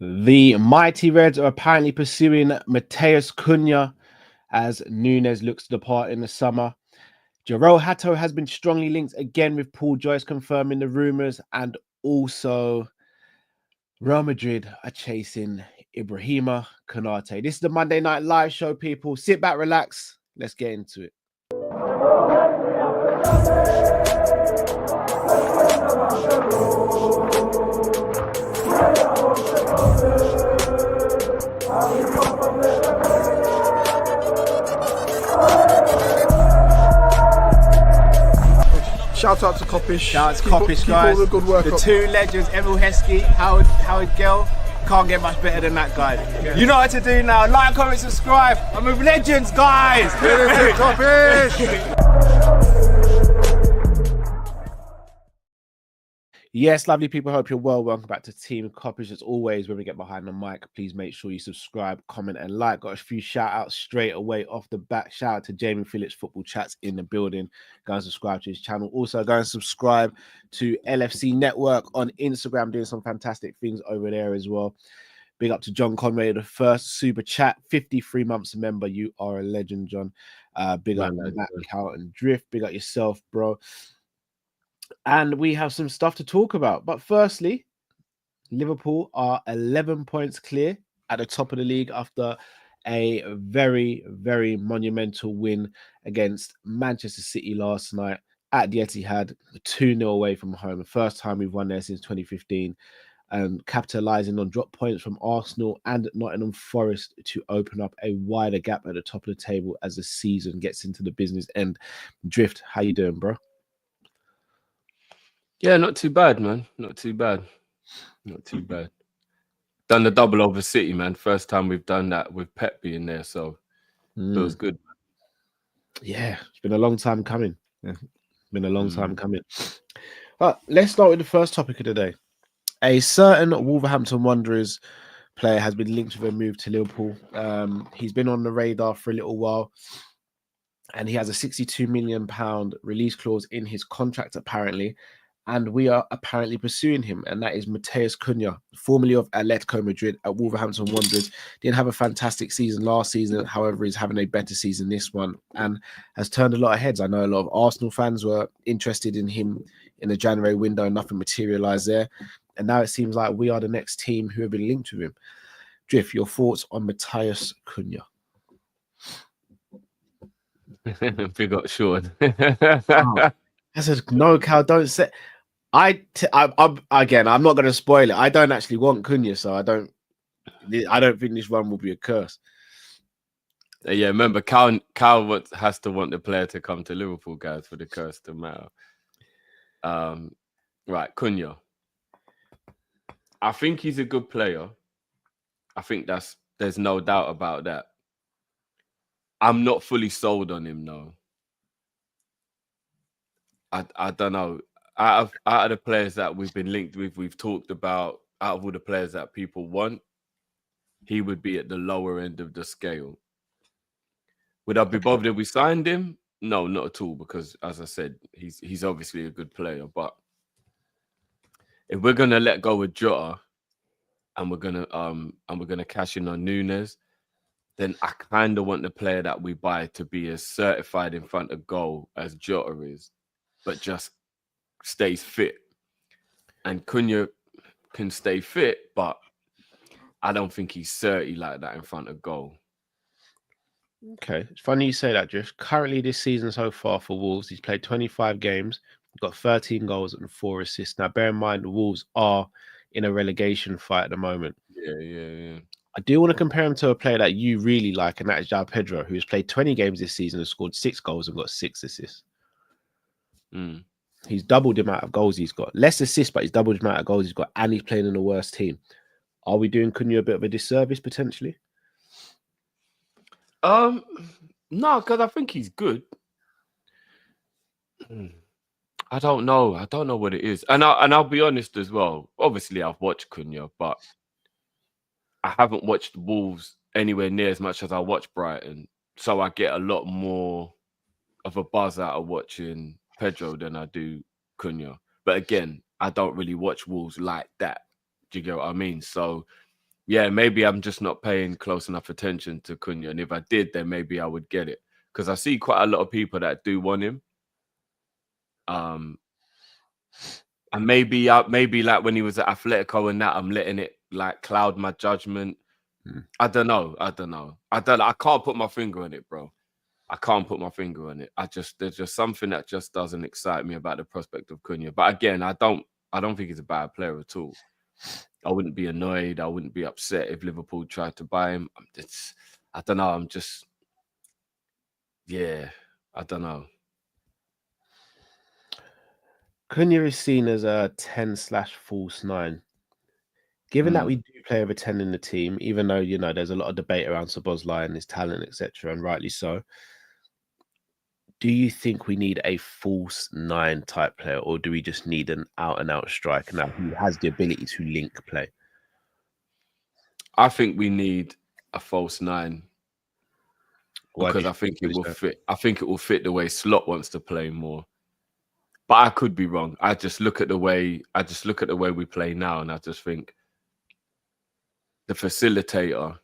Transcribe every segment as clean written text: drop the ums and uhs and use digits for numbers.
The mighty Reds are apparently pursuing Mateus Cunha as Nunes looks to depart in the summer. Hato has been strongly linked again with Paul Joyce confirming the rumours, and also Real Madrid are chasing Ibrahima Konate. This is the Monday Night Live show, people. Sit back, relax. Let's get into it. Shout out to Kopish. Shout out to Kopish, guys. Keep all the good work the up. two legends, Emil Heskey, Howard Gill. Can't get much better than that guy. Yeah. You know what to do now. Like, comment, subscribe. I'm with legends, guys. Kopish. Yes, lovely people. Hope you're well. Welcome back to Team Kopish. As always, when we get behind the mic, please make sure you subscribe, comment, and like. Got a few shout outs straight away off the back. Shout out to Jamie Phillips, Football Chats in the building. Go and subscribe to his channel. Also, go and subscribe to LFC Network on Instagram, doing some fantastic things over there as well. Big up to John Conway, the first super chat, 53 months a member. You are a legend, John. Big up Matt Carlton Drift. Big up yourself, bro. And we have some stuff to talk about. But firstly, Liverpool are 11 points clear at the top of the league after a very, very monumental win against Manchester City last night at the Etihad, 2-0 away from home. The first time we've won there since 2015. Capitalising on drop points from Arsenal and Nottingham Forest to open up a wider gap at the top of the table as the season gets into the business end. Drift, how you doing, bro? Yeah, not too bad, man. Not too bad. Not too bad. Done the double over City, man. First time we've done that with Pep being there, so it was good. Yeah, it's been a long time coming. But let's start with the first topic of the day. A certain Wolverhampton Wanderers player has been linked with a move to Liverpool. He's been on the radar for a little while, and he has a £62 million release clause in his contract, apparently. And we are apparently pursuing him, and that is Mateus Cunha, formerly of Atletico Madrid at Wolverhampton Wanderers. Didn't have a fantastic season last season, however, he's having a better season this one and has turned a lot of heads. I know a lot of Arsenal fans were interested in him in the January window, nothing materialised there. And now it seems like we are the next team who have been linked with him. Drift, your thoughts on Mateus Cunha? Big up, Sean. I said, no, Cal, don't say... I'm not going to spoil it. I don't actually want Cunha, so I don't think this one will be a curse. Yeah, remember, Cal has to want the player to come to Liverpool, guys, for the curse to matter. Right, Cunha. I think he's a good player. I think there's no doubt about that. I'm not fully sold on him, though. I don't know. Out of the players that we've been linked with, we've talked about, out of all the players that people want, he would be at the lower end of the scale. Would I be bothered if we signed him? No, not at all, because as I said, he's obviously a good player. But if we're gonna let go of Jota and we're gonna cash in on Nunes, then I kind of want the player that we buy to be as certified in front of goal as Jota is, but just stays fit. And Cunha can stay fit, but I don't think he's 30 like that in front of goal. Okay, it's funny you say that, Drift. Currently this season so far for Wolves, he's played 25 games, got 13 goals and 4 assists. Now, bear in mind, the Wolves are in a relegation fight at the moment. Yeah. I do want to compare him to a player that you really like, and that is João Pedro, who's played 20 games this season and scored 6 goals and got 6 assists. He's doubled the amount of goals he's got. Less assists, but he's doubled the amount of goals he's got, and he's playing in the worst team. Are we doing Cunha a bit of a disservice, potentially? No, because I think he's good. I don't know. I don't know what it is. And I'll be honest as well. Obviously, I've watched Cunha, but I haven't watched Wolves anywhere near as much as I watch Brighton. So I get a lot more of a buzz out of watching Pedro than I do Cunha. But again, I don't really watch Wolves like that. Do you get what I mean? So, yeah, maybe I'm just not paying close enough attention to Cunha. And if I did, then maybe I would get it. Because I see quite a lot of people that do want him. And maybe like when he was at Atletico and that, I'm letting it like cloud my judgment. I don't know. I can't put my finger on it, bro. I can't put my finger on it. There's just something that just doesn't excite me about the prospect of Cunha. But again, I don't think he's a bad player at all. I wouldn't be annoyed. I wouldn't be upset if Liverpool tried to buy him. I don't know. I don't know. Cunha is seen as a 10/false 9. Given that we do play over 10 in the team, even though, there's a lot of debate around Szoboszlai and his talent, etc., and rightly so, do you think we need a false 9 type player, or do we just need an out-and-out striker now who has the ability to link play? I think we need a false 9 because I think it will fit. I think it will fit the way Slot wants to play more. But I could be wrong. I just look at the way we play now, and I just think the facilitator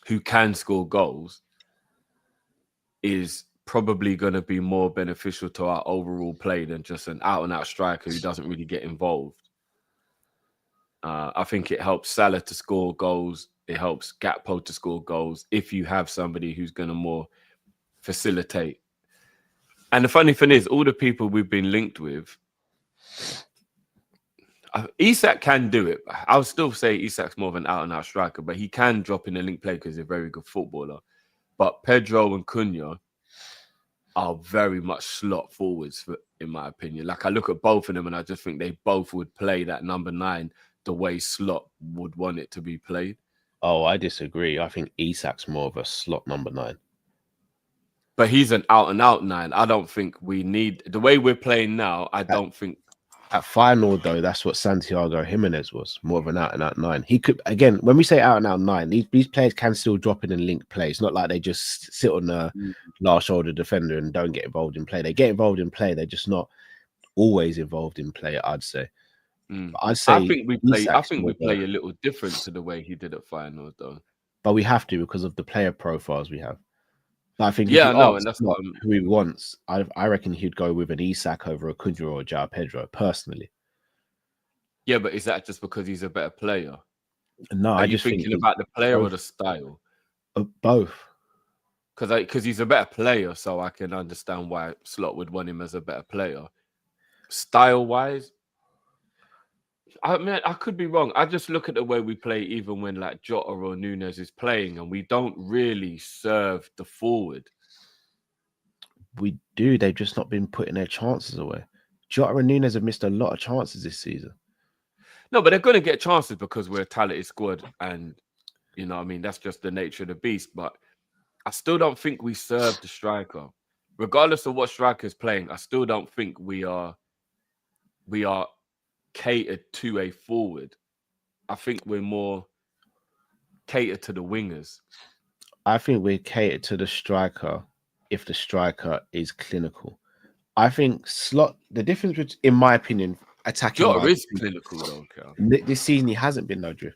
who can score goals is probably going to be more beneficial to our overall play than just an out-and-out striker who doesn't really get involved. I think it helps Salah to score goals. It helps Gakpo to score goals if you have somebody who's going to more facilitate. And the funny thing is, all the people we've been linked with, Isak can do it. I would still say Isak's more of an out-and-out striker, but he can drop in a link play because he's a very good footballer. But Pedro and Cunha are very much slot forwards, in my opinion. Like, I look at both of them and I just think they both would play that number 9 the way Slot would want it to be played. Oh, I disagree. I think Isak's more of a slot number 9. But he's an out-and-out 9. I don't think we need... The way we're playing now, I don't think... At Feyenoord, though, that's what Santiago Jimenez was, more of an out-and-out 9. He could, again, when we say out-and-out 9, these players can still drop in and link play. It's not like they just sit on the last shoulder defender and don't get involved in play. They get involved in play. They're just not always involved in play, I'd say. I think we play a little different to the way he did at Feyenoord, though. But we have to because of the player profiles we have. But I think and that's what who he wants. I reckon he'd go with an Isak over a Cunha or a João Pedro, personally. Yeah, but is that just because he's a better player? No, Are you thinking about the player or the style? Both. Because he's a better player, so I can understand why Slot would want him as a better player. Style-wise, I mean, I could be wrong. I just look at the way we play, even when like Jota or Nunes is playing, and we don't really serve the forward. We do. They've just not been putting their chances away. Jota and Nunes have missed a lot of chances this season. No, but they're going to get chances because we're a talented squad, and that's just the nature of the beast. But I still don't think we serve the striker, regardless of what striker is playing. I still don't think we are catered to a forward. I think we're more catered to the wingers. I think we're catered to the striker if the striker is clinical. I think Slot, the difference between, in my opinion, attacking Jota is clinical though, Cal. This season he hasn't been, though, Drew.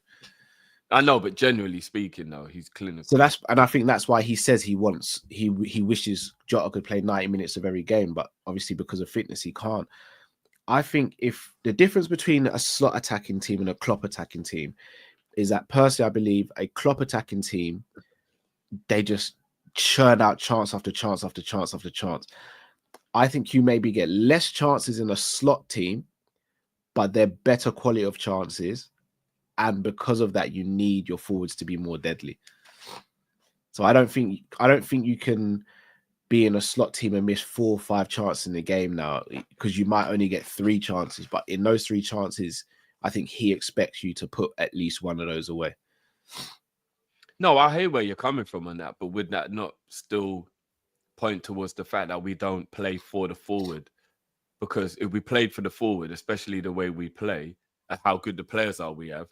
I know, but generally speaking, though, he's clinical. So I think that's why he says he wishes Jota could play 90 minutes of every game, but obviously because of fitness he can't. I think if the difference between a Slot attacking team and a Klopp attacking team is that, personally, I believe a Klopp attacking team, they just churn out chance after chance after chance after chance. I think you maybe get less chances in a Slot team, but they're better quality of chances. And because of that, you need your forwards to be more deadly. So I don't think you can be in a Slot team and miss 4 or 5 chances in the game now, because you might only get 3 chances. But in those 3 chances, I think he expects you to put at least one of those away. No, I hear where you're coming from on that, but would that not still point towards the fact that we don't play for the forward? Because if we played for the forward, especially the way we play and how good the players are we have,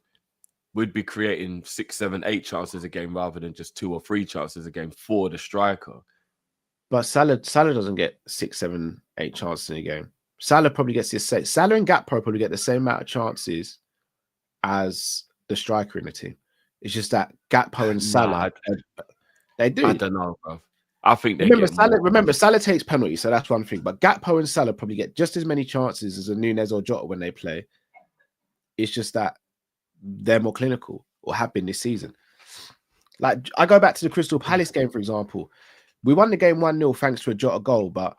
we'd be creating 6, 7, 8 chances a game rather than just 2 or 3 chances a game for the striker. But Salah doesn't get 6, 7, 8 chances in a game. Salah probably gets Salah and Gakpo probably get the same amount of chances as the striker in the team. It's just that Gakpo and Salah, they do. I don't know, bro. I think they get more. Remember, Salah takes penalties, so that's one thing. But Gakpo and Salah probably get just as many chances as a Nunes or Jota when they play. It's just that they're more clinical, or have been this season. Like, I go back to the Crystal Palace game, for example. We won the game 1-0 thanks to a Jota goal, but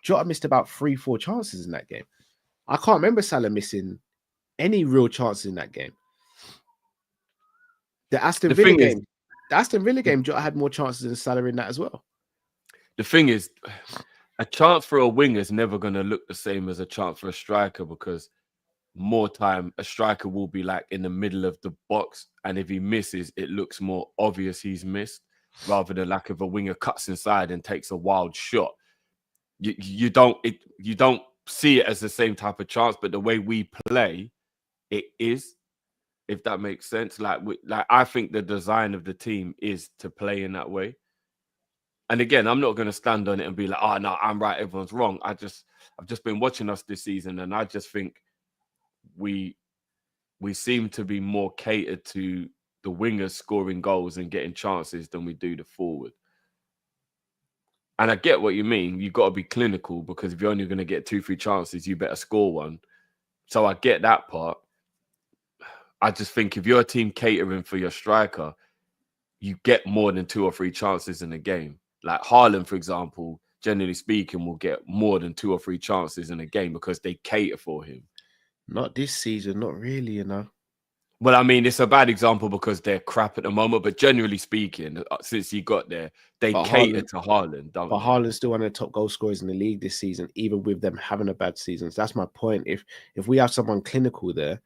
Jota missed about 3-4 chances in that game. I can't remember Salah missing any real chances in that game. The Aston Villa game, Jota had more chances than Salah in that as well. The thing is, a chance for a winger is never going to look the same as a chance for a striker, because more time a striker will be like in the middle of the box, and if he misses, it looks more obvious he's missed, rather than like if a winger cuts inside and takes a wild shot. You don't see it as the same type of chance, but the way we play, it is. If that makes sense, like I think the design of the team is to play in that way. And again, I'm not going to stand on it and be like, "Oh no, I'm right, everyone's wrong." I've just been watching us this season, and I just think we seem to be more catered to the wingers scoring goals and getting chances than we do the forward. And I get what you mean. You've got to be clinical, because if you're only going to get 2-3 chances, you better score one. So I get that part. I just think if you're a team catering for your striker, you get more than 2 or 3 chances in a game. Like Haaland, for example, generally speaking, will get more than 2 or 3 chances in a game because they cater for him. Not this season, not really, you know. Well, I mean, it's a bad example because they're crap at the moment, but generally speaking, since he got there, they cater to Haaland, don't they? But Haaland's still one of the top goal scorers in the league this season, even with them having a bad season. So that's my point. If we have someone clinical there,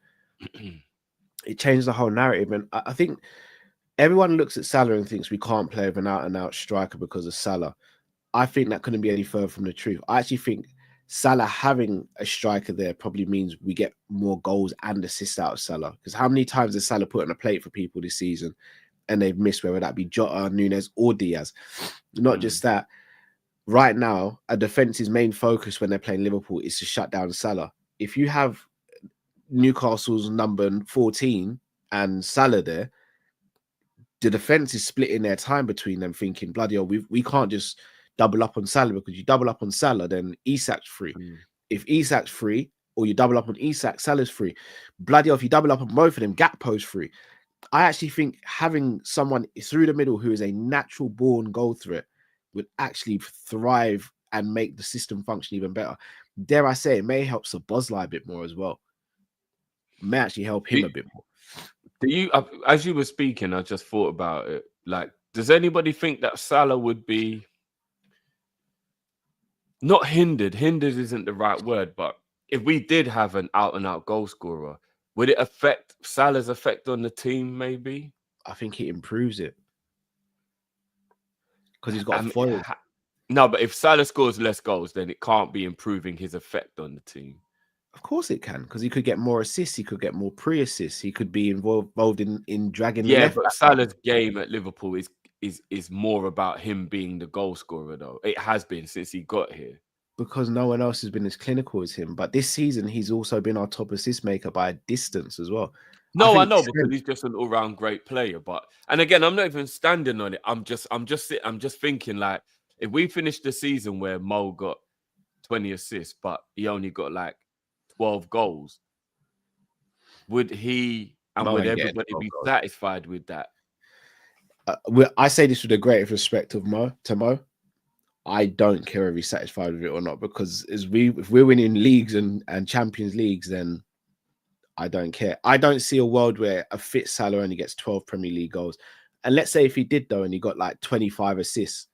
it changes the whole narrative. And I think everyone looks at Salah and thinks we can't play with an out-and-out striker because of Salah. I think that couldn't be any further from the truth. I actually think Salah having a striker there probably means we get more goals and assists out of Salah. Because how many times has Salah put on a plate for people this season and they've missed, whether that be Jota, Nunes, or Diaz? Not just that. Right now, a defense's main focus when they're playing Liverpool is to shut down Salah. If you have Newcastle's number 14 and Salah there, the defense is splitting their time between them, thinking, bloody hell, we can't just double up on Salah, because you double up on Salah, then Isak's free. If Isak's free, or you double up on Isak, Salah's free. Bloody hell, if you double up on both of them, Gakpo's free. I actually think having someone through the middle who is a natural born goal threat would actually thrive and make the system function even better. Dare I say, it may help Szoboszlai a bit more as well. It may actually help him a bit more. Do you, as you were speaking, I just thought about it. Like, does anybody think that Salah would be not hindered? Hindered isn't the right word, but if we did have an out-and-out goal scorer, would it affect Salah's effect on the team? Maybe. I think it improves it because he's got a foil. No, but if Salah scores less goals, then it can't be improving his effect on the team. Of course it can, because he could get more assists, he could get more pre-assists, he could be involved in dragging. Yeah, but Salah's game at Liverpool is more about him being the goal scorer, though. It has been since he got here. Because no one else has been as clinical as him. But this season, he's also been our top assist maker by a distance as well. No, I know, because he's just an all-round great player. And again, I'm not even standing on it. I'm just thinking, like, if we finished the season where Mo got 20 assists, but he only got like 12 goals, would he and would everybody be satisfied with that? I say this with the greatest respect to Mo. I don't care if he's satisfied with it or not, because if we're winning leagues and Champions Leagues, then I don't care. I don't see a world where a fit Salah only gets 12 Premier League goals. And let's say if he did, though, and he got like 25 assists,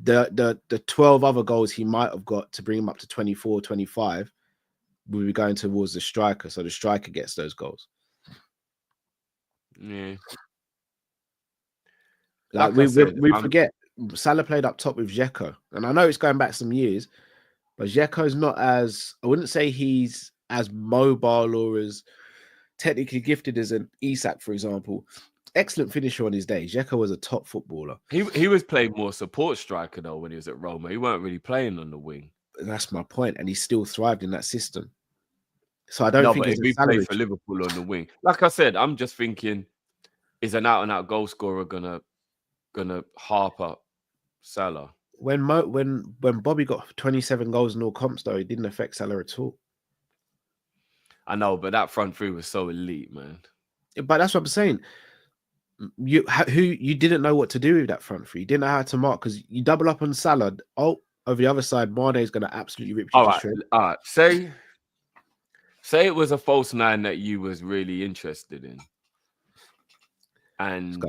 the 12 other goals he might have got to bring him up to 24, 25 will be going towards the striker. So the striker gets those goals. Yeah. Like we forget, Salah played up top with Dzeko. And I know it's going back some years, but Dzeko's not as, I wouldn't say he's as mobile or as technically gifted as an Isak, for example. Excellent finisher on his day. Dzeko was a top footballer. He was playing more support striker, though, when he was at Roma. He weren't really playing on the wing. That's my point. And he still thrived in that system. So I don't No, think but if it's a he salary. plays for Liverpool on the wing, like I said, I'm just thinking, is an out-and-out goal scorer gonna harp up Salah? When Bobby got 27 goals in all comps, though, it didn't affect Salah at all. I know, but that front three was so elite, man. But that's what I'm saying. You didn't know what to do with that front three. You didn't know how to mark because you double up on Salah. Oh, over the other side, Mane is going to absolutely rip you to shreds. All right. Say it was a false nine that you was really interested in, and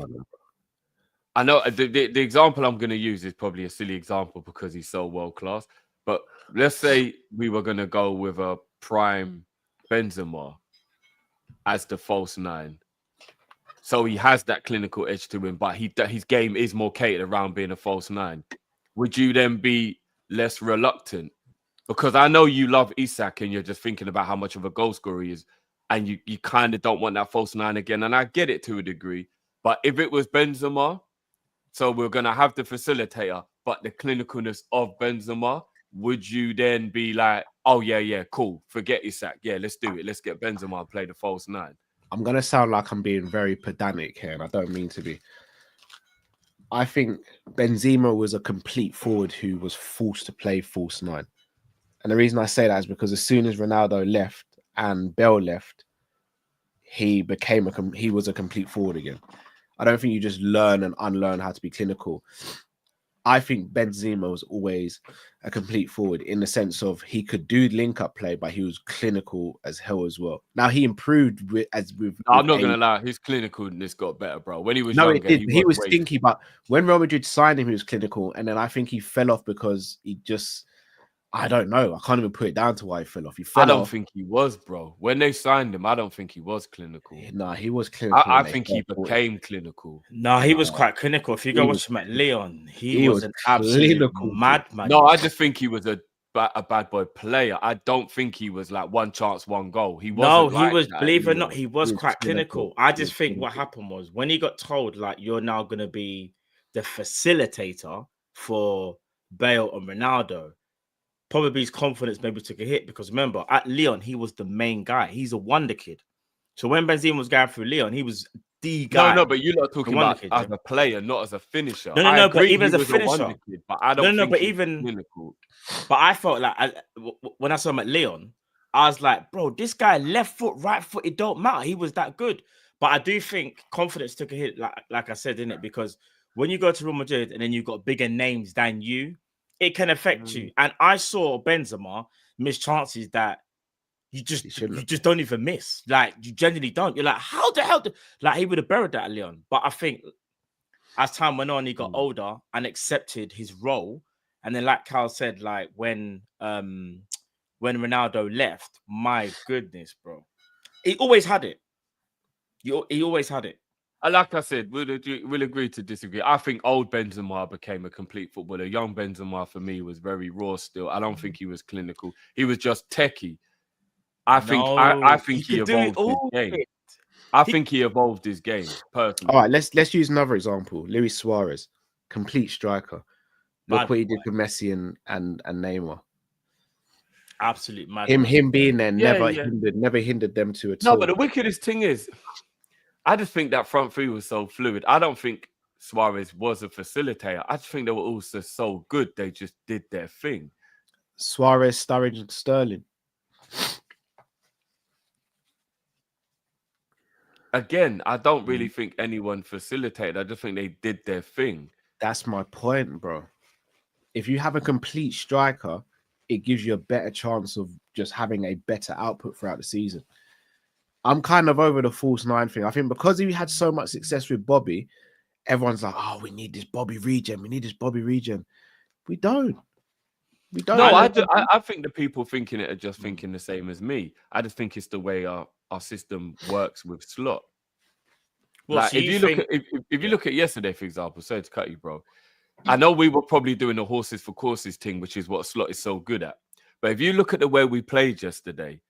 I know the example I'm going to use is probably a silly example because he's so world class. But let's say we were going to go with a prime Benzema as the false nine. So he has that clinical edge to him, but his game is more catered around being a false nine. Would you then be less reluctant? Because I know you love Isak and you're just thinking about how much of a goal scorer he is, and you kind of don't want that false nine again. And I get it to a degree. But if it was Benzema, so we're going to have the facilitator, but the clinicalness of Benzema, would you then be like, oh, yeah, cool, forget Isak. Yeah, let's do it. Let's get Benzema and play the false nine. I'm going to sound like I'm being very pedantic here, and I don't mean to be. I think Benzema was a complete forward who was forced to play false nine. And the reason I say that is because as soon as Ronaldo left and Bale left, he was a complete forward again. I don't think you just learn and unlearn how to be clinical. I think Benzema was always a complete forward in the sense of he could do link-up play, but he was clinical as hell as well. Now he improved I'm not gonna lie, his clinicalness got better, bro. When he was younger, he was stinky, but when Real Madrid signed him, he was clinical, and then I think he fell off because he just. I don't know. I can't even put it down to why he fell off. I don't think he was, bro. When they signed him, I don't think he was clinical. Nah, he was clinical. I think he became clinical. No, he was quite clinical. If you go watch him at Leon, he was an absolute madman. No, I just think he was a bad boy player. I don't think he was like one chance, one goal. He wasn't. No, he was. Believe it or not, he was quite clinical. I just think what happened was when he got told like you're now going to be the facilitator for Bale and Ronaldo. Probably his confidence maybe took a hit because remember at Leon he was the main guy. He's a wonder kid. So when Benzema was going through Leon, he was the guy. No, but you're not talking about as a player, not as a finisher. No, but even as a finisher. Kid, but I don't think but even clinical. But I felt like when I saw him at Leon, I was like, bro, this guy left foot, right foot, it don't matter. He was that good. But I do think confidence took a hit, like I said, didn't it? Because when you go to Real Madrid and then you've got bigger names than you, it can affect you. And I saw Benzema miss chances that you just don't even miss. Like, you genuinely don't. You're like, how the hell? Like, he would have buried that at Leon. But I think as time went on, he got older and accepted his role. And then, like Carl said, like, when Ronaldo left, my goodness, bro. He always had it. He always had it. Like I said, we'll agree to disagree. I think old Benzema became a complete footballer. Young Benzema, for me, was very raw still. I don't think he was clinical. He was just techie. I think he evolved his game. I think he evolved his game, personally. All right, let's use another example. Luis Suarez, complete striker. Look what he did for Messi and Neymar. Absolute mad. Him being there never hindered them to at all. No, but the wickedest thing is, I just think that front three was so fluid. I don't think Suarez was a facilitator. I just think they were also so good. They just did their thing. Suarez, Sturridge, and Sterling. Again, I don't really think anyone facilitated. I just think they did their thing. That's my point, bro. If you have a complete striker, it gives you a better chance of just having a better output throughout the season. I'm kind of over the false nine thing. I think because he had so much success with Bobby, everyone's like, oh, we need this Bobby regen. We need this Bobby regen. We don't. No, I think the people thinking it are just thinking the same as me. I just think it's the way our system works with slot. Well, like, if you look at yesterday, for example, sorry to cut you, bro. I know we were probably doing the horses for courses thing, which is what slot is so good at. But if you look at the way we played yesterday,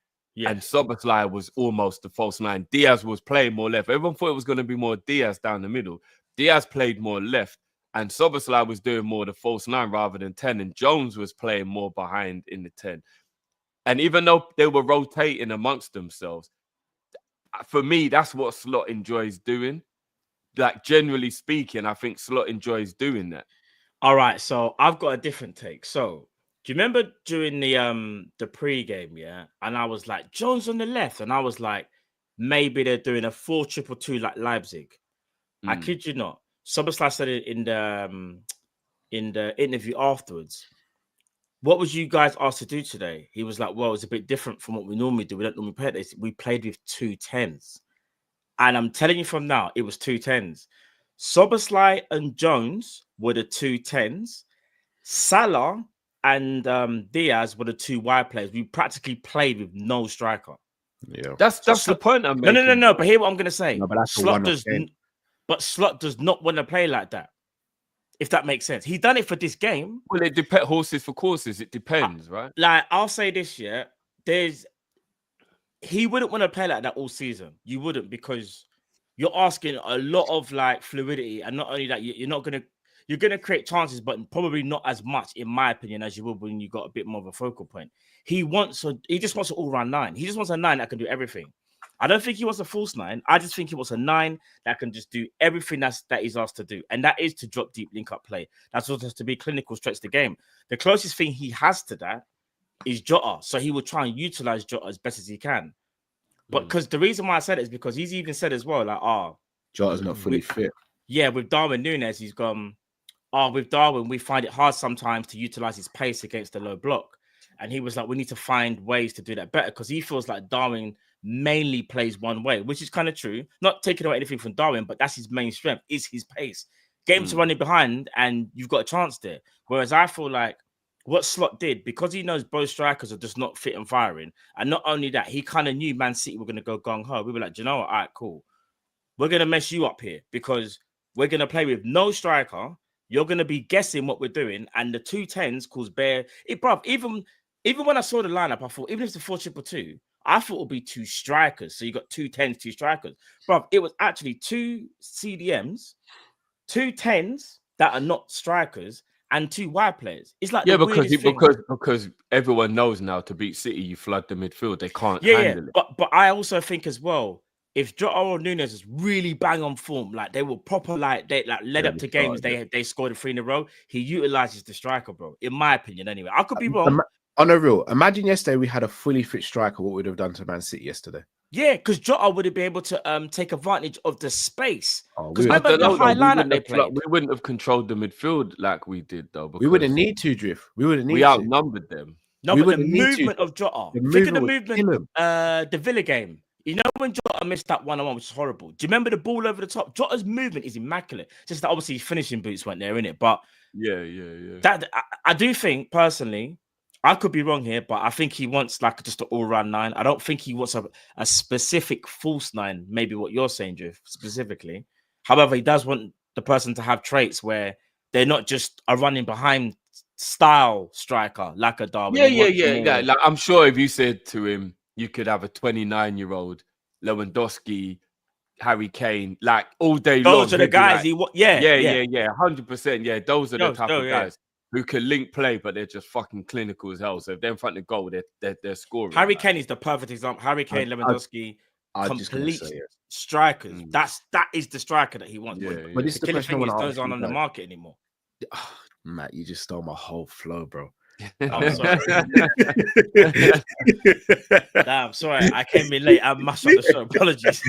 and Szoboszlai was almost the false nine, Diaz was playing more left. Everyone thought it was going to be more Diaz down the middle. Diaz played more left, and Szoboszlai was doing more the false nine rather than 10, and Jones was playing more behind in the 10. And even though they were rotating amongst themselves, for me, that's what Slot enjoys doing. Like, generally speaking, I think Slot enjoys doing that. All right, so I've got a different take. So, do you remember during the pre-game, yeah? And I was like, Jones on the left, and I was like, maybe they're doing a 4-2-2 like Leipzig. I kid you not. Soboslai said it in the interview afterwards. What was you guys asked to do today? He was like, well, it's a bit different from what we normally do. We don't normally play this. We played with 2 10s. And I'm telling you from now, it was 2 10s. Soboslai and Jones were the 2 10s. Salah and Diaz were the 2 wide players. We practically played with no striker. Yeah, that's the point I'm making. No. But hear what I'm going to say. No, but that's Slot does not want to play like that. If that makes sense, he done it for this game. Well, it depends. Horses for courses. It depends, right? Like, I'll say this, yeah. He wouldn't want to play like that all season. You wouldn't, because you're asking a lot of like fluidity, and not only that, you're gonna create chances, but probably not as much, in my opinion, as you would when you got a bit more of a focal point. He just wants an all-round 9. He just wants a 9 that can do everything. I don't think he wants a false 9. I just think he wants a 9 that can just do everything that he's asked to do. And that is to drop deep, link up play. That's also to be clinical, stretch the game. The closest thing he has to that is Jota. So he will try and utilize Jota as best as he can. But because the reason why I said it is because he's even said as well, like, Jota's not fully fit. Yeah, with Darwin Núñez, he's gone, with Darwin, we find it hard sometimes to utilize his pace against the low block. And he was like, we need to find ways to do that better, because he feels like Darwin mainly plays one way, which is kind of true. Not taking away anything from Darwin, but that's his main strength, is his pace. Get him to running behind and you've got a chance there. Whereas I feel like what Slot did, because he knows both strikers are just not fit and firing, and not only that, he kind of knew Man City were going to go gung-ho. We were like, do you know what? All right, cool. We're going to mess you up here, because we're going to play with no striker. You're going to be guessing what we're doing, and the 2 10s cause bare... Bruv, even when I saw the lineup, I thought, even if it's a 4-2-2, I thought it would be 2 strikers. So you got 2 10s, 2 strikers. Bruv, it was actually 2 CDMs, 2 10s that are not strikers, and 2 wide players. It's like because everyone knows now, to beat City, you flood the midfield. They can't handle it. But I also think as well, if Jota or Núñez is really bang on form, like they were proper, like they like led up to games, they scored 3 in a row. He utilizes the striker, bro. In my opinion, anyway. I could be wrong. On a real, imagine yesterday we had a fully fit striker. What we'd have done to Man City yesterday? Yeah, because Jota would have been able to take advantage of the space. Because we wouldn't have controlled the midfield like we did, though. We wouldn't need to, Drift. We outnumbered them. No, but the movement of Jota. Think of the movement. The Villa game. You know when Jota missed that 1-on-1, which is horrible. Do you remember the ball over the top? Jota's movement is immaculate. Just that obviously his finishing boots weren't there, innit? But yeah. That I do think personally, I could be wrong here, but I think he wants like just an all-round 9. I don't think he wants a specific false 9, maybe what you're saying, Drift, specifically. However, he does want the person to have traits where they're not just a running behind style striker like a Darwin. Yeah. Like, I'm sure if you said to him, you could have a 29-year-old Lewandowski, Harry Kane, like all day long. Those are the guys like, 100%. Yeah, those are the type of guys who can link play, but they're just fucking clinical as hell. So if they're in front of goal, they're scoring. Harry Kane is the perfect example. Harry Kane, Lewandowski, complete strikers. That is the striker that he wants. But this is the question. Those aren't on the market anymore. Matt, you just stole my whole flow, bro. I'm sorry. Damn, sorry. I came in late. I mashed up the show. Apologies.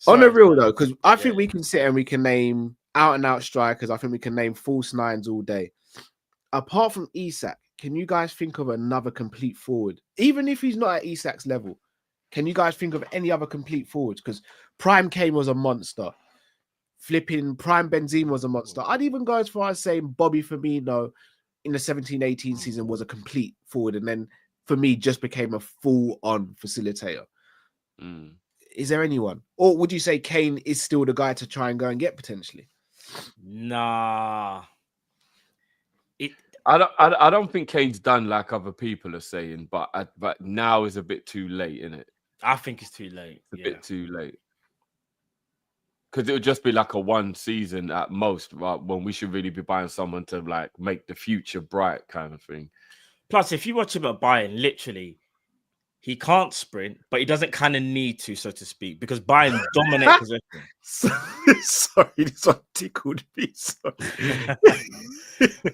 On the real though, because I think we can sit and we can name out and out strikers. I think we can name false 9s all day. Apart from Isak, can you guys think of another complete forward? Even if he's not at Isak's level, can you guys think of any other complete forwards? Because Prime Kane was a monster. Flipping Prime Benzema was a monster. I'd even go as far as saying Bobby Firmino in the 17-18 season was a complete forward, and then for me just became a full-on facilitator. Is there anyone, or would you say Kane is still the guy to try and go and get potentially? Nah, I don't think Kane's done like other people are saying, but now is a bit too late, isn't it? I think it's too late. It's a bit too late. Because it would just be like a 1 season at most, right? When we should really be buying someone to like make the future bright, kind of thing. Plus, if you watch him at Bayern, literally, he can't sprint, but he doesn't kind of need to, so to speak, because Bayern dominate possession. Sorry, this one tickled me. Sorry.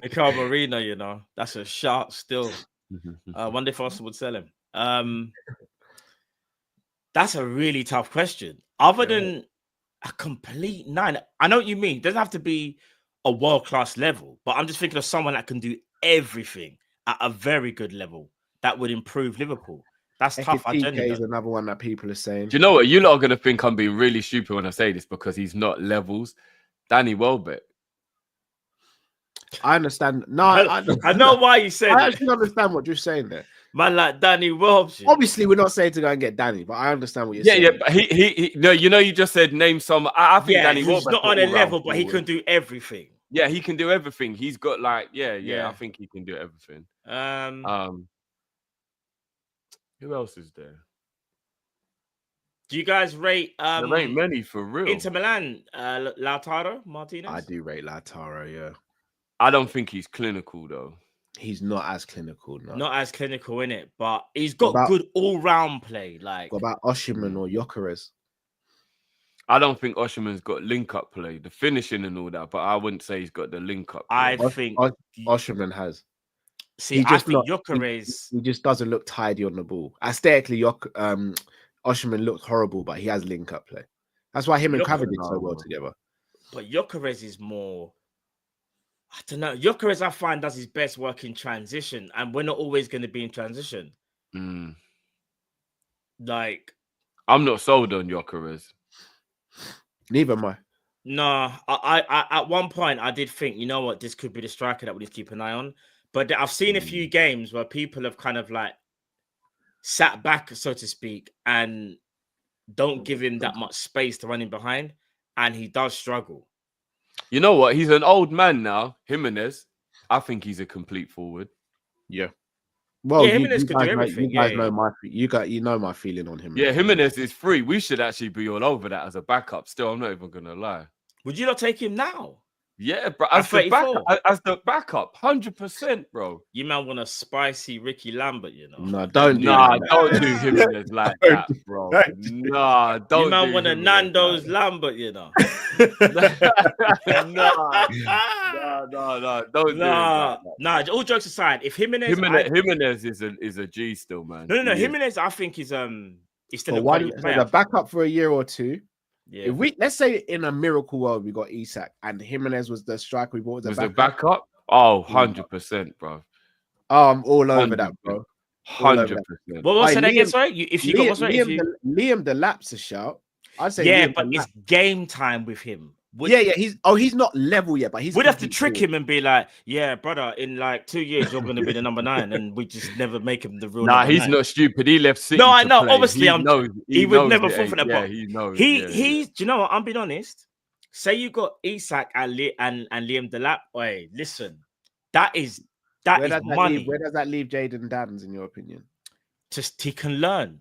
Mikel Marino, you know, that's a sharp still. One day Arsenal would sell him. That's a really tough question. Other than a complete 9, I know what you mean. It doesn't have to be a world-class level, but I'm just thinking of someone that can do everything at a very good level that would improve Liverpool. That's tough. Ekitike is another one that people are saying. Do you know what? You lot are going to think I'm being really stupid when I say this because he's not levels. Danny Welbeck. I understand. No, I know why you said I it. actually understand what you're saying there. Man, like Danny Welbeck. Obviously, we're not saying to go and get Danny, but I understand what you're saying. Yeah, but he no, you know, you just said name some. I think Danny he's Welbeck not on a level, but he can do everything. Yeah, he can do everything. He's got like, I think he can do everything. Who else is there? Do you guys rate? There ain't many for real. Inter Milan, Lautaro Martinez. I do rate Lautaro. Yeah, I don't think he's clinical though. He's not as clinical. No, not as clinical in it, but he's got good all-round play. Like, what about Osimhen or Gyökeres? I don't think Osimhen's got link-up play, the finishing and all that, but I wouldn't say he's got the link-up play. I think Osimhen has. See, I think Gyökeres... He just doesn't look tidy on the ball. Aesthetically, Osimhen looks horrible, but he has link-up play. That's why him and Kaveh did so well together. But Gyökeres is more... I don't know. Gyökeres, I find, does his best work in transition, and we're not always going to be in transition. Like... I'm not sold on Gyökeres. Neither am I. No, I at one point I did think, you know what, this could be the striker that we just keep an eye on. But I've seen a few games where people have kind of like sat back, so to speak, and don't give him that much space to run in behind, and he does struggle. You know what? He's an old man now, Jimenez. I think he's a complete forward. Yeah. Well, Jimenez could do everything. You guys know my feeling on him. Yeah, Jimenez is free. We should actually be all over that as a backup. Still, I'm not even gonna lie. Would you not take him now? Yeah, bro. As the backup, 100%, bro. You man want a spicy Ricky Lambert, you know? No, don't do don't do Jimenez like that, bro. Nah, don't. You man want a Nando's Lambert, you know? No, don't do it. Nah. All jokes aside, if Jimenez is a G still, man. No. Jimenez, I think he's still a backup for a year or two. Yeah. If let's say in a miracle world we got Isak and Jimenez was the striker we bought as a backup. Oh, 100%, bro. Oh, I'm all over that, bro. 100%. What was it again? Sorry, Liam Delap's a shout. I'd say yeah, but it's game time with him. He's not level yet, but we'd have to trick him and be like, yeah, brother, in like 2 years you're going to be the number 9, and we just never make him the real. Nah, he's not stupid. He left City. No, I know. Play. Obviously, he would never fall for that. Yeah, he knows. He's. Do you know what? I'm being honest. Say you got Isak and Liam Delap. Wait, listen, that is money. Where does that leave Jadon Dance, in your opinion? Just he can learn.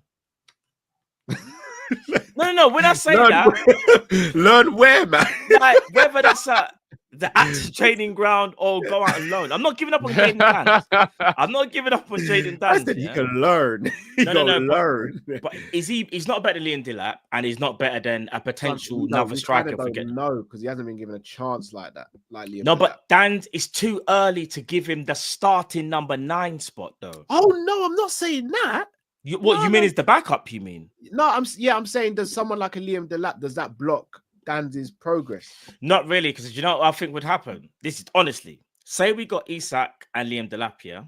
No. When I say that, learn where, man. Like whether that's at the actual training ground or go out alone. I'm not giving up on Jadon Dance. I said he can learn. No. Learn. But he's not better than Liam Delap, and he's not better than a potential another striker. No, because he hasn't been given a chance like that. Like Liam. No, Delap. but Dan, it's too early to give him the starting number 9 spot, though. Oh no, I'm not saying that. You mean is the backup? You mean? No, I'm saying does someone like a Liam Delap, does that block Dan's progress? Not really, because you know what I think would happen. This is honestly, say we got Isak and Liam Delap here.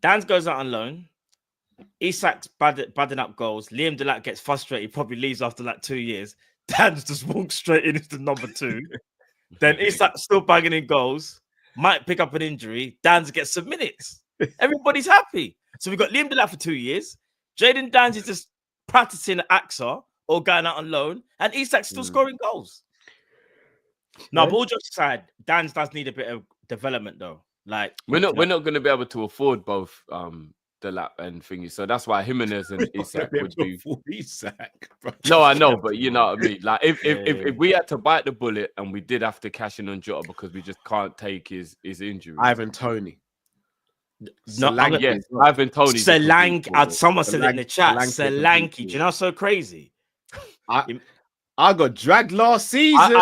Dan goes out on loan. Isak's badding up goals. Liam Delap gets frustrated, probably leaves after like 2 years. Dan's just walks straight in as the number 2. Then Isak's still bagging in goals. Might pick up an injury. Dan gets some minutes. Everybody's happy. So we've got Liam Delap for 2 years. Jadon Dance is just practicing at AXA or going out on loan. And Isak's still scoring goals. No, but all jokes aside, Dance does need a bit of development though. Like we're not going to be able to afford both Delap and thingy. So that's why Jimenez and Isak would be Isak. No, I know, but you know what I mean. Like if we had to bite the bullet and we did have to cash in on Jota because we just can't take his injury. Ivan Toney. Solanke Yeah, is not. Ivan Toney's a complete Solanke. forward. Someone said it in the chat. Solanke is a complete Solanke. Do you forward. know what's so crazy? I got dragged last season.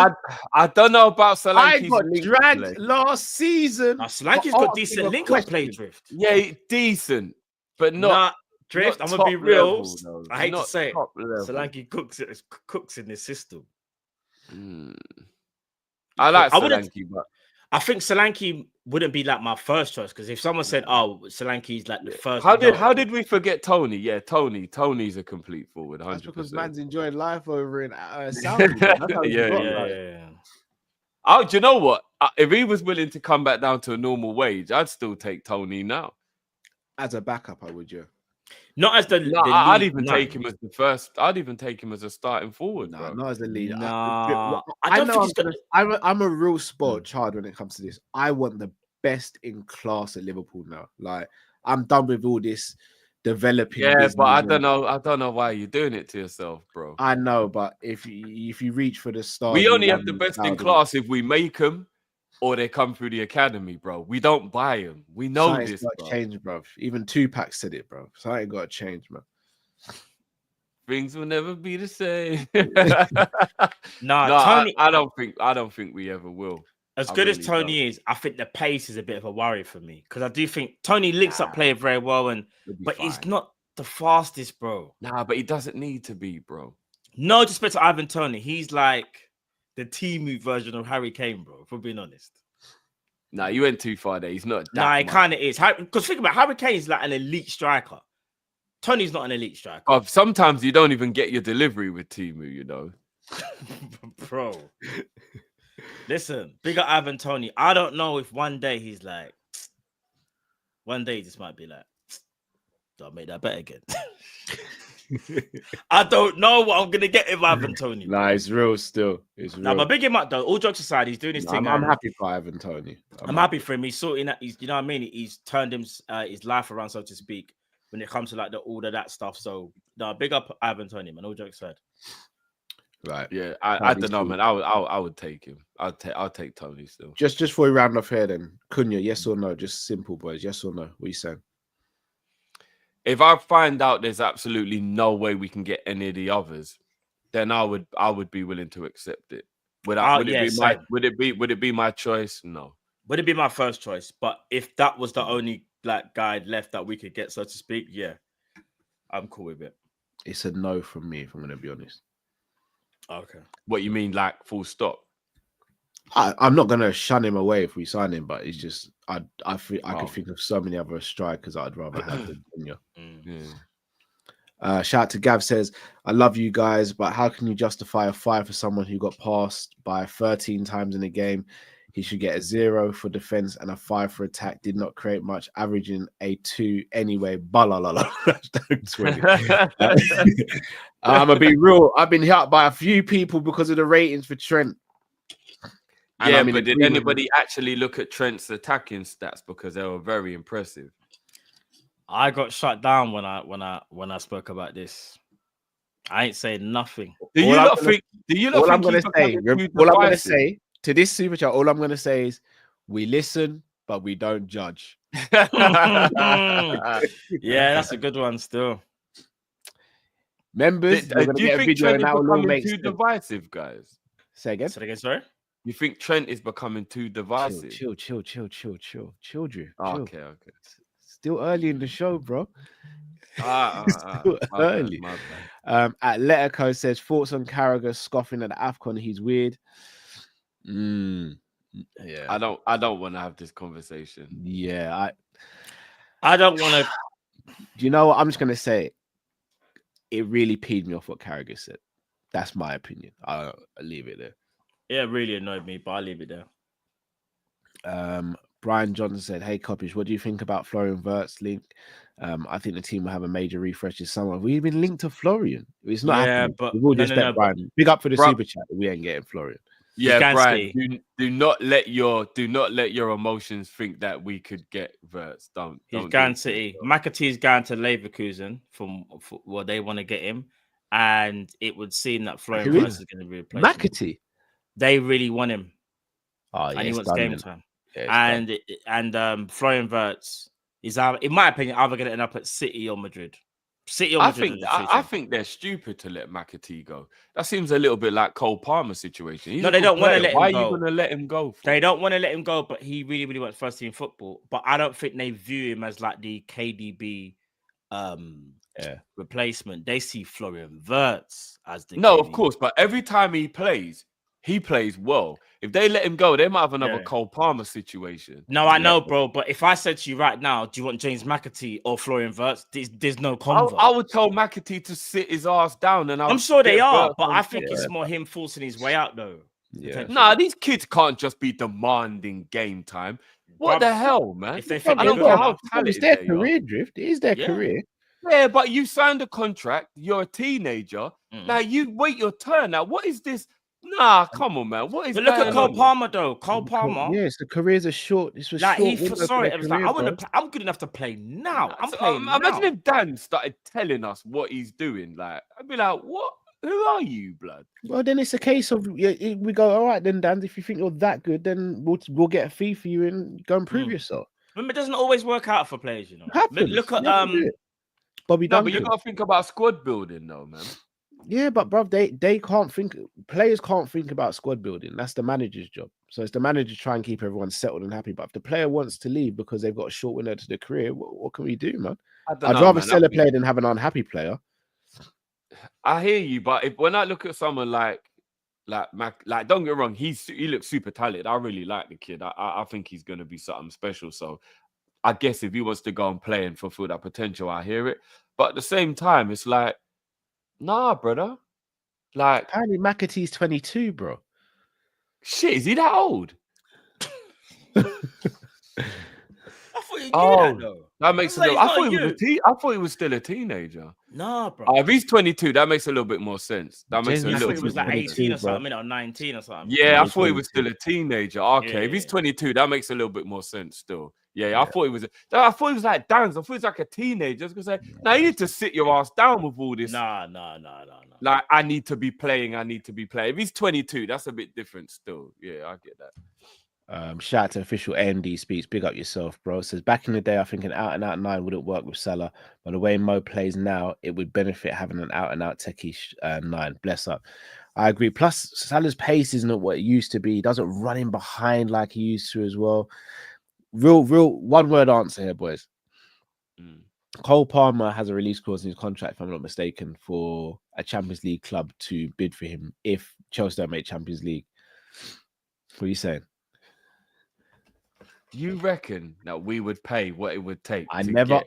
I don't know about I Solanke's got link dragged play. last season. Now, Solanke's for got decent asking a link up play, question. Drift. Yeah, decent, but Nah, not Drift. not I'm gonna be top real. level, though. I hate to Not say it. top level. Solanke cooks in this system. I like I wouldn't- Solanke, but I think Solanke wouldn't be like my first choice because if someone said, "Oh, Solanke's like the first," how did we forget Tony? Yeah, Tony's a complete forward. 100%. That's because man's enjoying life over in Saudi. That's how we Yeah, got, yeah. like. Oh, do you know what? If he was willing to come back down to a normal wage, I'd still take Tony now. As a backup, I would, yeah. Not as the. No, the I'd lead even nine. take him as the first. I'd even take him as a starting forward, No, bro. not as a leader. Nah, I don't know think he's got. I'm a real spoiled child when it comes to this. I want the best in class at Liverpool now. Like, I'm done with all this developing. Yeah, business but I and- don't know. I don't know why you're doing it to yourself, bro. I know, but if you reach for the stars, We you only have want the them best in Saudi. class if we make them or they come through the academy, bro. We don't buy them. We know Something's this, got bro. to change, bro. Even Tupac said it, bro. Something got to change, man. Things will never be the same. Nah, No, Tony. I don't think we ever will. As I good as really Tony is, I think the pace is a bit of a worry for me because I do think Tony links up play very well, but he's not the fastest, bro. Nah, but he doesn't need to be, bro. No disrespect to Ivan Tony, he's like the Timu version of Harry Kane, bro. If we're being honest. Nah, you went too far there. He's not. Nah, he much. kind of is. Because think about it, Harry Kane's like an elite striker. Tony's not an elite striker, Oh, sometimes you don't even get your delivery with Timu, you know. bro. Listen, big up Ivan Tony. I don't know if one day he's like, one day he just might be like, do I make that bet again? I don't know what I'm gonna get with Ivan Tony. Nah, it's real still. It's real. Nah, but big him up though. All jokes aside, he's doing his thing. I'm happy for Ivan Tony. I'm happy for him. He's sorting that. He's, you know what I mean. He's turned his life around, so to speak, when it comes to like all of that stuff. So, nah, big up Ivan Tony, man. All jokes aside. Right. Yeah, I don't know, man. I would take him. I'll take Tony still. Just before we round off here, then Cunha, yes or no? Just simple, boys. Yes or no? What are you saying? If I find out there's absolutely no way we can get any of the others, then I would be willing to accept it. Would it be my choice? No. Would it be my first choice? But if that was the only like guy left that we could get, so to speak, yeah, I'm cool with it. It's a no from me, if I'm going to be honest. Okay. What you mean, like full stop? I'm not going to shun him away if we sign him, but it's just I could think of so many other strikers I'd rather have than Cunha. Yeah. Shout out to Gav says, I love you guys, but how can you justify a 5 for someone who got passed by 13 times in a game? He should get a 0 for defense and a 5 for attack. Did not create much, averaging a 2 anyway. Balalala. I'm gonna be real. I've been hit up by a few people because of the ratings for Trent. And Yeah, I'm in but did agreement anybody actually look at Trent's attacking stats because they were very impressive? I got shut down when I spoke about this. I ain't saying nothing. Do you not think all I'm gonna divisive? say to this super chat, all I'm gonna say is we listen, but we don't judge. Yeah, that's a good one still. Members, we're gonna Do you get a think video Trent and is that will all becoming make too sense. divisive, guys? Say again. Say again, sorry. You think Trent is becoming too divisive? Chill, Drew. Oh, Chill. okay. Still early in the show, bro. Still early. Atletico says thoughts on Carragher scoffing at the AFCON. He's weird. Yeah. I don't want to have this conversation. Yeah. I don't want to. Do you know what? I'm just gonna say it really peed me off what Carragher said. That's my opinion. I'll leave it there. Yeah, it really annoyed me, but I'll leave it there. Brian Johnson said, "Hey Kopish, what do you think about Florian Wirtz link? I think the team will have a major refresh this summer. We've been linked to Florian. It's not happening. But We've all just let Brian. Big up for the super chat. We ain't getting Florian. Yeah, Brian. Do not let your emotions think that we could get Wirtz. He's going to McAtee's going to Leverkusen for what they want to get him, and it would seem that Florian Wirtz is going to be replaced. McAtee. They really want him. Oh, yeah, and he wants game time. Yeah, and Florian Wirtz He's in my opinion, either going to end up at City or Madrid. City or Madrid. I think they're stupid to let McAtee go. That seems a little bit like Cole Palmer situation. He's no, they don't want to let him go. Why are you going to let him go? They don't want to let him go, but he really, really wants first team football. But I don't think they view him as like the KDB replacement. They see Florian Wirtz as the No, KDB. of course, but every time he plays well. If they let him go, they might have another Cole Palmer situation. No, I know, bro. But if I said to you right now, do you want James McAtee or Florian Wirtz? There's no convo. I would tell McAtee to sit his ass down, and I'm sure they are, but I think it's more him forcing his way out, though. Yeah. Nah, these kids can't just be demanding game time. What the hell, man? If they think I don't care how talented it's their they career are. drift. It is their career. Yeah, but you signed a contract. You're a teenager. Now you wait your turn. Now, what is this? Nah, come on, man. What is? But look at Cole Palmer, though. Cole Palmer. Yes, the careers are short. This was like short. sorry, it was like I'm good enough to play now. I'm playing now. Imagine if Dan started telling us what he's doing. Like, I'd be like, what? Who are you, blood? Well, then it's a case of we go, all right, then, Dan, if you think you're that good, then we'll get a fee for you and go and prove yourself. Remember, it doesn't always work out for players, you know. Look at Bobby Duncan. But you gotta think about squad building, though, man. Yeah, but bruv, they can't think. Players can't think about squad building. That's the manager's job. So it's the manager try and keep everyone settled and happy. But if the player wants to leave because they've got a short window to their career, what can we do, man? I'd rather sell a player than have an unhappy player. I hear you, but when I look at someone like don't get me wrong, he looks super talented. I really like the kid. I think he's gonna be something special. So I guess if he wants to go and play and fulfill that potential, I hear it. But at the same time, it's like, nah, brother. Like, apparently McAtee's 22, bro. Shit, is he that old? I thought you knew that, though. That makes I thought he was still a teenager. Nah, bro. If he's 22, that makes a little bit more sense. That makes a little bit. He was like 18 or something, or 19 or something. Yeah, I thought he was still a teenager. Okay, Yeah, if he's 22, that makes a little bit more sense still. Yeah, I thought he was. I thought he was like Dan's. I thought he was like a teenager. I was gonna say, now you need to sit your ass down with all this. Nah. Like, I need to be playing. If he's 22, that's a bit different still. Yeah, I get that. Shout out to official AMD speaks. Big up yourself, bro. Says back in the day, I think an out and out 9 wouldn't work with Salah, but the way Mo plays now, it would benefit having an out and out techie 9. Bless up. I agree. Plus, Salah's pace is not what it used to be. He doesn't run in behind like he used to as well. Real one word answer here, boys. Cole Palmer has a release clause in his contract, if I'm not mistaken, for a Champions League club to bid for him if Chelsea don't make Champions League. What are you saying? You reckon that we would pay what it would take? I never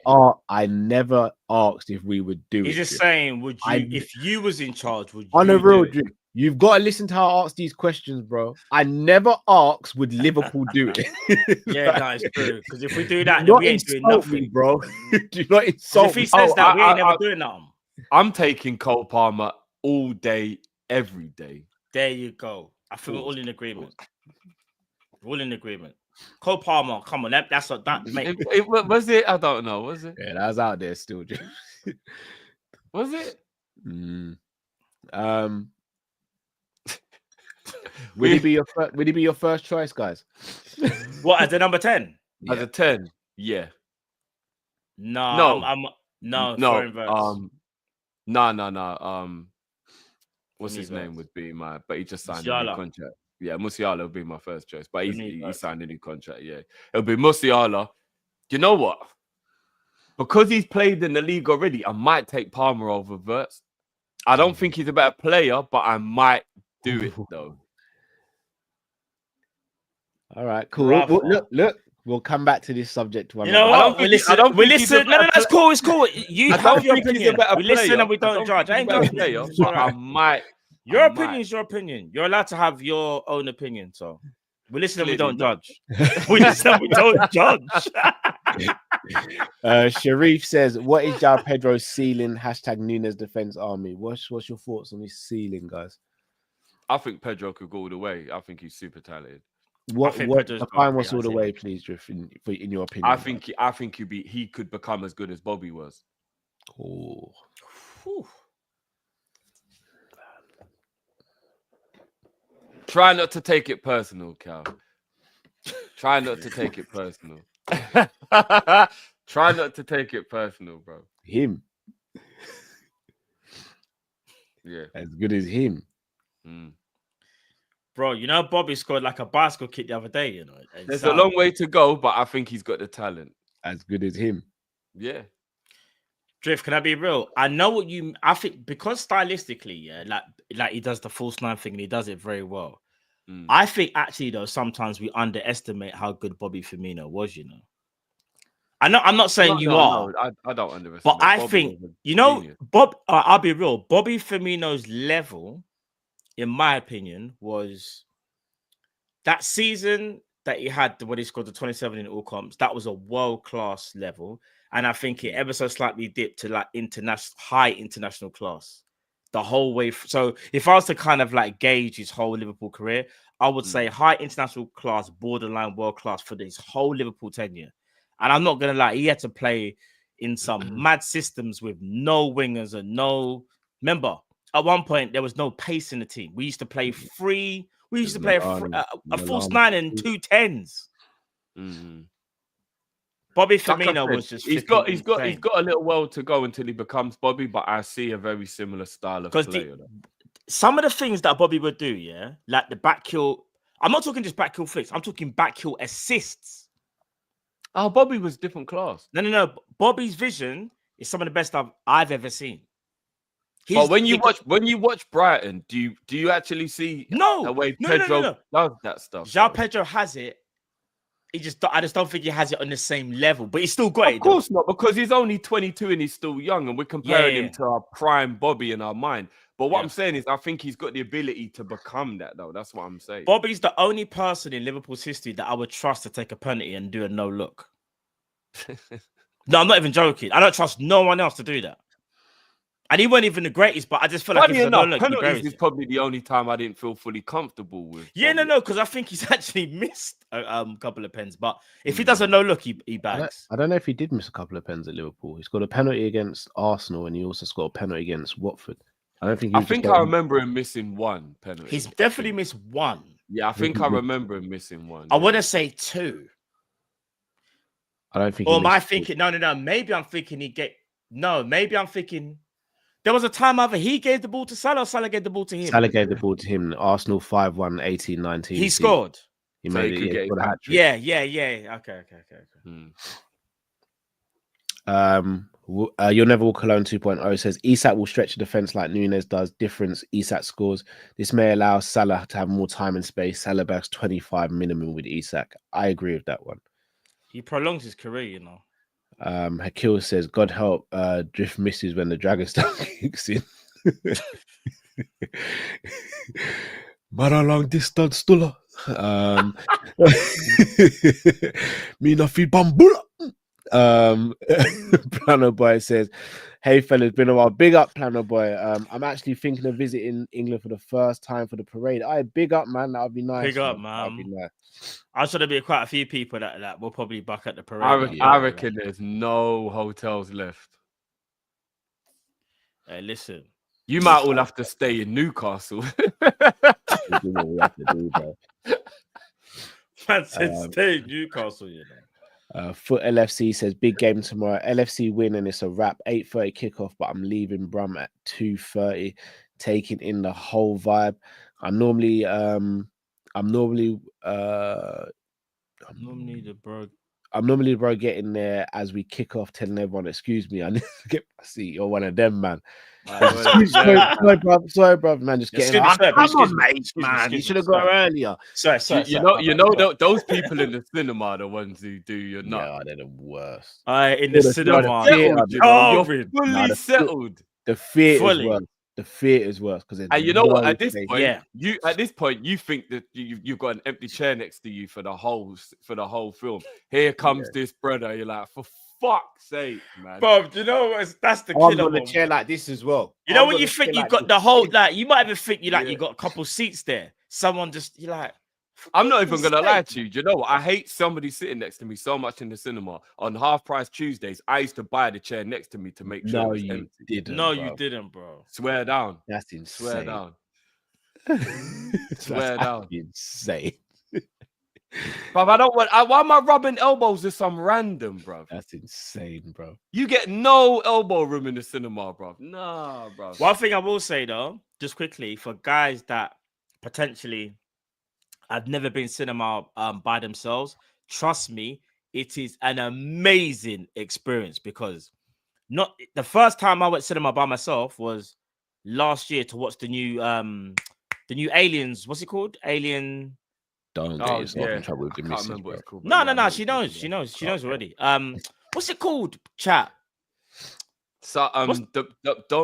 asked if we would do it. He's just saying, would you, if you was in charge, would you? On a real drip, you've got to listen to how I ask these questions, bro. I never asked, would Liverpool do it? Yeah, that is true. Because if we do that, then we ain't doing nothing, me, bro. Do not insult if he says that, we ain't never doing nothing. I'm taking Cole Palmer all day, every day. There you go. I think we're all in agreement. We're all in agreement. Cole Palmer, come on, that's what that mate. Was it? I don't know. Was it? Yeah, that was out there still. Was it? Would he be your first choice, guys? What, as a number 10? As a 10, yeah. No. What's his name would be but he just signed a new contract. Yeah, Musiala would be my first choice, but he signed a new contract. Yeah, it'll be Musiala. You know what? Because he's played in the league already, I might take Palmer over Wirtz. I don't think he's a better player, but I might do it though. All right, cool. Look. We'll come back to this subject one. You know what? We listen. No, that's cool. It's cool. You have your opinion. We listen and we don't judge. I ain't judging you. I might. Your opinion is your opinion. You're allowed to have your own opinion. So we listen and we don't judge. We listen and we don't judge. Sharif says, "What is João Pedro's ceiling?" # Nunes Defense Army. What's your thoughts on his ceiling, guys? I think Pedro could go all the way. I think he's super talented. Define what's all the way, please, Drift, in your opinion. I think he could become as good as Bobby was. Oh. Try not to take it personal, Cal. Try not to take it personal. Try not to take it personal, bro. Him. Yeah. As good as him. Mm. Bro, you know Bobby scored like a bicycle kick the other day, you know. There's a long way to go, but I think he's got the talent. As good as him. Yeah. Drift, can I be real? I know what you. I think because stylistically, yeah, like he does the false nine thing and he does it very well. I think actually though sometimes we underestimate how good Bobby Firmino was. You know, I know I'm not saying you are. No, I don't underestimate. But I Bobby think was a you know genius. Bob. I'll be real. Bobby Firmino's level, in my opinion, was that season that he had when he scored the 27 in all comps. That was a world class level. And I think it ever so slightly dipped to like high international class the whole way. So if I was to kind of like gauge his whole Liverpool career, I would say high international class, borderline world class for his whole Liverpool tenure. And I'm not going to lie, he had to play in some mad systems with no wingers and no... Remember, at one point, there was no pace in the team. We used to play free. We used to play a false nine and 2 10s. Bobby Firmino was just he's got a little world to go until he becomes Bobby, but I see a very similar style of play. Some of the things that Bobby would do, yeah, like the back heel. I'm not talking just back heel flicks. I'm talking back heel assists. Oh, Bobby was different class. No. Bobby's vision is some of the best I've ever seen. But when you watch Brighton, do you actually see the way Pedro does that stuff? João Pedro has it. I just don't think he has it on the same level, but he's still got it. Of course not, because he's only 22 and he's still young, and we're comparing him to our prime Bobby in our mind. But what I'm saying is, I think he's got the ability to become that, though. That's what I'm saying. Bobby's the only person in Liverpool's history that I would trust to take a penalty and do a no look. No, I'm not even joking. I don't trust no one else to do that. And he wasn't even the greatest, but I just feel like if no look, penalties is probably the only time I didn't feel fully comfortable with. Yeah, Bobby. No, because I think he's actually missed a couple of pens. But if he does a no look, he bags. I don't know if he did miss a couple of pens at Liverpool. He scored a penalty against Arsenal, and he also scored a penalty against Watford. I don't think. I remember him missing one penalty. He's definitely missed one. Yeah, I think I remember him missing one. I want to say two. I don't think. Or am I thinking? No. Maybe I'm thinking maybe I'm thinking. There was a time either he gave the ball to Salah or Salah gave the ball to him. Salah gave the ball to him. Arsenal 5-1, 18-19. He scored. He made it. Yeah. Okay. You'll Never Walk Alone 2.0 says Isak will stretch the defense like Nunes does. Difference, Isak scores. This may allow Salah to have more time and space. Salah backs 25 minimum with Isak. I agree with that one. He prolongs his career, you know. Hakil says, God help Drift misses when the Dragonstone kicks in. Mara long distance Stula. Mina fi bambula. Plano Boy says, hey fellas, been a while. Big up, Plano Boy. I'm actually thinking of visiting England for the first time for the parade. Big up, man. That would be nice. Big up, man. That'd be nice. I'm sure there'll be quite a few people that will probably buck at the parade. I reckon there's no hotels left. Hey, listen. You might all have to stay in Newcastle. Man said stay in Newcastle, you know. Foot LFC says big game tomorrow. LFC win and it's a wrap. 8:30 kickoff, but I'm leaving Brum at 2:30, taking in the whole vibe. I'm normally the bro getting there as we kick off, telling everyone, excuse me, I need to get my seat. You're one of them, man. Sorry, bro, man. Just getting come on, mate, man. You should have got earlier. Sorry. You know those people in the cinema are the ones who do. You're not. Yeah, they're the worst. In the cinema, you're fully settled. The fear is worse. The fear is worse because you know what? At this point, you think that you've got an empty chair next to you for the whole film. Here comes this brother. You're like, for fuck's sake, man. Bob, you know that's the killer. I'm on a chair like this as well. You know when you think you've got the whole you might even think you got a couple seats there. Someone just I'm not even gonna lie to you. Do you know what? I hate somebody sitting next to me so much in the cinema. On half price Tuesdays, I used to buy the chair next to me to make sure it was empty. You didn't, bro. Swear down. That's insane. Swear down. Swear down. Insane. Bruv, I don't want. Why am I rubbing elbows with some random, bruv? That's insane, bro. You get no elbow room in the cinema, bruv. Nah, bruv. One thing I will say though, just quickly, for guys that potentially have never been cinema by themselves, trust me, it is an amazing experience because not the first time I went cinema by myself was last year to watch the new Aliens. What's it called? Alien. Don't Oh, get yourself yeah. in trouble with I the can't missus, remember what bro. it's called. but No, yeah, no, I no. know She what you're knows. talking She about. knows. She knows Okay. already. What's it called? Chat. So, What's-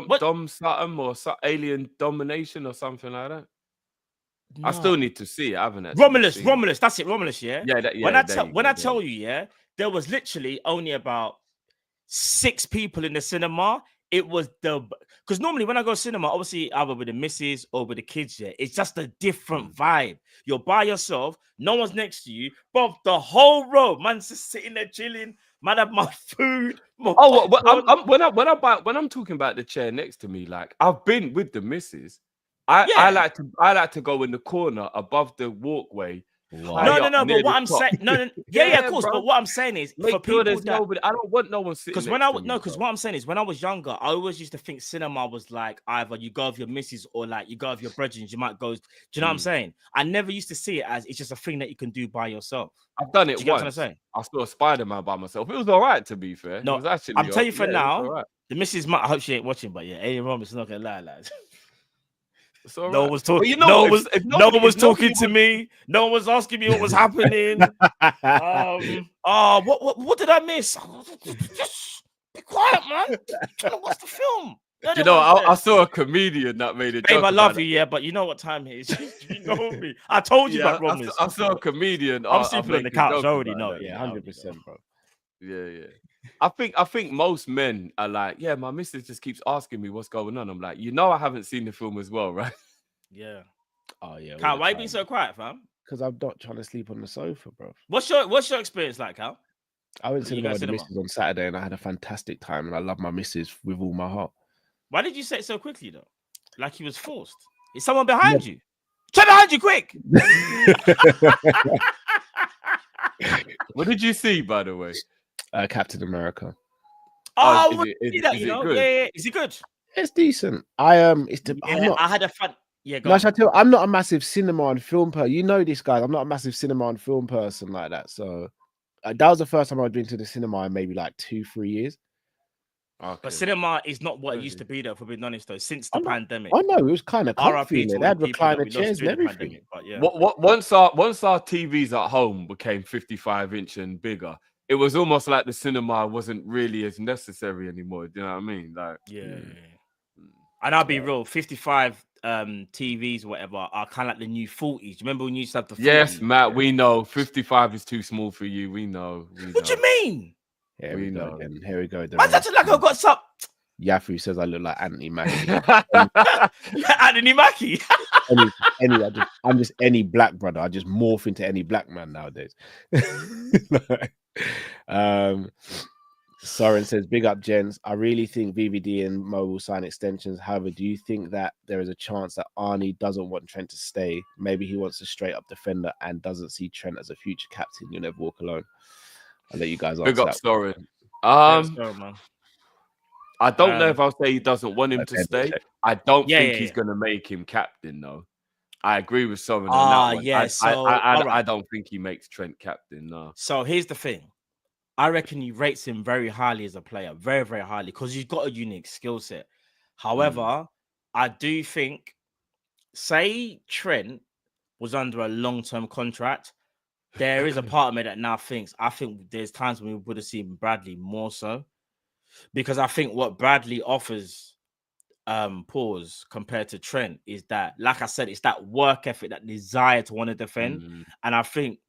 what? Dom something or alien domination or something like that. I No. still need to see it. I haven't actually seen it. Romulus. That's it. Romulus. Yeah. Yeah, When I tell you, yeah, there was literally only about 6 people in the cinema. It was because normally when I go cinema, obviously either with the missus or with the kids, yeah, it's just a different vibe. You're by yourself, no one's next to you, but the whole row, man's just sitting there chilling. Man, have my food. My popcorn. When I'm talking about the chair next to me, like I've been with the missus. I like to go in the corner above the walkway. Wow. No. near But what the I'm top. saying, yeah, of course. bro. But what I'm saying is, Make for sure people there's that, nobody. I don't want no one sitting. because what I'm saying is, when I was younger, I always used to think cinema was like either you go with your missus or like you go with your brethren. You might go. Do you know what I'm saying? I never used to see it as it's just a thing that you can do by yourself. I've done Do it you get what I'm once. saying? I saw Spider-Man by myself. It was all right, to be fair. No, it was actually. I'm telling you for it was now, all right. the missus might. I hope she ain't watching, but yeah, Alien Romulus is not gonna lie, lads. It's all No one right. was But talking. you know No what? one was. If No nobody- one was if nobody talking to me. No one was asking me what was happening. What did I miss? Just be quiet, man. I'm trying to watch the film. Do you know, I saw a comedian that made a Babe, joke I love about you, it. yeah, but you know what time it is. You know me. I told you Yeah, about Romulus. I saw a comedian. I'm sleeping on the make a couch. joke I already about know. that. Yeah, Yeah, 100%, bro. Yeah. I think most men are like, yeah, my missus just keeps asking me what's going on. I'm like, I haven't seen the film as well, right? Yeah. Oh yeah. Cal, why you being so quiet, fam? Because I'm not trying to sleep on the sofa, bro. What's your experience like, Cal? I went to You the go with the cinema? missus on Saturday and I had a fantastic time and I love my missus with all my heart. Why did you say it so quickly though? Like he was forced. Is someone behind you? Check behind you, quick! What did you see, by the way? Captain America. Oh, is it yeah. good? Is he good? It's decent. I'm not. I had a fun. Yeah, go No, on. shall I tell you, I'm not a massive cinema and film person. You know this, guys. I'm not a massive cinema and film person like that. So that was the first time I'd been to the cinema in maybe like 2-3 years. Okay. But cinema is not what it used to be, though. For being honest, though, since the pandemic. I know it was kind of comfy. RIP to They all the had people that recliner we lost chairs and during the everything. pandemic. But yeah, Once our TVs at home became 55-inch and bigger, it was almost like the cinema wasn't really as necessary anymore. Do you know what I mean? Like, yeah. And I'll be real, 55 TVs or whatever are kind of like the new 40s. Remember when you used to have the 40s? Yes, Matt, we know 55 is too small for you. We know. What do you mean? Here we go again. Here we go. Man's acting like I've got some. Yafu says I look like Anthony Mackie. Anthony Mackie. I'm just any black brother. I just morph into any black man nowadays. Soren says, big up, gents. I really think VVD and Mo will sign extensions. However, do you think that there is a chance that Arnie doesn't want Trent to stay? Maybe he wants a straight up defender and doesn't see Trent as a future captain. You'll never walk alone. I'll let you guys answer Big up, that. Soren. Man. I don't know if I'll say he doesn't want him to stay. I don't think he's going to make him captain, though. I agree with Soren on that one. Yeah, I don't think he makes Trent captain, no. So here's the thing. I reckon he rates him very highly as a player, very, very highly, because he's got a unique skill set. However, I do think, say Trent was under a long-term contract, there is a part of me that now thinks, I think there's times when we would have seen Bradley more so, because I think what Bradley offers pause compared to Trent is that, like I said, it's that work ethic, that desire to want to defend. And I think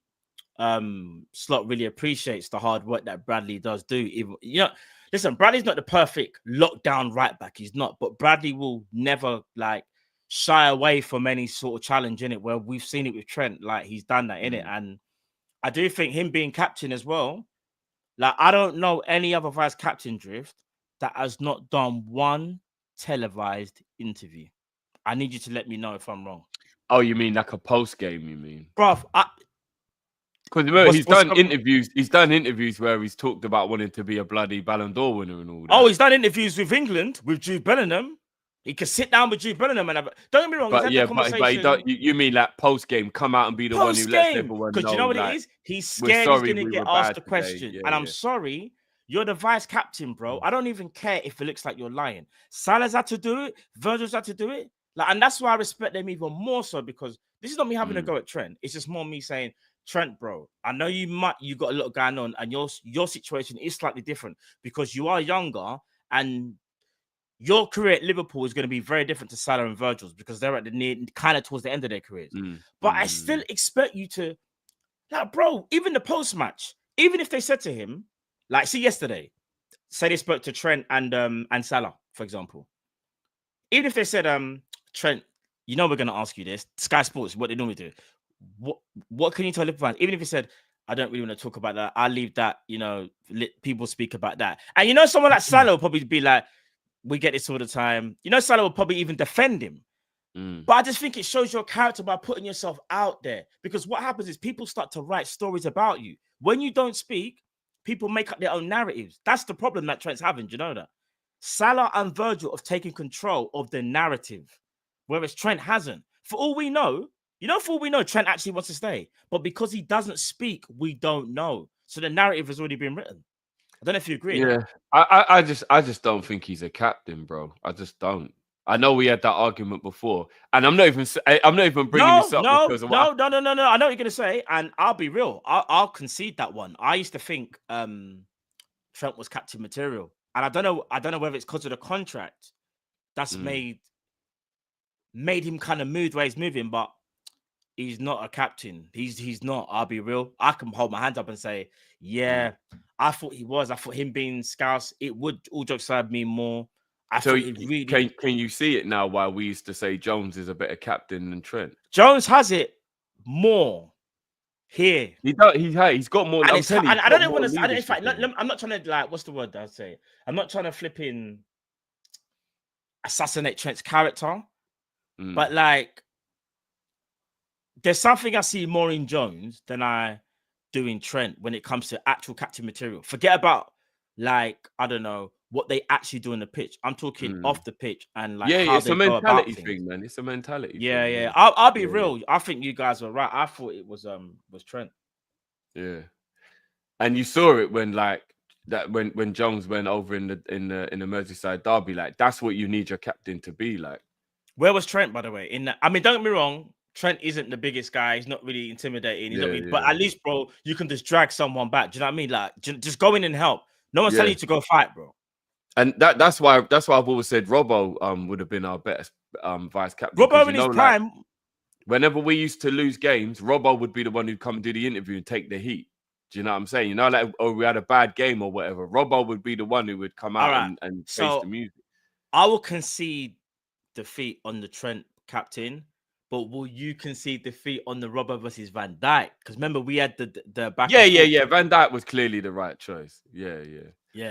Slot really appreciates the hard work that Bradley does do. Even, listen, Bradley's not the perfect lockdown right back. He's not, but Bradley will never like shy away from any sort of challenge in it, where we've seen it with Trent. Like he's done that in it. And I do think him being captain as well, like I don't know any other vice captain drift that has not done one televised interview. I need you to let me know if I'm wrong. Oh, you mean like a post game, you mean? Bruv, Because he's what's done interviews. He's done interviews where he's talked about wanting to be a bloody Ballon d'Or winner and all that. Oh, he's done interviews with England with Jude Bellingham. He can sit down with Jude Bellingham and don't get me wrong. But he's yeah, had the conversation. but he don't, you mean like post game, come out and be the one who lets everyone know? Because you know what like, it is? He's we're scared he's sorry going to we get were asked bad the today. question. Yeah, And I'm yeah. sorry, you're the vice captain, bro. I don't even care if it looks like you're lying. Salah's had to do it. Virgil's had to do it. Like, and that's why I respect them even more so, because this is not me having a go at Trent. It's just more me saying, Trent, bro, I know you got a lot going on, and your situation is slightly different because you are younger, and your career at Liverpool is going to be very different to Salah and Virgil's because they're at the kind of towards the end of their careers. But I still expect you to, like, bro, even the post match, even if they said to him, like, see yesterday, say they spoke to Trent and Salah, for example. Even if they said, Trent, you know we're going to ask you this. Sky Sports, what they normally do. What can you tell Liverpool fans? Even if he said, I don't really want to talk about that, I'll leave that, people speak about that. And someone like Salah will probably be like, we get this all the time. Salah will probably even defend him. But I just think it shows your character by putting yourself out there. Because what happens is people start to write stories about you. When you don't speak, people make up their own narratives. That's the problem that Trent's having. Do you know that? Salah and Virgil have taken control of the narrative, whereas Trent hasn't. For all we know, Trent actually wants to stay. But because he doesn't speak, we don't know. So the narrative has already been written. I don't know if you agree. Yeah, I just don't think he's a captain, bro. I just don't. I know we had that argument before, and I'm not even bringing this up because of what no. I know what you're gonna say, and I'll be real. I'll concede that one. I used to think Trent was captain material, and I don't know whether it's because of the contract that's made him kind of move the way he's moving, but he's not a captain. He's not. I'll be real. I can hold my hands up and say, yeah, I thought he was. I thought him being Scouse, it would, all jokes aside, mean more. So can you see it now? Why we used to say Jones is a better captain than Trent? Jones has it more here. He's got more. And I don't want to. In fact, I'm not trying to, like, what's the word that I say? I'm not trying to flip in assassinate Trent's character, but like, there's something I see more in Jones than I do in Trent when it comes to actual captain material. Forget about, like, I don't know what they actually do on the pitch. I'm talking off the pitch and like how it's they a go about mentality things. thing, man. It's a mentality. Yeah, thing, yeah. I'll be real. I think you guys were right. I thought it was Trent. Yeah, and you saw it when when Jones went over in the Merseyside derby. Like, that's what you need your captain to be like. Where was Trent, by the way? I mean, don't get me wrong. Trent isn't the biggest guy. He's not really intimidating. But at least, bro, you can just drag someone back. Do you know what I mean? Like, just go in and help. No one's telling you to go fight, bro. And that's why I've always said Robbo would have been our best vice captain. Robbo in his prime. Whenever we used to lose games, Robbo would be the one who'd come and do the interview and take the heat. Do you know what I'm saying? Like, oh, we had a bad game or whatever. Robbo would be the one who would come out and face the music. I will concede defeat on the Trent captain, but will you concede defeat on the Robbo versus Van Dijk? Because remember, we had the back. Yeah. Van Dijk was clearly the right choice. Yeah.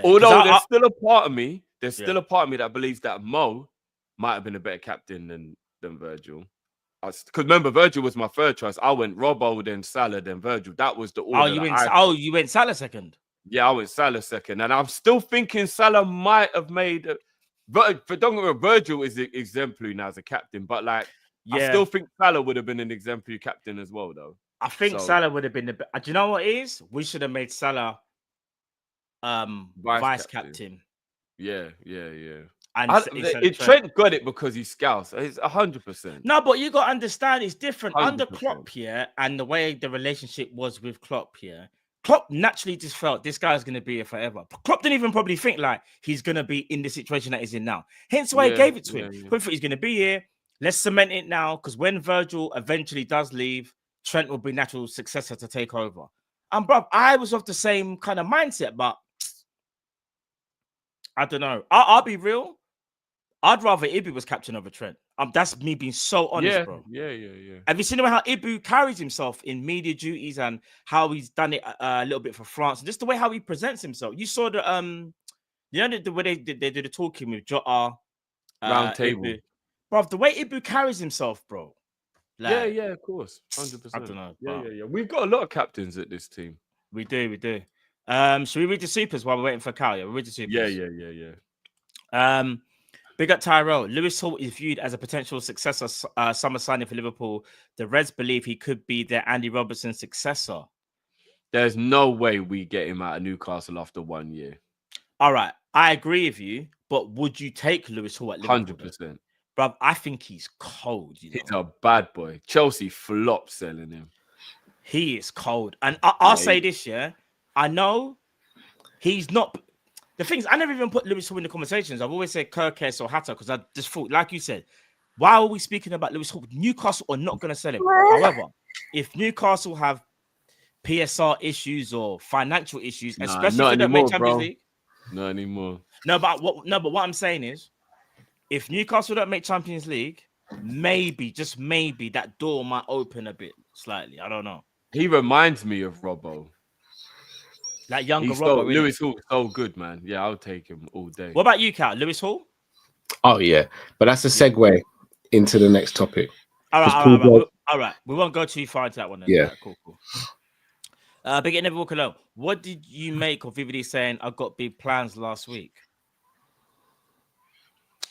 Although there's still a part of me that believes that Mo might have been a better captain than Virgil. Because remember, Virgil was my third choice. I went Robbo, then Salah, then Virgil. That was the order. You went Salah second. Yeah, I went Salah second, and I'm still thinking Salah might have made. But don't get me wrong, Virgil is exemplary now as a captain, but like, I still think Salah would have been an exemplary captain as well, though. I think Salah would have been the. Do you know what it is? We should have made Salah vice captain. Yeah. And Trent got it because he's Scouse. It's 100%. No, but you got to understand it's different 100%. Under Klopp here, and the way the relationship was with Klopp here. Klopp naturally just felt this guy's going to be here forever. Klopp didn't even probably think like he's going to be in the situation that he's in now. Hence why he gave it to him. He thought he's going to be here. Let's cement it now, because when Virgil eventually does leave, Trent will be natural successor to take over. And bro, I was of the same kind of mindset, but I don't know. I'll be real. I'd rather Ibu was captain over Trent. That's me being so honest, bro. Yeah. Have you seen how Ibu carries himself in media duties and how he's done it a little bit for France, and just the way how he presents himself? You saw the the way they do the talking with Jota round table, bro. The way Ibu carries himself, bro. Like, yeah, of course, 100%. I don't know. Yeah, but yeah. We've got a lot of captains at this team. We do. Should we read the supers while we're waiting for Cal? Yeah, we'll read the supers. Yeah. Big up Tyrell. Lewis Hall is viewed as a potential successor summer signing for Liverpool. The Reds believe he could be their Andy Robertson successor. There's no way we get him out of Newcastle after 1 year. All right, I agree with you, but would you take Lewis Hall at Liverpool? 100%. Bruv, I think he's cold. You know? He's a bad boy. Chelsea flopped selling him. He is cold. And I'll say this, yeah. I know he's not. The thing is, I never even put Lewis Hall in the conversations. I've always said Kirkes or Hato because I just thought, like you said, why are we speaking about Lewis Hall? Newcastle are not going to sell him. However, if Newcastle have PSR issues or financial issues, especially if they don't make Champions League. Not anymore. No, but what I'm saying is, if Newcastle don't make Champions League, maybe, just maybe, that door might open a bit slightly. I don't know. He reminds me of Robbo. Like younger Robbo. Really. Lewis Hall, so good, man. Yeah, I'll take him all day. What about you, Cal? Lewis Hall? Oh, yeah. But that's a segue into the next topic. All right. We won't go too far into that one then. Yeah. Right, cool. Big Never Walk Alone. What did you make of VVD saying, I got big plans last week?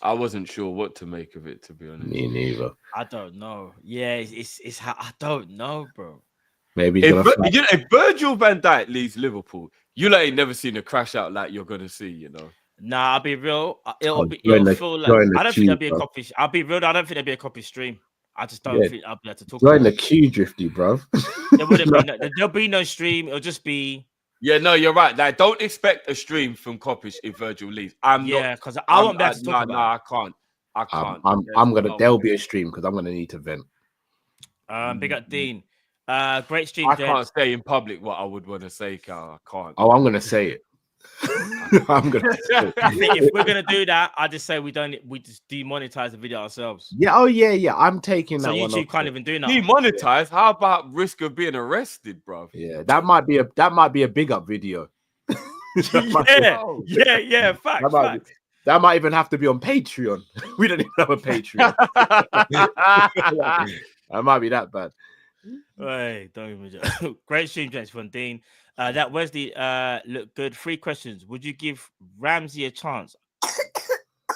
I wasn't sure what to make of it, to be honest. Me neither. I don't know. Yeah, it's how I don't know, bro. Maybe if Virgil van Dijk leaves Liverpool, you ain't never seen a crash out like you're gonna see, you know. Nah, I'll be real. It'll feel like I don't think there'll be a Kopish. I'll be real. I don't think there'll be a Kopish stream. I just don't think I'll be able to talk. Join the queue, Drifty, bro. There'll be no stream. It'll just be. Yeah, no, you're right. Like, don't expect a stream from Kopish if Virgil leaves. Because I won't be able to talk about it. I can't. I'm gonna. There'll be a stream because I'm gonna need to vent. Big up Dean. Great stream. I can't say in public what I would want to say, Cal. I can't. Oh, I'm gonna say it. I'm gonna. I think if we're gonna do that, I just say we just demonetize the video ourselves. Yeah. Oh yeah. I'm taking that one. So YouTube can't even do that. Demonetize? How about risk of being arrested, bro? Yeah, that might be a big up video. Yeah. Fact. That might even have to be on Patreon. We don't even have a Patreon. That might be that bad. Hey, don't even. Great stream, James from Dean. That Wesley looked good. 3 questions. Would you give Ramsey a chance?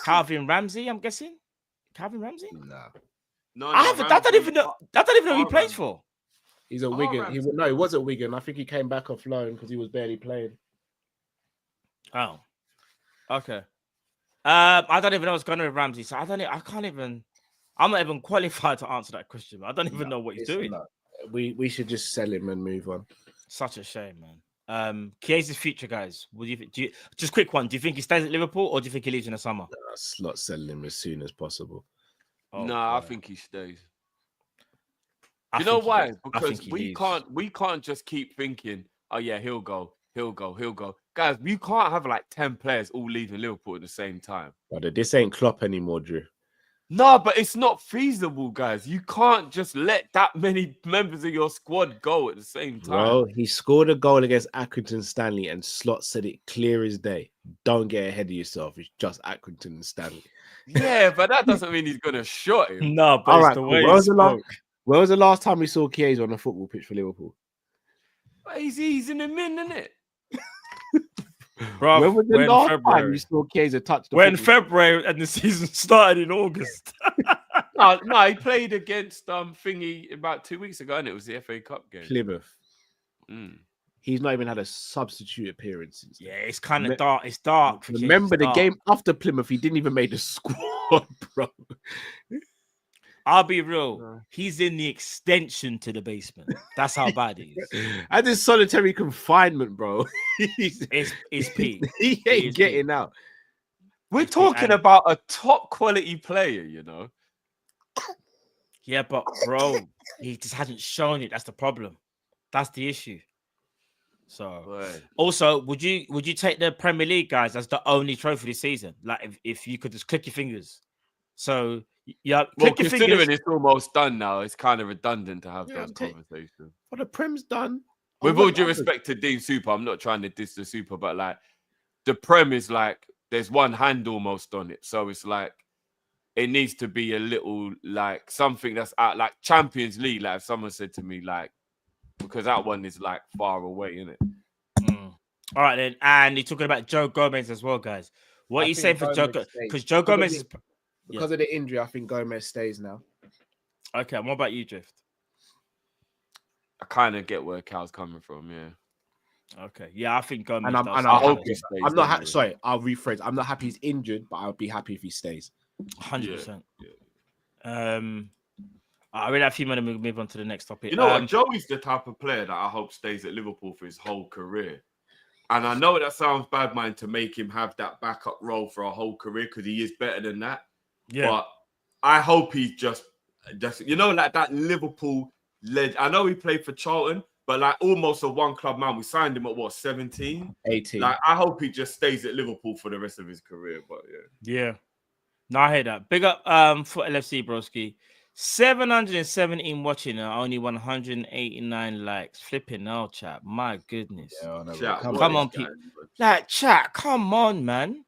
Calvin Ramsey, I'm guessing. Calvin Ramsey? No. I don't even know who he plays for. He's a Wigan. He was at Wigan. I think he came back off loan because he was barely playing. Oh, okay. I don't even know what's going on with Ramsey. So I'm not even qualified to answer that question. I don't even know what he's doing. We should just sell him and move on. Such a shame, man. Chiesa's future, guys. Do you just quick one? Do you think he stays at Liverpool or do you think he leaves in the summer? Slot selling him as soon as possible. I think he stays. You know why? Because we can't just keep thinking, oh yeah, he'll go. Guys, we can't have like 10 players all leaving Liverpool at the same time. But this ain't Klopp anymore, Drew. No, but it's not feasible, guys. You can't just let that many members of your squad go at the same time. Well, he scored a goal against Accrington Stanley and Slot said it clear as day. Don't get ahead of yourself. It's just Accrington and Stanley. Yeah, but that doesn't mean he's going to shot him. No, but it's the way When was the last time we saw Chiesa on a football pitch for Liverpool? He's easing him in, isn't it? Bro, when was the last time you saw Chiesa touch the football? February and the season started in August. no, he played against Thingy about 2 weeks ago, and it was the FA Cup game. Plymouth. He's not even had a substitute appearance since then. Yeah, it's kind of dark. It's dark. Remember the game after Plymouth, he didn't even make the squad, bro. I'll be real. He's in the extension to the basement. That's how bad he is. And this solitary confinement, bro. It's peak. He ain't getting out. We're talking about a top quality player, you know. Yeah, but bro, he just hasn't shown it. That's the problem. That's the issue. So, also, would you take the Premier League, guys, as the only trophy this season? Like, if you could just click your fingers. So, yeah, considering it's almost done now, it's kind of redundant to have those conversations. Well, the Prem's done. With all due respect to Dean Super, I'm not trying to diss the Super, but like the Prem is like there's one hand almost on it, so it's like it needs to be a little like something that's out like Champions League. Like someone said to me, like because that one is like far away, isn't it? All right then, and you're talking about Joe Gomez as well, guys. What are you saying for Joe? Because Joe Gomez is because of the injury. I think Gomez stays now. Okay. And what about you, Drift? I kind of get where Cal's coming from. Yeah. Okay. Yeah, I think Gomez. And I hope he stays. I'm not anyway. sorry. I'll rephrase. I'm not happy he's injured, but I'll be happy if he stays. 100%. I really have to move on to the next topic. You know what? Joey's the type of player that I hope stays at Liverpool for his whole career. And I know that sounds bad, man, to make him have that backup role for a whole career because he is better than that. Yeah. But I hope he's just you know, like that Liverpool led. I know he played for Charlton, but like almost a one club man. We signed him at what, 17? 18. Like I hope he just stays at Liverpool for the rest of his career. But yeah. No, I hear that. Big up for LFC Broski. 717 watching and only 189 likes. Flipping now, chat. My goodness. Chat, come on, people. Like, chat, come on, man.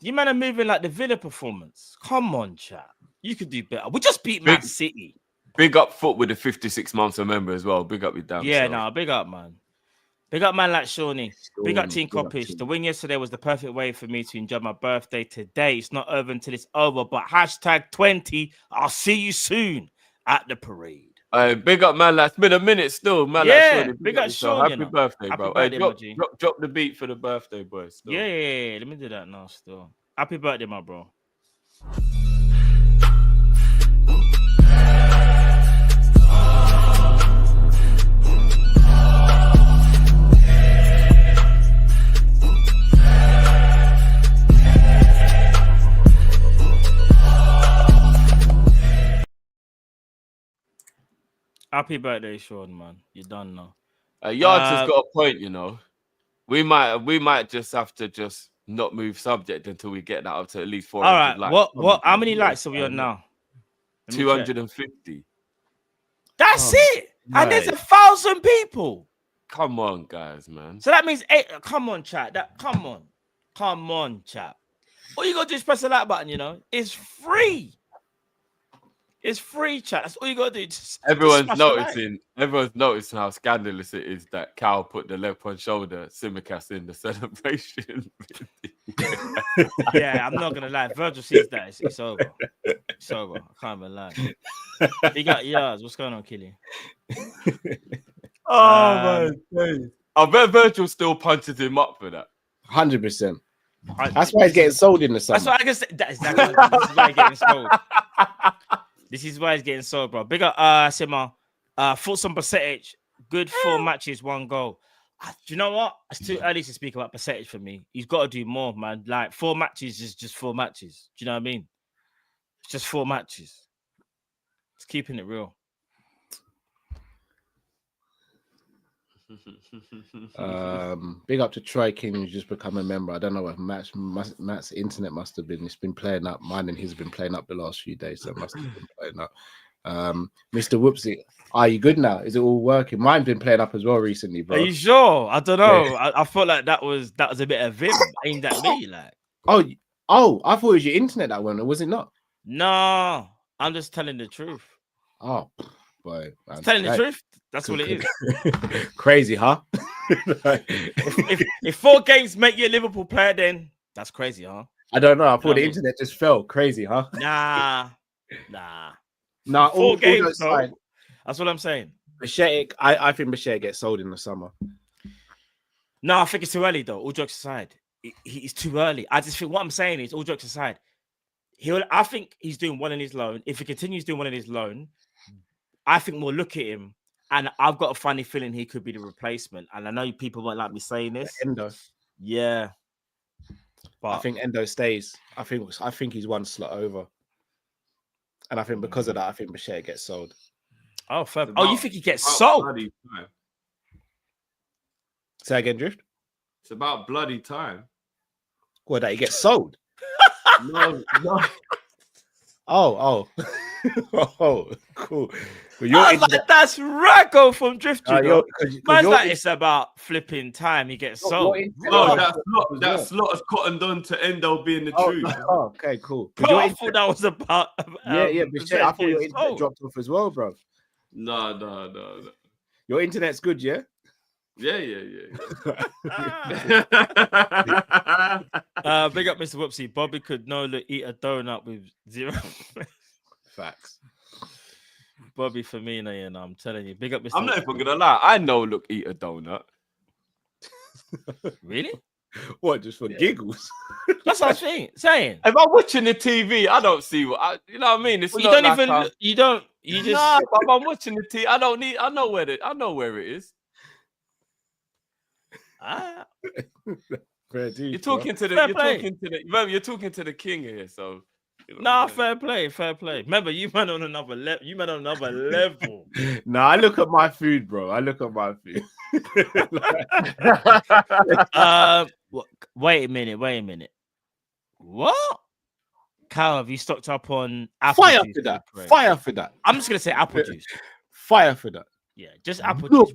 You man are moving like the Villa performance. Come on, chat. You could do better. We just beat Man City. Big up Foot with the 56 months member as well. Big up your damn Yeah, self. no, big up, man. Big up, man, like Shawnee. Big up, Team Kop-Ish. The win yesterday was the perfect way for me to enjoy my birthday today. It's not over until it's over, but hashtag 20. I'll see you soon at the parade. Big up, man. It's been a minute still, man. Yeah, like big up, Shawnee. Happy birthday, bro. Happy birthday, drop the beat for the birthday, boy. Still. Yeah. Let me do that now, still. Happy birthday, my bro. Happy birthday, Sean, man. You're done now. Yards has got a point, you know. We might just have to just not move subject until we get that up to at least 400 All right. likes. What? How many likes are we on now? 250. That's it. Right. And there's 1,000 people. Come on, guys, man. So that means 8. Come on, chat. Come on, chat. All you gotta do is press the like button. You know, it's free. It's free, chat. That's all you gotta do. Everyone's noticing how scandalous it is that Cal put the left on shoulder Simicast in the celebration. Yeah, I'm not gonna lie. Virgil sees that. It's over. It's over. I can't even lie. You got Yards. What's going on, Killy? Oh man, I bet Virgil still punches him up for that. 100%. That's why he's getting sold in the summer. That's what I can say. That is exactly this is why he's getting sold. This is why he's getting sold, bro. Big up, Sima. Thoughts on percentage. Good 4 matches, 1 goal. Do you know what? It's too early to speak about percentage for me. He's got to do more, man. Like 4 matches is just 4 matches. Do you know what I mean? It's just 4 matches. It's keeping it real. Big up to Troy King, who's just become a member. I don't know what Matt's internet must have been. It's been playing up. Mine and his have been playing up the last few days, so it must have been playing up. Mr. Whoopsie, are you good now? Is it all working? Mine's been playing up as well recently, bro. Are you sure? I don't know. Yeah. I felt like that was a bit of vim aimed at me. Like, oh, I thought it was your internet that went, or was it not? No, I'm just telling the truth. Oh, boy, man. Telling the truth. That's what it is. Crazy, huh? if 4 games make you a Liverpool player, then that's crazy, huh? I don't know. I thought the internet just fell. Crazy, huh? Nah. 4 games, no. That's what I'm saying. Machete, I think Machete gets sold in the summer. No, I think it's too early, though. All jokes aside, it's too early. I just think what I'm saying is, all jokes aside, I think he's doing well in his loan. If he continues doing well in his loan, I think we'll look at him. And I've got a funny feeling he could be the replacement. And I know people won't like me saying this. Endo. Yeah. But I think Endo stays. I think he's 1 slot over. And I think because of that, I think Machete gets sold. Oh, fair. You think he gets sold? Say again, Drift? It's about bloody time. What, that he gets sold? No. Oh. Oh, cool. But I was like, that's Raggo from Drift. Man's like, it's about flipping time. He gets sold. No, that slot has cottoned on to Endo being the truth. Oh, okay, cool. Bro, I thought that was about. Yeah. But I thought your internet dropped off as well, bro. No. Your internet's good, yeah? Yeah. Big up, Mr. Whoopsie. Bobby could eat a donut with 0. Facts. Bobby Firmino, you know, I'm telling you. Big up, Mr. I'm not even gonna lie. I know Look eat a donut. Really? What? Just for giggles? That's what I'm saying. If I'm watching the TV, I don't see what you know what I mean. It's well, not you just. Nah, but if I'm watching the TV, I know where it is. You're talking to the king here, so fair play. Remember, you man on another level. Nah, I look at my food, bro. I look at my food. Wait a minute. What? Cal, have you stocked up on apple Fire juice? Fire for that. I'm just gonna say apple juice. Fire for that. Yeah, just apple juice.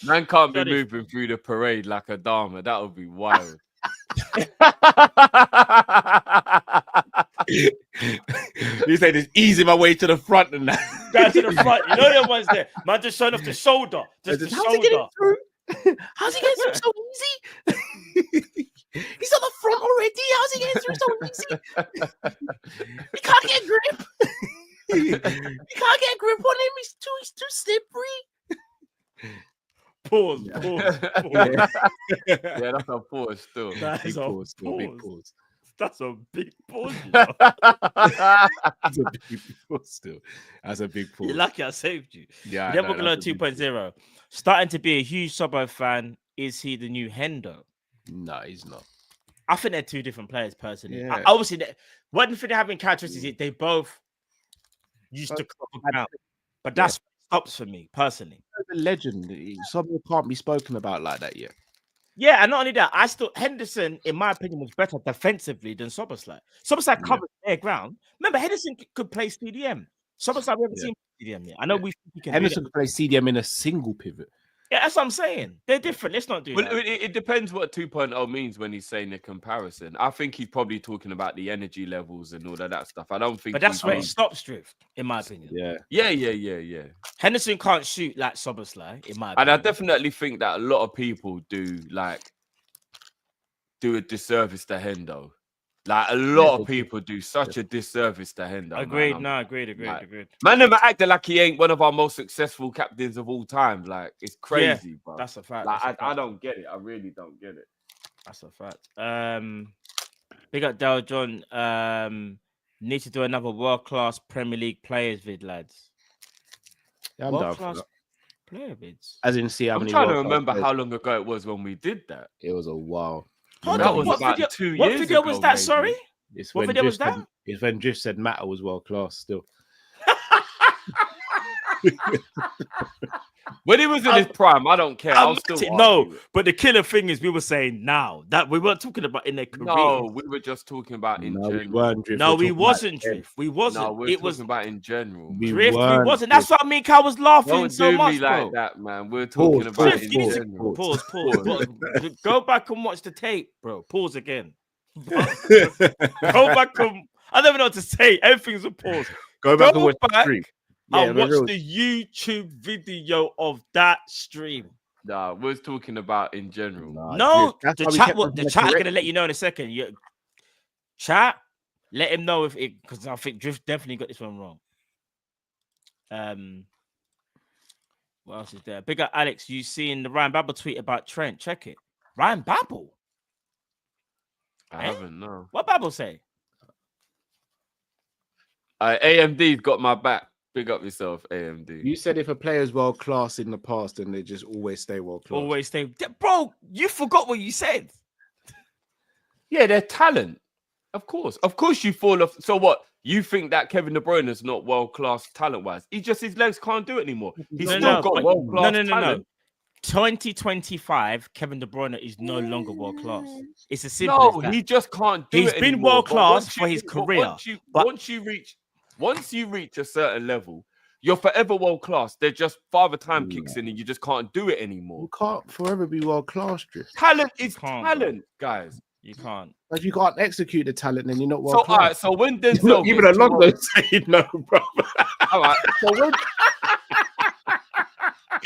Man can't be moving through the parade like a dama. That would be wild. You say just easing my way to the front and that. Down to the front. You know the ones there. Man just showing off the shoulder. Just the shoulder. How's he getting through so easy? He's on the front already. How's he getting through so easy? He can't get grip. You can't get grip on him. He's too slippery. Pause. Yeah, that's a pause still. That is Big a pause. Big pause. That's a big pause. You know? That's a big pause still. That's a big pause. You're lucky I saved you. Yeah. Liverpool 2.0. Starting to be a huge Sobo fan. Is he the new Hendo? No, he's not. I think they're two different players, personally. Yeah. Obviously, one thing they have in characteristics is they both used to come out. But that's what stops for me, personally. The legend. Someone can't be spoken about like that yet. Yeah, and not only that, Henderson, in my opinion, was better defensively than Soboslai. Soboslai covered their ground. Remember, Henderson could play CDM. Soboslai, we haven't seen CDM yet. I know we can. Henderson could play CDM in a single pivot. Yeah, that's what I'm saying. They're different. Let's not do that. It depends what 2.0 means when he's saying the comparison. I think he's probably talking about the energy levels and all of that stuff. I don't think. But that's where it stops, Drift, in my opinion. Yeah. Henderson can't shoot like Soboslai, in my opinion. And I definitely think that a lot of people do a disservice to Hendo. Like a lot of people do such a disservice to Hendo. Agreed. Man. No, agreed. Man, never acting like he ain't one of our most successful captains of all time. Like it's crazy, bro. That's a fact. Like I don't get it. I really don't get it. That's a fact. Big up Dale John. Need to do another world-class Premier League players vid, lads. Yeah, I'm down for World-class that. player vids. As in, see how I'm many. trying to remember how long ago it was when we did that. It was a while. That was about 2 years ago. What video was that? Maybe. Sorry. What video was that? It's when Drift said Matter was world class still. When he was in his prime, I don't care. I'll still no, but the killer thing is we were saying now that we weren't talking about in their career. No, we were just talking about in general. We weren't Drift. No, we wasn't Drift. We wasn't. No, we were talking about in general. Drift, we wasn't. That's what I mean. I was laughing Don't so do much, me like bro. that, man. We're talking about Drift, in you need general. to pause. Go back and watch the tape, bro. Pause again. Go back and I don't even know what to say. Everything's a pause. Go back and watch the stream. And watch the YouTube video of that stream. Nah, we're talking about in general. No, the chat are gonna let you know in a second. Chat, let him know if it because I think Drift definitely got this one wrong. What else is there? Big up Alex. You seen the Ryan Babel tweet about Trent? Check it. Ryan Babel. I haven't, no. What Babel say? AMD's got my back. Big up yourself, AMD. You said if a player's world class in the past, then they just always stay world class. Always stay. Bro, you forgot what you said. Yeah, they're talent. Of course you fall off. So what? You think that Kevin De Bruyne is not world class talent wise? His legs can't do it anymore. He's still got world class talent. 2025, Kevin De Bruyne is no longer world class. It's as simple as No, that. he just can't do He's it been anymore. world But class once for you- his but career. But once you reach a certain level, you're forever world class. They're just father time kicks in, and you just can't do it anymore. You can't forever be world class, Drift. Talent is can't, talent, guys. you can't. If you can't execute the talent, then you're not So, world all right. class. So when Denzel Even gets too Alonso old, saying no, bro. all right.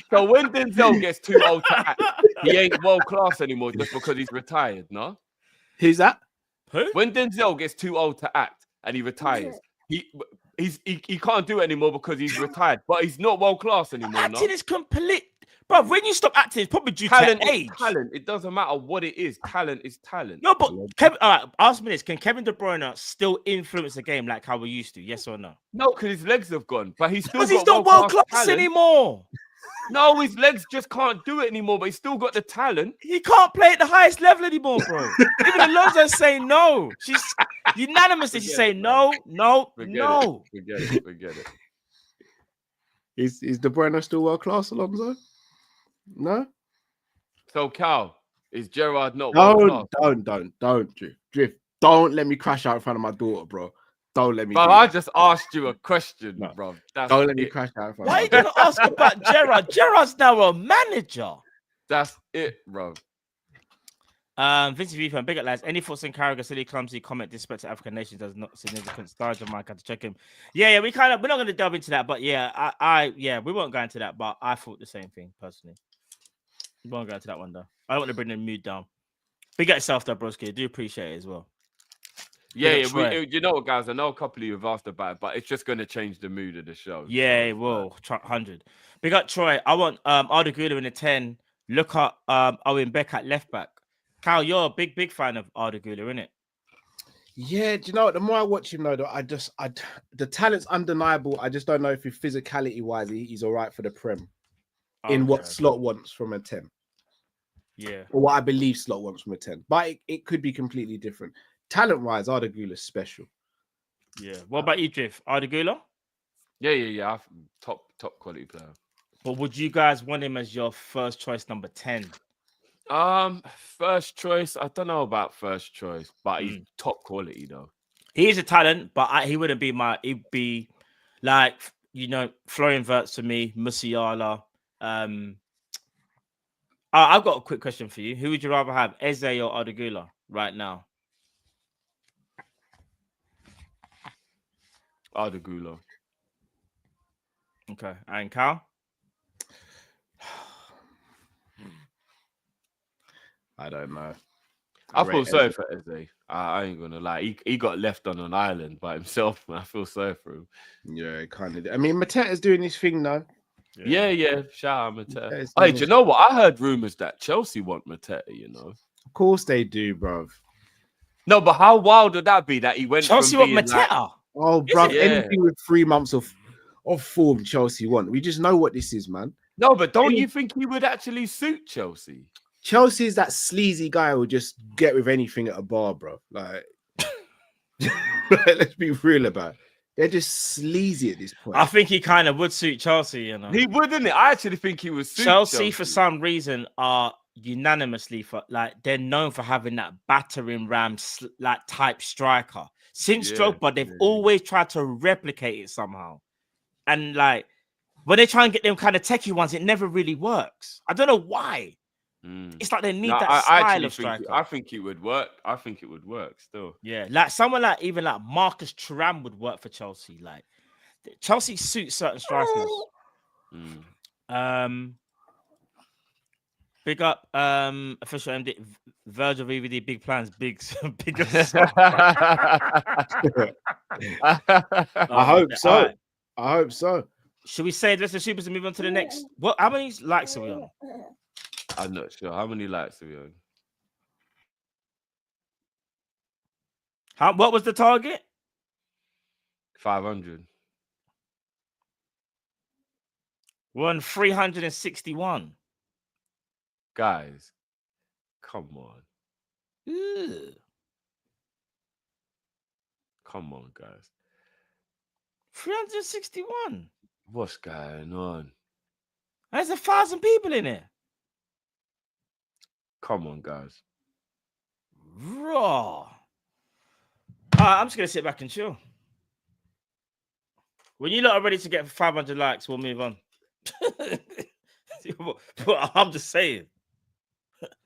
So when Denzel gets too old to act, he ain't world class anymore just because he's retired. No. Who's that? Who? When Denzel gets too old to act and he retires, he can't do it anymore because he's retired. But he's not world class anymore. Acting No. is complete. Bro, when you stop acting, it's probably due Talent to is age. talent. It doesn't matter what it is. Talent is talent. No, but Kevin, all right, ask me this. Can Kevin De Bruyne still influence the game like how we used to? Yes or no? No, because his legs have gone, but he's still Because got he's not world class talent. anymore. No, his legs just can't do it anymore, but he's still got the talent. He can't play at the highest level anymore, bro. Even Alonso's saying no. She's unanimously she's saying no. Forget it. Is De Bruyne still world class, Alonso? No. So, Cal, is Gerard not world class? Don't, Drift. Don't let me crash out in front of my daughter, bro. Don't let me. But I just asked you a question, No. bro. That's Don't let me it. crash out in front. Why are you of my gonna ask about Gerard? Gerard's now a manager. That's it, bro. Vincent V, big up lads. Any thoughts on Carragher? Silly, clumsy comment. Disrespect to African nations does not significant. Star Jamaica had to check him. Yeah, we're not going to delve into that, but yeah, we won't go into that. But I thought the same thing personally. We won't go into that one though. I don't want to bring the mood down. Big up yourself, though, broski. I do appreciate it as well. Yeah, you know what, guys? I know a couple of you have asked about it, but it's just going to change the mood of the show. Yeah, it will. 100. Big up Troy. I want Arda Güler in the 10. Look at Owen Beck at left back. Cal, you're a big fan of Arda Güler, isn't it? Yeah, do you know what? The more I watch him, though, the talent's undeniable. I just don't know if he physicality wise he's all right for the Prem in what Slot wants from a 10. Yeah, or what I believe Slot wants from a 10. But it could be completely different. Talent wise, Arda Güler's special. Yeah. What about you, Drift? Arda Güler? Yeah. Top quality player. But would you guys want him as your first choice number 10? First choice. I don't know about first choice, but he's top quality though. He is a talent, but he wouldn't be he'd be like, Florian Wirtz for me, Musiala. I've got a quick question for you. Who would you rather have, Eze or Arda Güler right now? Arda Güler. Okay. And Cal? I don't know. I feel sorry for Eze. I ain't gonna lie. He got left on an island by himself, man. I feel sorry for him. Yeah, kind of. I mean, Mateta's doing his thing though. Yeah. Shout out Mateta. Hey, do you know what? I heard rumors that Chelsea want Mateta. Of course they do, bro. No, but how wild would that be that he went? Chelsea want Mateta. Like, oh, bro, Yeah. anything with 3 months of form, Chelsea want. We just know what this is, man. no, but don't you think he would actually suit Chelsea? Chelsea is that sleazy guy who will just get with anything at a bar, bro. Like, let's be real about it. They're just sleazy at this point. I think he kind of would suit Chelsea, He wouldn't. I actually think he would suit Chelsea for some reason are unanimously they're known for having that battering ram type striker. Since Drogba, they've always tried to replicate it somehow. And like when they try and get them kind of techie ones, it never really works. I don't know why. It's like they need that style of striker. I think it would work. I think it would work still. Yeah, like someone like even like Marcus Thuram would work for Chelsea. Like Chelsea suits certain strikers. Big up official MD Virgil VVD, big plans, big. I hope so. Right. I hope so. Should we say the rest of the supers and move on to the next? How many likes are we on? I'm not sure. How many likes are we on? What was the target? 500. We're on 361. Guys, come on. Ew. Come on, guys. 361. What's going on? There's 1,000 people in it. Come on, guys. Raw. I'm just gonna sit back and chill. When you lot are ready to get 500 likes, we'll move on. But I'm just saying.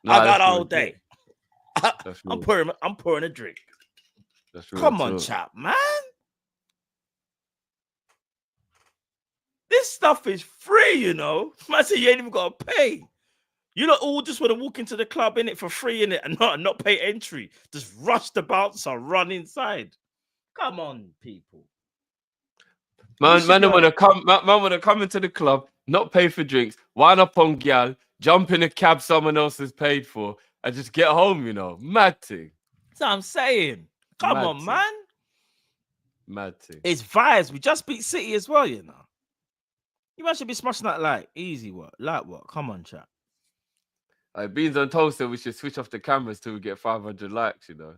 Nah, I got that's all real day. That's I'm real. pouring a drink. That's real Come on, talk. chap, man. This stuff is free, you know. Man said you ain't even gotta pay. You lot all just want to walk into the club in it for free in it and not pay entry. Just rush the bouncer, run inside. Come on, people. Man, wanna come into the club, not pay for drinks, wind up on gal, jump in a cab someone else has paid for, and just get home, you know. Mad thing. That's what I'm saying. Come Mad on, thing. man. Mad thing. It's vibes. We just beat City as well, you know. You man should be smashing that like easy work. Light work. Come on, chat. Beans on Toast said we should switch off the cameras till we get 500 likes, you know.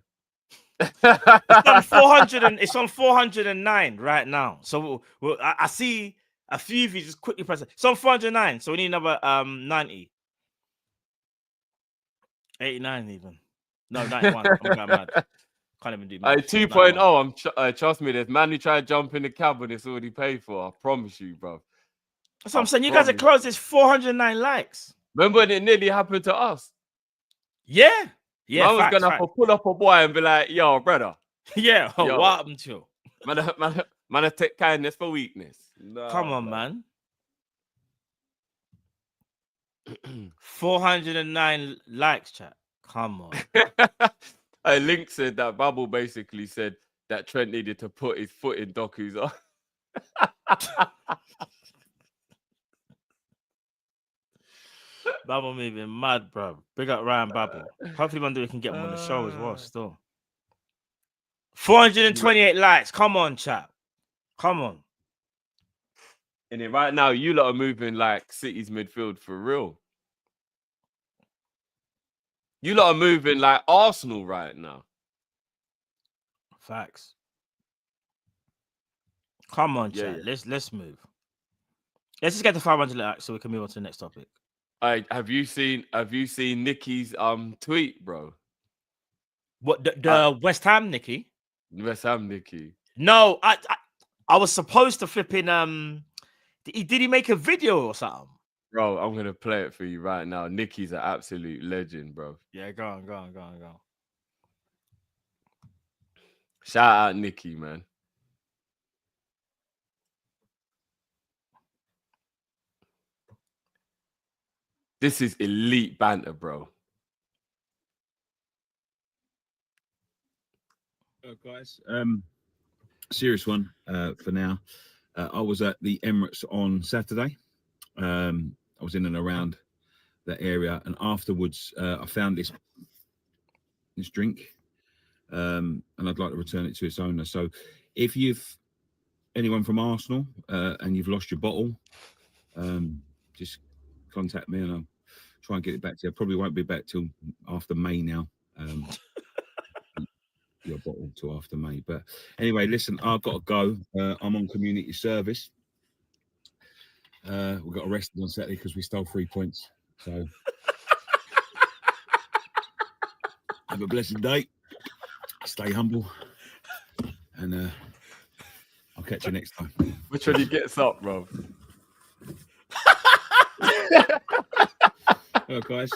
It's on 400 and it's on 409 right now. So I see a few of you just quickly press it. It's on 409, so we need another 90. 89 even. No, 91. I'm going mad. Can't even do math. 2.0. Trust me, there's man who tried to jump in the cab when it's already paid for. I promise you, bro. That's what I'm saying. You guys are close. There's 409 likes. Remember when it nearly happened to us? Yeah. Yeah. I was gonna have to pull up a boy and be like, yo, brother. Yeah. Yo. What happened to you? Man, I take kindness for weakness. No, come on, man. 409 likes, chat. Come on. Link said that Bubble basically said that Trent needed to put his foot in Doku's eye. Bubble moving mad, bro. Big up Ryan Bubble. Hopefully one day we can get him on the show as well. Still 428 likes. Come on, chap. Come on. And then right now, you lot are moving like City's midfield for real. You lot are moving like Arsenal right now. Facts. Come on, Yeah, chat. Yeah. Let's move. Let's just get to 500 likes so we can move on to the next topic. Have you seen Nicky's tweet, bro? What the West Ham Nicky? West Ham Nicky. No, I was supposed to flip in did he make a video or something? Bro, I'm gonna play it for you right now. Nicky's an absolute legend, bro. Yeah, go on. Shout out Nicky, man. This is elite banter, bro. Guys, serious one for now. I was at the Emirates on Saturday. I was in and around that area, and afterwards I found this drink, and I'd like to return it to its owner. So if you've anyone from Arsenal and you've lost your bottle, just contact me and I'll try and get it back to you. I probably won't be back till after May now. Your bottle till after May. But anyway, listen, I've got to go. I'm on community service. We got arrested on Saturday because we stole 3 points. So have a blessed day. Stay humble. And I'll catch you next time. Which one he gets up, bro? Hello, guys.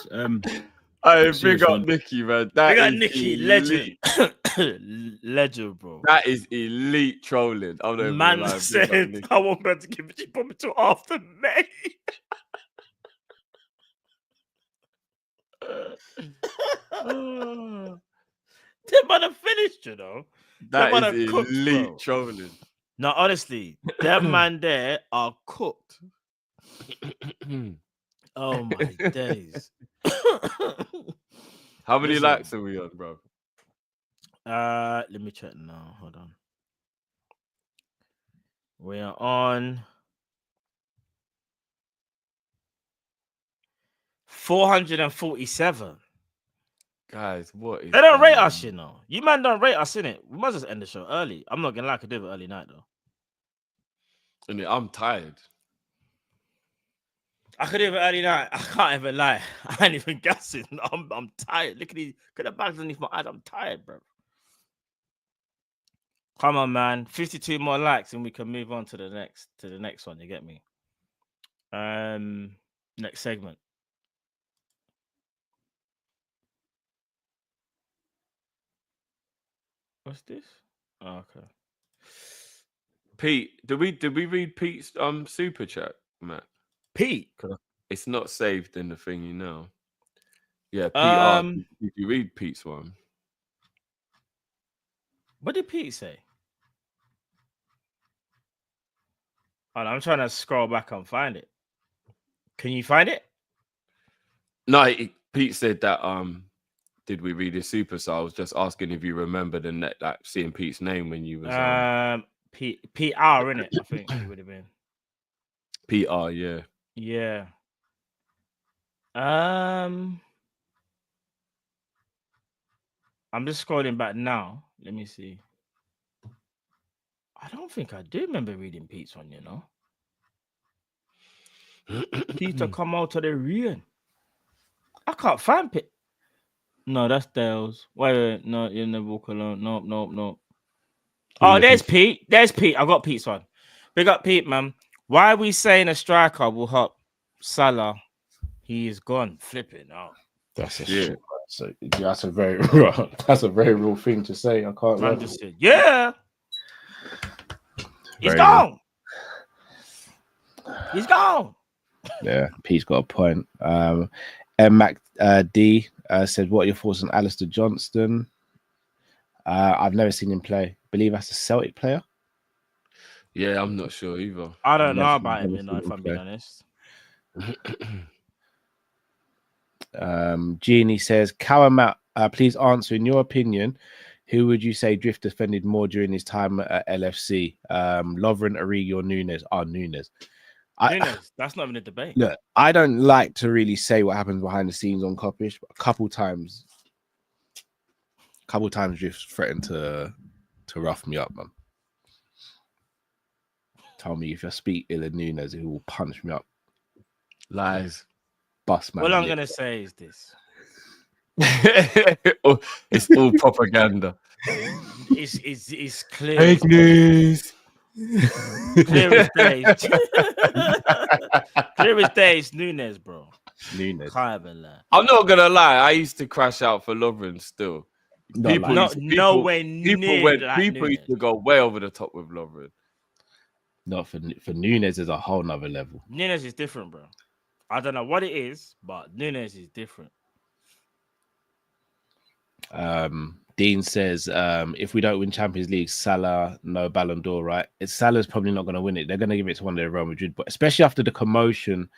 Big up Nicky, man. Big up Nicky, legend. Legend, bro. That is elite trolling. Man said I won't be able to give it to you until after May. That man have finished, you know. That is elite trolling. No, honestly, that man there are cooked. Oh my days. How many likes are we on, bro? Let me check now. Hold on. We are on 447. Guys, what is they don't rate us, you know. You man don't rate us, innit? We must just end the show early. I'm not gonna lie, I could do it early night though. And I'm tired. I could even early night. I can't even lie. I ain't even gassing. I'm tired. Look at the bags underneath my eyes. I'm tired, bro. Come on, man. 52 more likes and we can move on to the next one. You get me? Next segment. What's this? Oh, okay. Pete, did we read Pete's super chat, Matt? Pete. It's not saved in the thing, you know. Yeah, Pete. Did you read Pete's one? What did Pete say? Hold on, I'm trying to scroll back and find it. Can you find it? No, Pete said that did we read his super? So I was just asking if you remembered and like seeing Pete's name when you was PR in it. I think it would have been PR. Yeah. Yeah. I'm just scrolling back now. Let me see. I don't think I do remember reading Pete's one, you know. Peter come out of the rain. I can't find Pete. No, that's Dale's. Wait, no, you're in the walk alone. Nope. Oh, there's Pete. There's Pete. I got Pete's one. Big up Pete, man. Why are we saying a striker will help Salah? He is gone. Flipping out. That's a shit. So that's a very real thing to say. I can't. Man just said, yeah. He's gone. He's gone. Yeah, Pete's got a point. M Mac D said, "What are your thoughts on Alistair Johnston?" I've never seen him play. I believe that's a Celtic player. Yeah, I'm not sure either. I don't know about him, you know, if I'm being honest. Jeannie says, Kawamat, please answer, in your opinion, who would you say Drift defended more during his time at LFC? Lovren, Origi, or Nunes? Nunes. Nunes, that's not even a debate. Look, I don't like to really say what happens behind the scenes on Kop-Ish, but a couple times Drift threatened to rough me up, man. Tell me if I speak ill of Nunes, he will punch me up. Lies. Bust, man. All I'm going to say is this. It's all propaganda. It's clear. Fake news. Clear as day. Clear as day, it's Nunes, bro. Nunes. I'm not going to lie. I used to crash out for Lovren still. People used to go way over the top with Lovren. Not for Nunes is a whole nother level. Nunes is different, bro. I don't know what it is, but Nunes is different. Dean says, if we don't win Champions League, Salah, no Ballon d'Or, right? Salah's probably not going to win it. They're going to give it to one of their Real Madrid, but especially after the commotion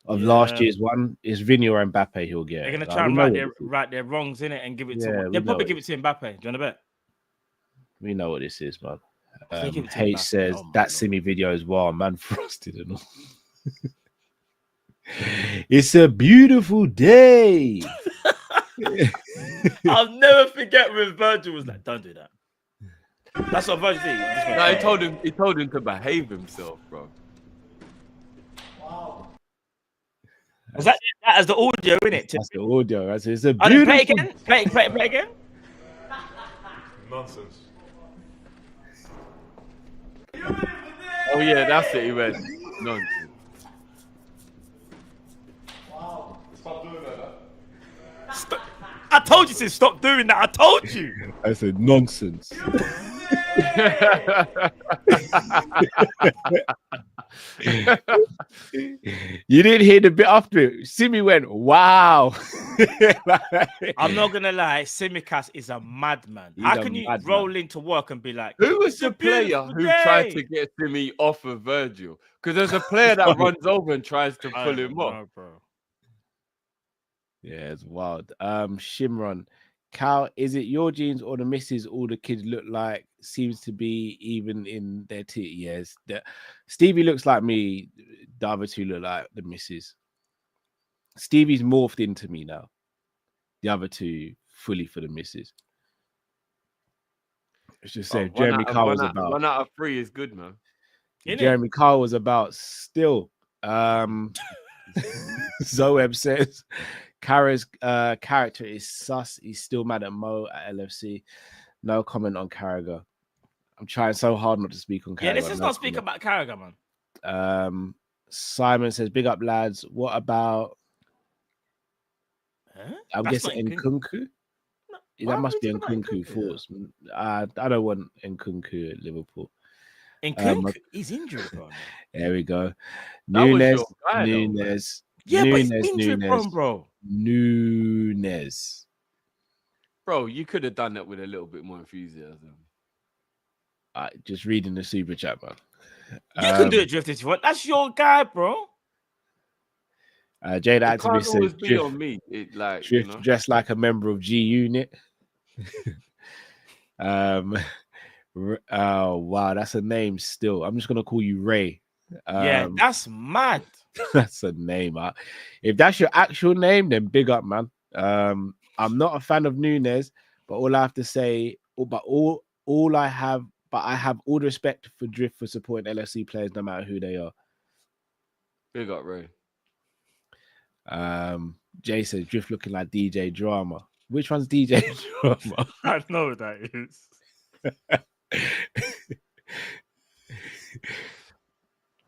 of last year's one, is Vinny or Mbappe he'll get. They're going to try and right their wrongs in it and give it to one. They'll probably give it to Mbappe. Do you want to bet? We know what this is, man. H says, that Simi video as well, man, frosted and all. It's a beautiful day. I'll never forget when Virgil was like, don't do that. That's what Virgil did. No, he told him to behave himself, bro. Wow. Was that as the audio, innit? That's the audio. It's a beautiful... Play again? Play again? Nonsense. Oh yeah, that's it. He went nonsense. Wow. Stop doing that. I told you to stop doing that. I told you. I said nonsense. You didn't hear the bit after it. Simi went, wow. I'm not gonna lie, Simicast is a madman. How can you roll into work and be like, who was the player who tried to get Simi off of Virgil? Because there's a player that runs over and tries to pull him off. Bro. Yeah, it's wild. Shimron, Cal, is it your genes or the misses all the kids look like? Seems to be even in their years. Stevie looks like me. The other two look like the misses. Stevie's morphed into me now. The other two fully for the misses. It's just saying, Jeremy Carr was about 1 out of 3 is good, man. Jeremy Carr was about still. Zoeb says Kara's character is sus. He's still mad at Mo at LFC. No comment on Carragher. I'm trying so hard not to speak on Carragher. Yeah, let's just not speak about Carragher, man. Simon says, big up, lads. What about... Huh? I'm That's guessing not Nkunku? No, That why must would be we talk about Nkunku Nkunku? thoughts. I don't want Nkunku at Liverpool. Nkunku, he's injured, bro. There we go. That was Nunes, your guy, though, man. Nunes. Yeah, but he's Nunes, injured, bro. Nunes. Bro, you could have done that with a little bit more enthusiasm. Just reading the super chat, man. You can do it, Drift, if you want. That's your guy, bro. Jada It can't Activist says, always be on me. It like Drift you know. dressed like a member of G Unit. Oh wow, that's a name still. I'm just gonna call you Ray. Yeah, that's mad. That's a name. If that's your actual name, then big up, man. I'm not a fan of Nunes, but all I have to say, I have all the respect for Drift for supporting LFC players, no matter who they are. Big up, Ray. Jay says Drift looking like DJ Drama. Which one's DJ Drama? I know what that is.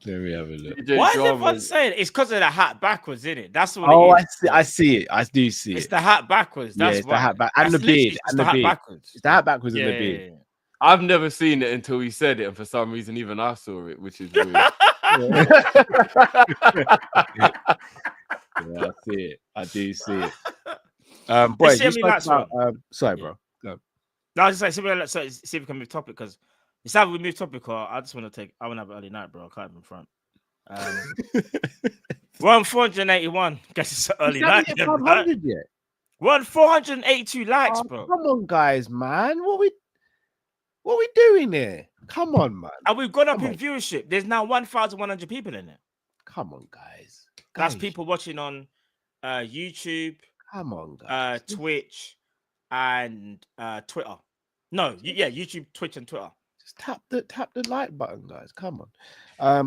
Let me have a look. DJ Why is Drama- everyone saying it? It's because of the hat backwards, isn't it? That's what Oh, it is. I see it. I do see It's it. the hat backwards. Yeah, That's it's why. the hat back and That's the literally beard just and the the hat beard. backwards. It's the hat backwards Yeah, and the beard. I've never seen it until he said it, and for some reason, even I saw it, which is weird. Yeah, I see it. I do see it. Boys, see you how many spoke likes about, sorry, bro. Go. No, I was just like, see if we can move topic because it's either we move topic or I just want to I want to have an early night, bro. I can't even front. We're on 481. Guess it's an early You haven't night. hit Then, right? 500 yet. We're on 482 likes, Oh, bro. come on, guys, man. What we doing here? Come on, man. And we've gone up Come in on. viewership. There's now 1,100 people in there. Come on, guys. That's Guys, people watching on YouTube, Come on, guys. Twitch, and Twitter. No, YouTube, Twitch, and Twitter. Just tap the like button, guys. Come on.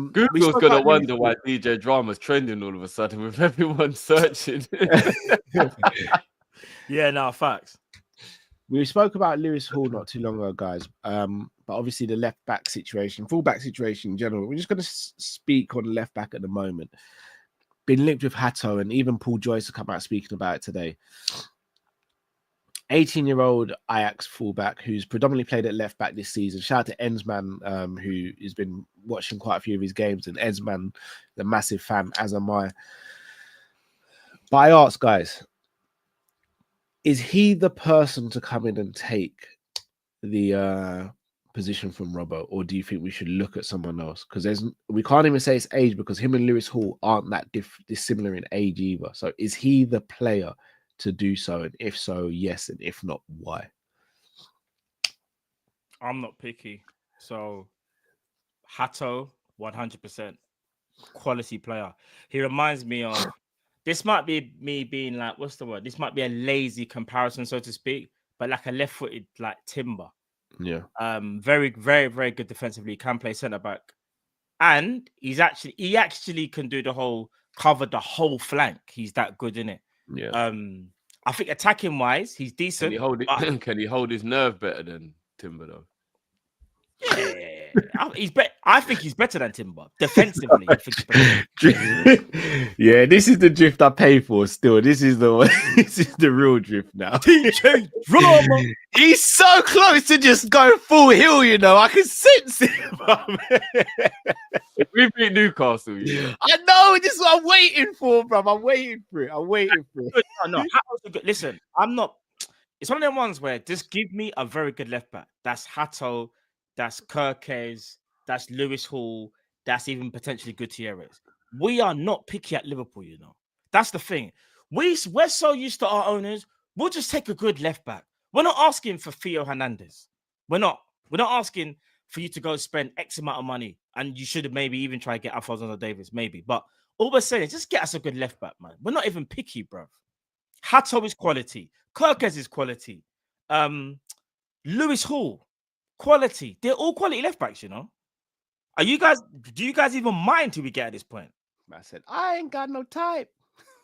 We Google's spoke gonna about wonder why DJ Drama's trending all of a sudden with everyone searching. Yeah, no, facts. We spoke about Lewis Hall not too long ago, guys. But obviously the left back situation, full back situation in general. We're just going to speak on left back at the moment. Been linked with Hato, and even Paul Joyce have come out speaking about it today. 18-year-old Ajax fullback who's predominantly played at left back this season. Shout out to Ensman, who has been watching quite a few of his games, and Ensman, the massive fan, as am I. But I ask, guys, is he the person to come in and take the position from Robbo, or do you think we should look at someone else? Because we can't even say it's age, because him and Lewis Hall aren't that dissimilar in age either. So is he the player to do so? And if so, yes. And if not, why? I'm not picky. So Hato, 100% quality player. He reminds me of, this might be me being like, what's the word? This might be a lazy comparison, so to speak, but like a left-footed like Timber. Yeah. Very, very, very good defensively, can play centre back. And he actually can do cover the whole flank. He's that good, in it. Yeah. I think attacking wise, he's decent. Can he hold his nerve better than Timber though? Yeah, I think he's better than Timber defensively. I think he's better. Yeah, this is the drift I pay for. Still, this is the one. This is the real drift now. DJ Drama. He's so close to just go full hill. You know, I can sense it. If we beat Newcastle, yeah. I know. This is what I'm waiting for, bro. I'm waiting for it. I'm waiting for it. No, Hato's a good. Listen, I'm not. It's one of them ones where just give me a very good left back. That's Hato. That's Kirkes, that's Lewis Hall, that's even potentially Gutierrez. We are not picky at Liverpool, you know. That's the thing. We're so used to our owners, we'll just take a good left back. We're not asking for Theo Hernandez. We're not asking for you to go spend X amount of money, and you should have maybe even try to get Alphonso Davies, maybe. But all we're saying is just get us a good left back, man. We're not even picky, bro. Hato is quality. Kirkes is quality. Lewis Hall. Quality. They're all quality left backs, you know. Do you guys even mind who we get at this point? I said, I ain't got no type.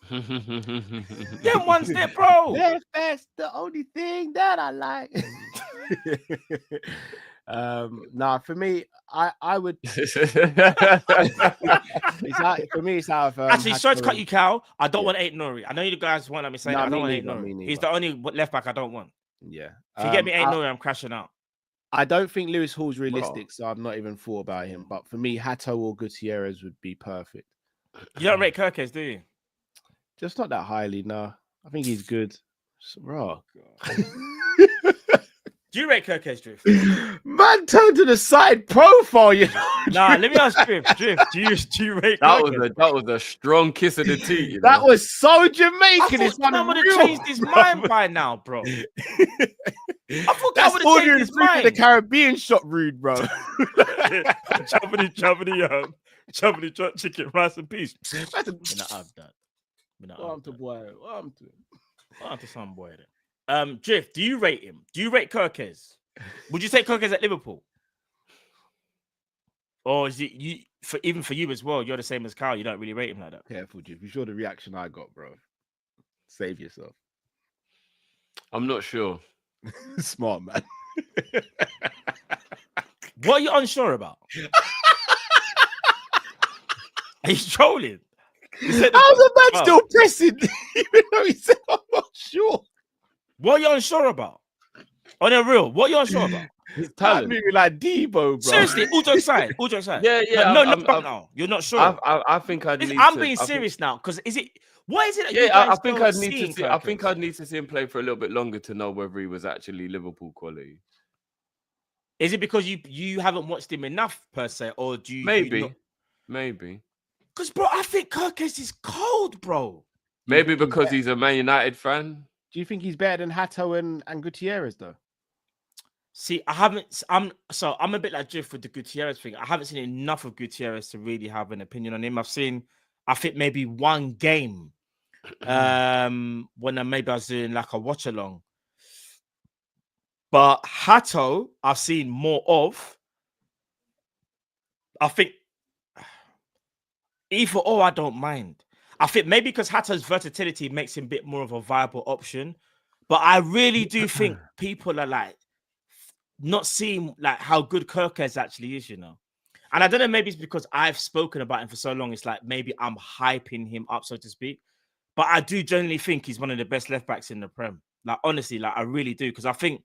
Them ones there, bro. Left back's the only thing that I like. Nah, for me, I would. It's out of Actually, sorry to cut you, Cal. I don't Yeah. want 8 Nori. I know you guys want me saying No, I don't me want 8 neither, me Nori. neither. He's the only left back I don't want. Yeah. If you get me 8 I, Nori, I'm crashing out. I don't think Lewis Hall's realistic, so I've not even thought about him. But for me, Hato or Gutierrez would be perfect. You don't rate Kirkes, do you? Just not that highly, no. I think he's good. Raw. Do you rate Kirkes, Drift? Man, turn to the side profile, you know. Nah, let me ask Drift. Drift, do you rate Kirkes? that was a strong kiss of the teeth. You That know? was so I Jamaican. thought It's Cal would have unreal. changed his mind by now, bro. I thought Cal That's would have ordering changed his food in the mind. Caribbean shop rude, bro. Chubbity, chicken, rice and peas. That's a- Me not have that. Me not What have I'm to that. boy. What I'm to. What to some boy then? Drift, do you rate him? Do you rate Kirkes? Would you take Kirkes at Liverpool? Or is it you even for you as well? You're the same as Kyle. You don't really rate him like that. Careful, Jif. You sure the reaction I got, bro? Save yourself. I'm not sure. Smart man. What are you unsure about? Are you trolling? You said How's the man Oh. still pressing? Even though he said, I'm not sure. What are you unsure about? On the real, what are you unsure about? His That talent. movie like Debo, bro. Seriously, all jokes aside. All jokes aside. Yeah. No, I'm- no. You're not sure. I think I'd need. I'm to, being I think- serious now because is it? What is it? That you Yeah, guys I think don't I'd need see to in see. I think Kirkes? I'd need to see him play for a little bit longer to know whether he was actually Liverpool quality. Is it because you haven't watched him enough per se, or do you? Maybe. Because bro, I think Kirkes is cold, bro. Maybe because he's a Man United fan. Do you think he's better than Hato and Gutierrez, though? See, I haven't. I'm a bit like Drift with the Gutierrez thing. I haven't seen enough of Gutierrez to really have an opinion on him. I've seen, I think maybe one game, when maybe I was doing like a watch along. But Hato, I've seen more of. I think either or, I don't mind. I think maybe because Hato's versatility makes him a bit more of a viable option. But I really do think people are like not seeing like how good Kirkes actually is, you know. And I don't know, maybe it's because I've spoken about him for so long. It's like maybe I'm hyping him up, so to speak. But I do generally think he's one of the best left backs in the Prem. Like honestly, like I really do, because I think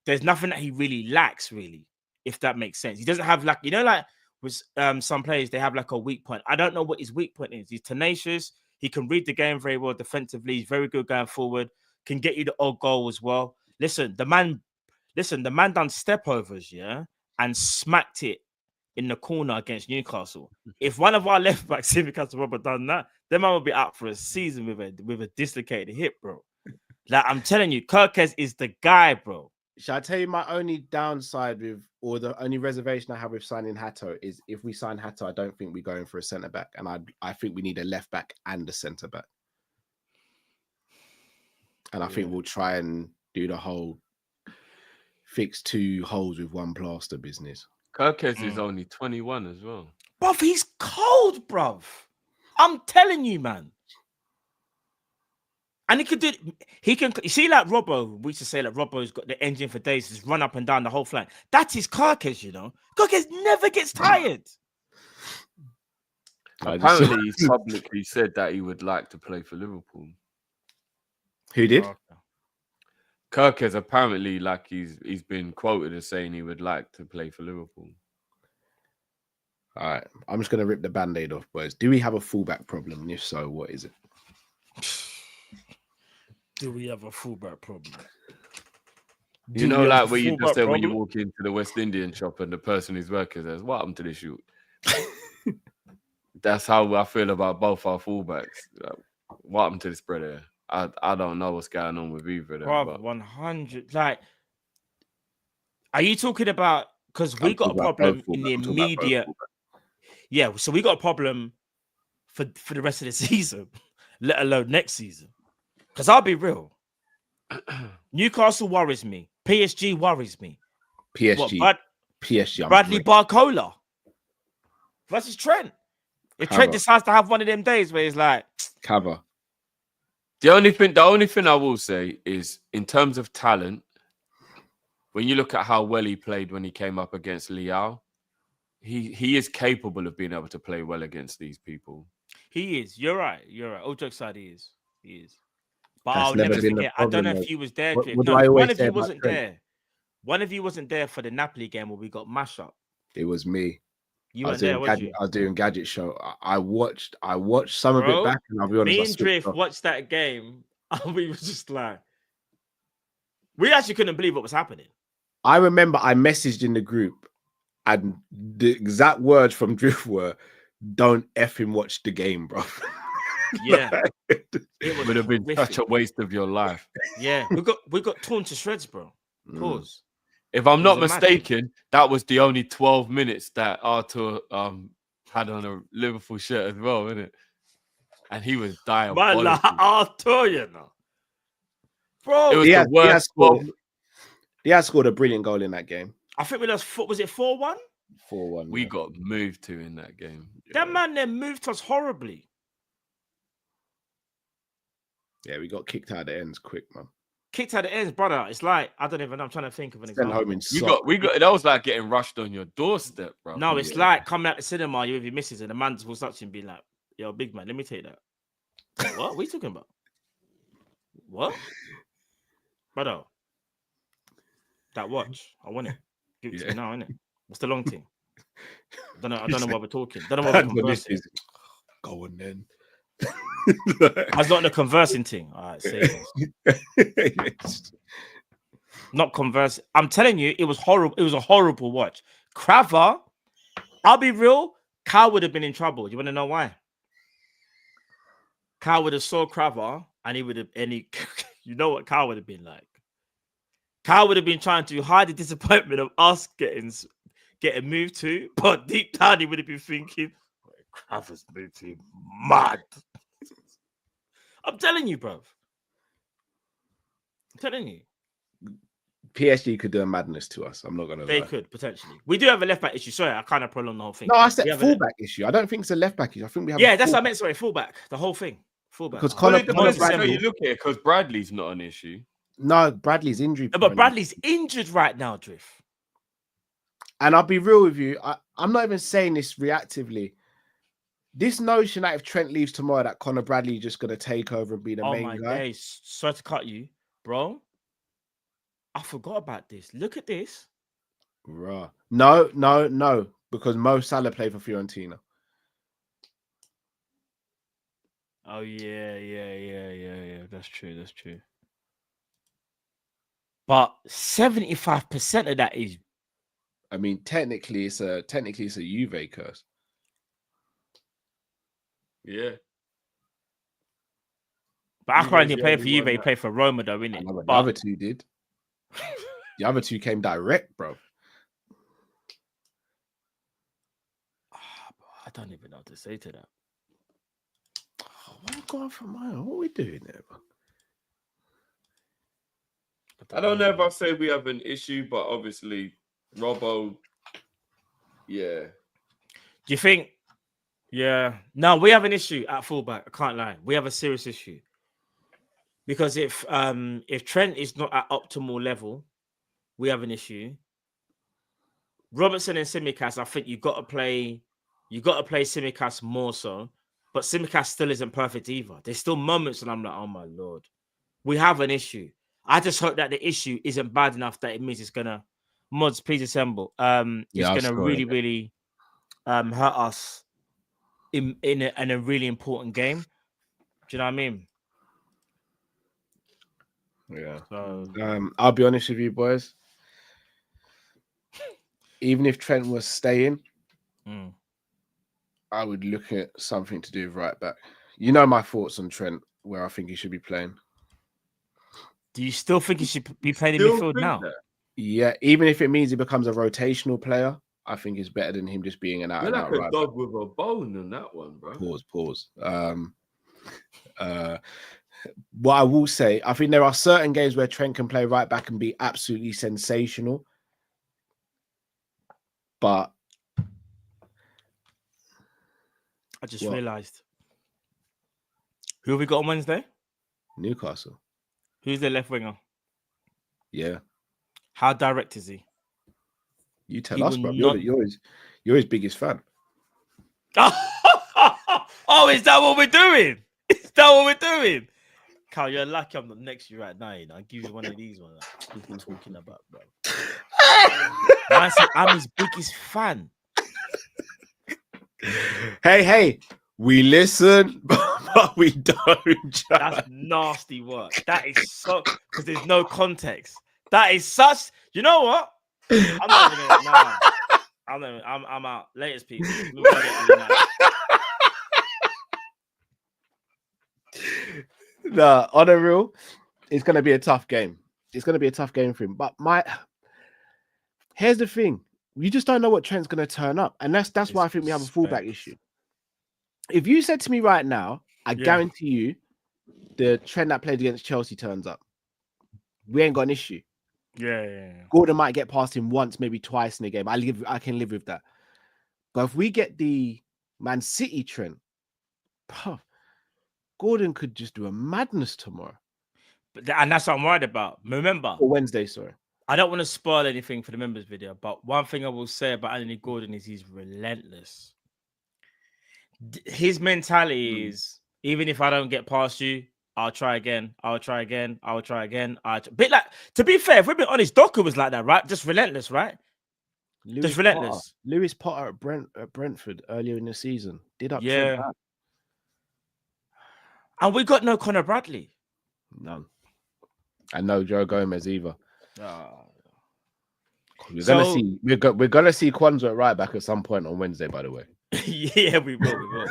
there's nothing that he really lacks, really, if that makes sense. He doesn't have like, you know, like with some players, they have like a weak point. I don't know what his weak point is. He's tenacious. He can read the game very well defensively. He's very good going forward. Can get you the odd goal as well. Listen, the man done step overs, yeah, and smacked it in the corner against Newcastle. If one of our left backs, Newcastle Robert, done that, then man will be out for a season with a dislocated hip, bro. Like I'm telling you, Kirkes is the guy, bro. Shall I tell you my only downside with, or the only reservation I have with signing Hato is if we sign Hato, I don't think we're going for a centre back, and I think we need a left back and a centre back, and I think we'll try and do the whole fix 2 holes with 1 plaster business. Kirkes is only 21 as well. Bruv, he's cold, bruv. I'm telling you, man. And he could do. He can. You see, like Robbo. We used to say that Robbo's got the engine for days. Just run up and down the whole flank. That is Kirkes, you know. Kirkes never gets tired. Apparently, he's publicly said that he would like to play for Liverpool. Who did? Kirkes apparently, like he's been quoted as saying he would like to play for Liverpool. All right, I'm just gonna rip the band-aid off, boys. Do we have a fullback problem? And if so, what is it? Do we have a fullback problem? You know, like where you just said when you walk into the West Indian shop and the person who's working says, "What happened to this shoot?" That's how I feel about both our fullbacks. Like, what happened to this brother? I don't know what's going on with either of them. Bruv, But 100. Like, are you talking about because we got a problem in the immediate? Yeah, so we got a problem for the rest of the season, let alone next season. Because I'll be real, Newcastle worries me. PSG worries me. PSG. What, PSG. Bradley Barcola versus Trent. If Cover. Trent decides to have one of them days where he's like, Cover. The only thing I will say is, in terms of talent, when you look at how well he played when he came up against Liao, he is capable of being able to play well against these people. he is. You're right. All jokes aside, he is. But That's I'll never never been the forget. I don't problem, know if mate. you was there. What Drift. do No, I always one of say you about wasn't Trent? there. One of you wasn't there for the Napoli game where we got mash up. It was me. You I weren't there, was you? was doing Gadget Show. I watched some of it Bro, back, and I'll be honest. Me I and switched Drift off. watched that game, and we was just like, we actually couldn't believe what was happening. I remember I messaged in the group, and the exact words from Drift were, "Don't F him watch the game, bro." Yeah, Like, It would have been such a waste of your life. Yeah, we got torn to shreds, bro. Pause. If I'm It not was a mistaken, that was the only 12 minutes that Arthur had on a Liverpool shirt as well, isn't it? And he was diabolical. Man, like, I'll tell you now. Bro, It was the worst. He has scored a brilliant goal in that game. I think we lost. Was it 4-1? 4-1. We got moved to in that game. That man then moved us horribly. Yeah, we got kicked out of the ends quick, man. Kicked out the ends, brother. It's like, I don't even know. I'm trying to think of an Sent example. home in We got that was like getting rushed on your doorstep, bro. No, it's like coming out the cinema, you with your missus, and the man will start to be like, yo, big man, let me take that. What? What are you talking about? What? Brother, that watch, I want it. Give it to me now, innit? What's the long thing? I don't know why we're talking. Don't know why we're conversing. Go on then. I was not in a conversing thing. All right, say it. Not converse. I'm telling you, it was horrible. It was a horrible watch. Craver, I'll be real. Cal would have been in trouble. You want to know why? Cal would have saw Craver, and he would have. You know what Cal would have been like? Cal would have been trying to hide the disappointment of us getting moved to, but deep down he would have been thinking, Craver's moved to mad. I'm telling you, bro. I'm telling you. PSG could do a madness to us. I'm not gonna lie. They could potentially. We do have a left back issue. Sorry, I kind of prolonged the whole thing. No, I said fullback issue. I don't think it's a left back issue. I think we have. Yeah, that's what I meant. Sorry, fullback. The whole thing. Fullback. Because Well, it depends on how you look at it, because Bradley's not an issue. No, Bradley's injury. No, but Bradley's injured right now, Drift. And I'll be real with you. I'm not even saying this reactively. This notion that if Trent leaves tomorrow, that Conor Bradley is just going to take over and be the main guy. Days. Sorry to cut you, bro. I forgot about this. Look at this. Bruh. No. Because Mo Salah played for Fiorentina. Oh, yeah. That's true. But 75% of that is. I mean, technically, it's a Juve curse. Yeah. But Akron didn't play for Juve, he played for Roma, though, innit? The other two did. The other two came direct, bro. I don't even know what to say to that. What am I going for mine? What are we doing there, bro? I don't know if I'll say we have an issue, but obviously, Robbo, yeah. Do you think? Yeah. No, we have an issue at fullback. I can't lie. We have a serious issue. Because if Trent is not at optimal level, we have an issue. Robertson and Tsimikas, I think you got to play Tsimikas more so, but Tsimikas still isn't perfect either. There's still moments and I'm like, oh my Lord, we have an issue. I just hope that the issue isn't bad enough that it means it's gonna mods, please assemble. It's gonna really hurt us in a really important game. Do you know what I mean? Yeah. So, I'll be honest with you, boys. Even if Trent was staying, I would look at something to do with right back. You know my thoughts on Trent, where I think he should be playing. do you still think he should be playing in midfield now? Yeah, even if it means he becomes a rotational player, I think it's better than him just being an out and out You're like right a dog with a bone on that one, bro. Pause. What I will say, I think there are certain games where Trent can play right back and be absolutely sensational. But I just What? realised. Who have we got on Wednesday? Newcastle. Who's the left winger? Yeah. How direct is he? You tell He us, will bro. not- You're his biggest fan. Oh, is that what we're doing? Is that what we're doing? Carl, you're lucky I'm not next to you right now. You know, I'll give you one of these ones. Like, what are you talking about, bro? Man said I'm his biggest fan. Hey, we listen, but we don't. That's nasty work. That is so because there's no context. That is such. You know what? I'm not even gonna. Nah. I'm out. Latest people. We're gonna get through that. Nah, on a real, it's gonna be a tough game. It's gonna be a tough game for him. But here's the thing: you just don't know what Trent's gonna turn up, and that's why I think we have a fullback issue. If you said to me right now, I guarantee you, the Trent that played against Chelsea turns up, we ain't got an issue. Yeah. Gordon might get past him once, maybe twice in the game. I can live with that. But if we get the Man City Trent, Gordon could just do a madness tomorrow. And that's what I'm worried about. Remember, Or Wednesday, sorry. I don't want to spoil anything for the members video, but one thing I will say about Anthony Gordon is he's relentless. His mentality is, even if I don't get past you, I'll try again. I'll try again. I'll try again. Bit like, to be fair, if we're being honest, Doku was like that, right? Just relentless, right? Just relentless. Lewis Potter at Brentford earlier in the season did up. Yeah. Trent back. And we got no Conor Bradley. None. And no Joe Gomez either. Oh. We're gonna see Kwanzaa at right back at some point on Wednesday, by the way. Yeah, we will.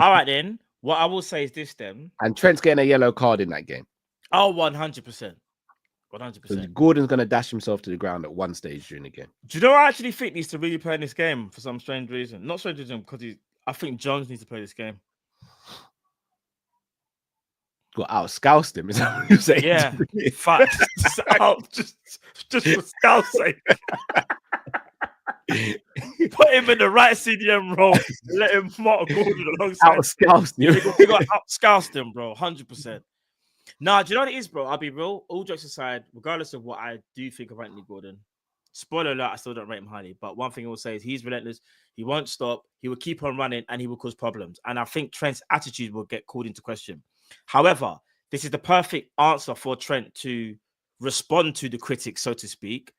All right, then. What I will say is this, then. And Trent's getting a yellow card in that game. Oh, 100%. 100%. So Gordon's gonna dash himself to the ground at one stage during the game. Do you know what I actually think needs to really play in this game for some strange reason? Not strange reason, because I think Jones needs to play this game. Got outscoused him, is that what you're saying? Yeah, fact. just for scout's sake. Put him in the right CDM role. Let him mark Gordon alongside. Outscoused him. We got outscoused him, bro. 100%. Nah, do you know what it is, bro? I'll be real. All jokes aside, regardless of what I do think of Anthony Gordon, spoiler alert, I still don't rate him highly. But one thing I will say is he's relentless. He won't stop. He will keep on running, and he will cause problems. And I think Trent's attitude will get called into question. However, this is the perfect answer for Trent to respond to the critics, so to speak,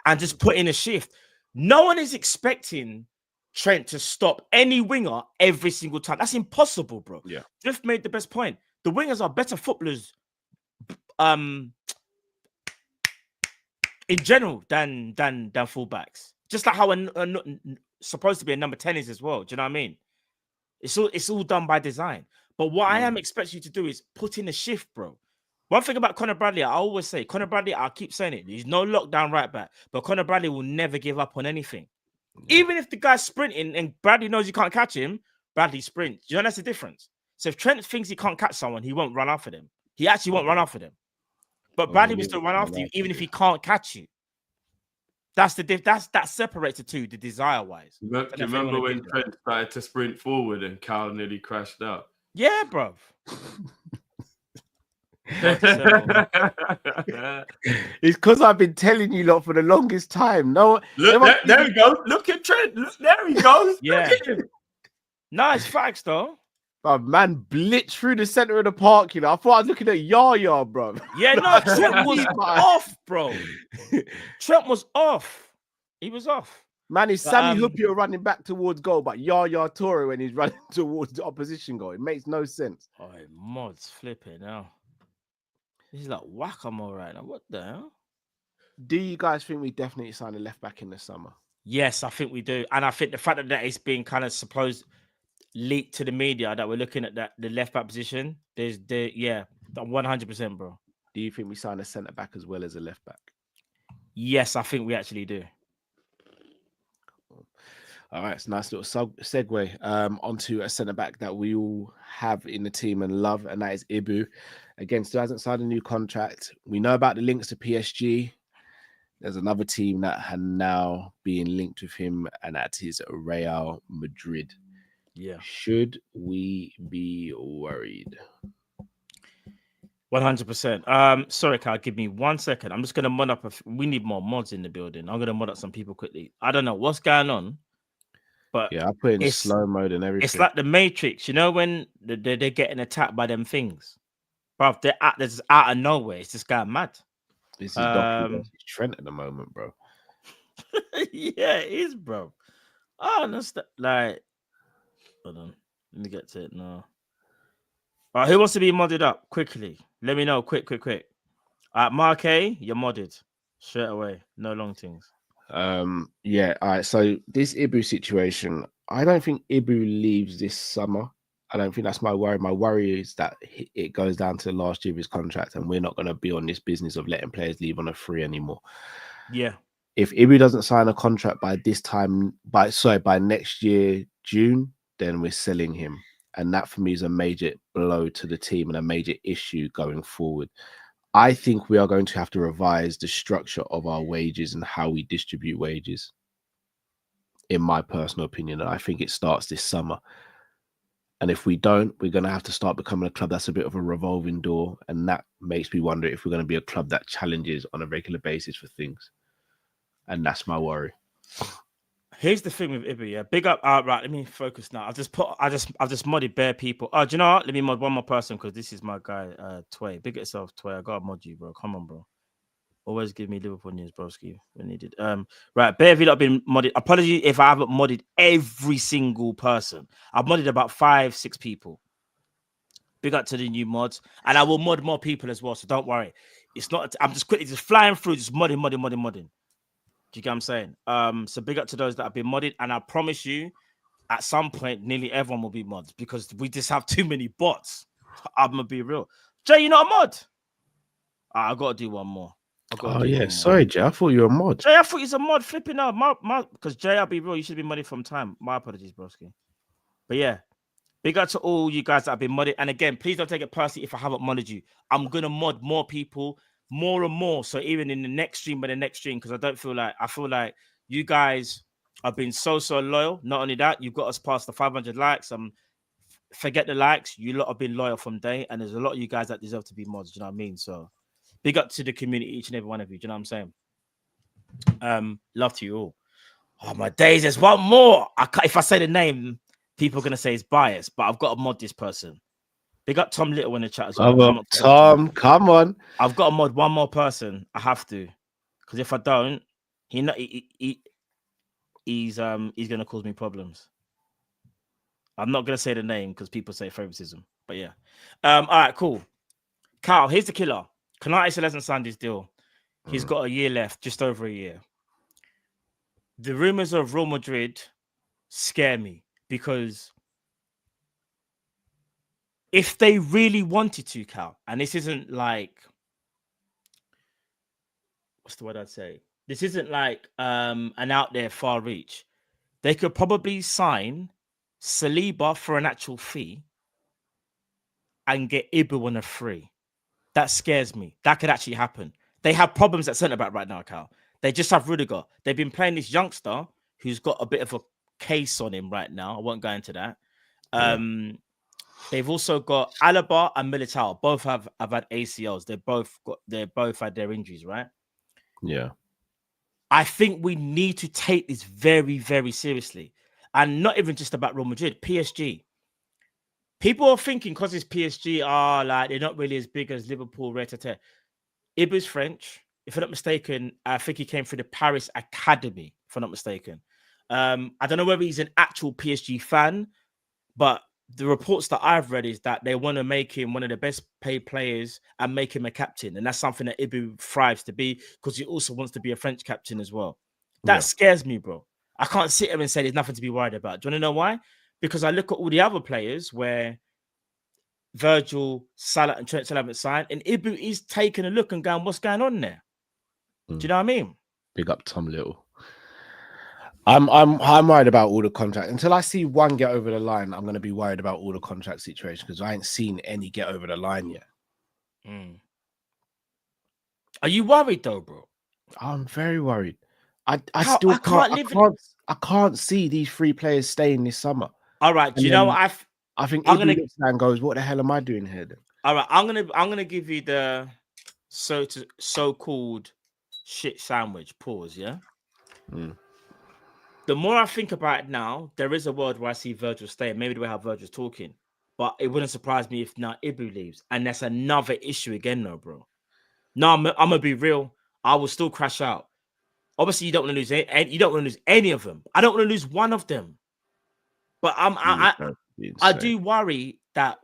and just put in a shift. No one is expecting Trent to stop any winger every single time. That's impossible, bro. Yeah. Drift made the best point. The wingers are better footballers in general than fullbacks. Just like how supposed to be a number 10 is as well. Do you know what I mean? It's all done by design. But what I am expecting you to do is put in a shift, bro. One thing about Conor Bradley, I always say, Conor Bradley, I keep saying it, he's no lockdown right back, but Conor Bradley will never give up on anything. Yeah. Even if the guy's sprinting and Bradley knows you can't catch him, Bradley sprints. Do you know that's the difference? So if Trent thinks he can't catch someone, he won't run after them. He actually won't run after them. But Bradley will still run after you, even if he can't catch you. That's that separates the two, the desire-wise. Do you remember when Trent started to sprint forward and Cal nearly crashed out? Yeah, bro. It's because I've been telling you lot for the longest time. No, look, there he goes. Look at Trent. Look, there he goes. Yeah. Nice facts, though. Bro, man blitzed through the center of the park. You know, I thought I was looking at Yaya, bro. Yeah, no, Trent was off, bro. Trent was off. He was off. Man, is Sammy Hupio running back towards goal, but Yaya Toure when he's running towards the opposition goal. It makes no sense. Oh, mods flipping now. He's like whack-a-mole right now. What the hell? Do you guys think we definitely sign a left back in the summer? Yes, I think we do. And I think the fact that it's being kind of leaked to the media that we're looking at the left back position, 100%, bro. Do you think we sign a centre back as well as a left back? Yes, I think we actually do. All right, it's a nice little segue onto a centre back that we all have in the team and love, and that is Ibu. Again, still hasn't signed a new contract. We know about the links to PSG. There's another team that had now been linked with him, and that is Real Madrid. Yeah. Should we be worried? 100%. Sorry, Kyle, give me 1 second. I'm just gonna mod up. We need more mods in the building. I'm gonna mod up some people quickly. I don't know what's going on, but Yeah, I put in it's slow mode and everything. it's like the Matrix. You know when they're getting attacked by them things, bro. They're out of nowhere. It's this guy mad. This is Docu versus Trent at the moment, bro. Yeah, it is, bro. I understand. Like, hold on. Let me get to it now. All right, who wants to be modded up quickly? Let me know. Quick. Mark A, you're modded straight away. No long things. Yeah, all right. So this Ibu situation, I don't think Ibu leaves this summer. I don't think that's my worry. My worry is that it goes down to the last year of his contract, and we're not going to be on this business of letting players leave on a free anymore. Yeah. If Ibu doesn't sign a contract by next year, June, then we're selling him. And that for me is a major blow to the team and a major issue going forward. I think we are going to have to revise the structure of our wages and how we distribute wages. In my personal opinion, and I think it starts this summer. And if we don't, we're going to have to start becoming a club that's a bit of a revolving door. And that makes me wonder if we're going to be a club that challenges on a regular basis for things. And that's my worry. Here's the thing with Ibu, yeah. Big up. Right, let me focus now. I've just modded bare people. Oh, do you know what? Let me mod one more person because this is my guy, Tway. Big yourself, Tway. I gotta mod you, bro. Come on, bro. Always give me Liverpool news, broski, when needed. Right, bare people have been modded. Apology if I haven't modded every single person. I've modded about 5-6 people. Big up to the new mods, and I will mod more people as well. So don't worry. It's not. I'm just quickly just flying through, just modding. Do you get what I'm saying? So big up to those that have been modded, and I promise you, at some point, nearly everyone will be mods because we just have too many bots. I'm gonna be real. Jay, you're not a mod. I gotta do one more. Oh yeah, sorry, Jay. I thought you were a mod. Jay, I thought you're a mod. Flipping out, because Jay, I'll be real. You should be modded from time. My apologies, broski. But yeah, big up to all you guys that have been modded. And again, please don't take it personally if I haven't modded you. I'm gonna mod more people. More and more, so even in the next stream, because I feel like you guys have been so loyal. Not only that, you've got us past the 500 likes. Forget the likes, you lot have been loyal from day, and there's a lot of you guys that deserve to be mods. Do you know what I mean? So big up to the community, each and every one of you. Do you know what I'm saying? Love to you all. Oh my days, there's one more. If I say the name, people are gonna say it's biased, but I've got to mod this person. Big up Tom Little in the chat as well. Tom, come on. I've got to mod one more person. I have to, because if I don't, he's gonna cause me problems. I'm not gonna say the name because people say favoritism, but yeah. All right, cool. Carl, here's the killer. Konate still hasn't signed his deal. He's got a year left, just over a year. The rumors of Real Madrid scare me because if they really wanted to, Cal, and this isn't like, what's the word I'd say? This isn't like an out there far reach. They could probably sign Saliba for an actual fee and get Ibu on a free. That scares me. That could actually happen. They have problems at centre back right now, Cal. They just have Rudiger. They've been playing this youngster who's got a bit of a case on him right now. I won't go into that. They've also got Alaba and Militao. Both have had ACLs. They both had their injuries, right? Yeah. I think we need to take this very, very seriously. And not even just about Real Madrid, PSG. People are thinking because it's PSG, like they're not really as big as Liverpool, Ibu's French. If I'm not mistaken, I think he came through the Paris Academy, if I'm not mistaken. I don't know whether he's an actual PSG fan, but the reports that I've read is that they want to make him one of the best paid players and make him a captain. And that's something that Ibu thrives to be because he also wants to be a French captain as well. That scares me, bro. I can't sit here and say there's nothing to be worried about. Do you want to know why? Because I look at all the other players where Virgil, Salah, and Trent still haven't signed, and Ibu is taking a look and going, what's going on there? Do you know what I mean? Big up Tom Little. I'm worried about all the contracts. Until I see one get over the line, I'm going to be worried about all the contract situations because I ain't seen any get over the line yet. Are you worried though, bro? I'm very worried. I can't see these three players staying this summer. All right. Do And you know then what I think I'm Ibu gonna- looks at that and goes, "What the hell am I doing here?" Then? all right, I'm gonna give you the so-called shit sandwich. Pause, yeah. Mm. The more I think about it now, there is a world where I see Virgil staying. Maybe the way how Virgil's talking, but it wouldn't surprise me if now Ibu leaves, and that's another issue again, though, bro. No, I'm gonna be real. I will still crash out. Obviously, you don't want to lose you don't want to lose any of them. I don't want to lose one of them. But I do worry that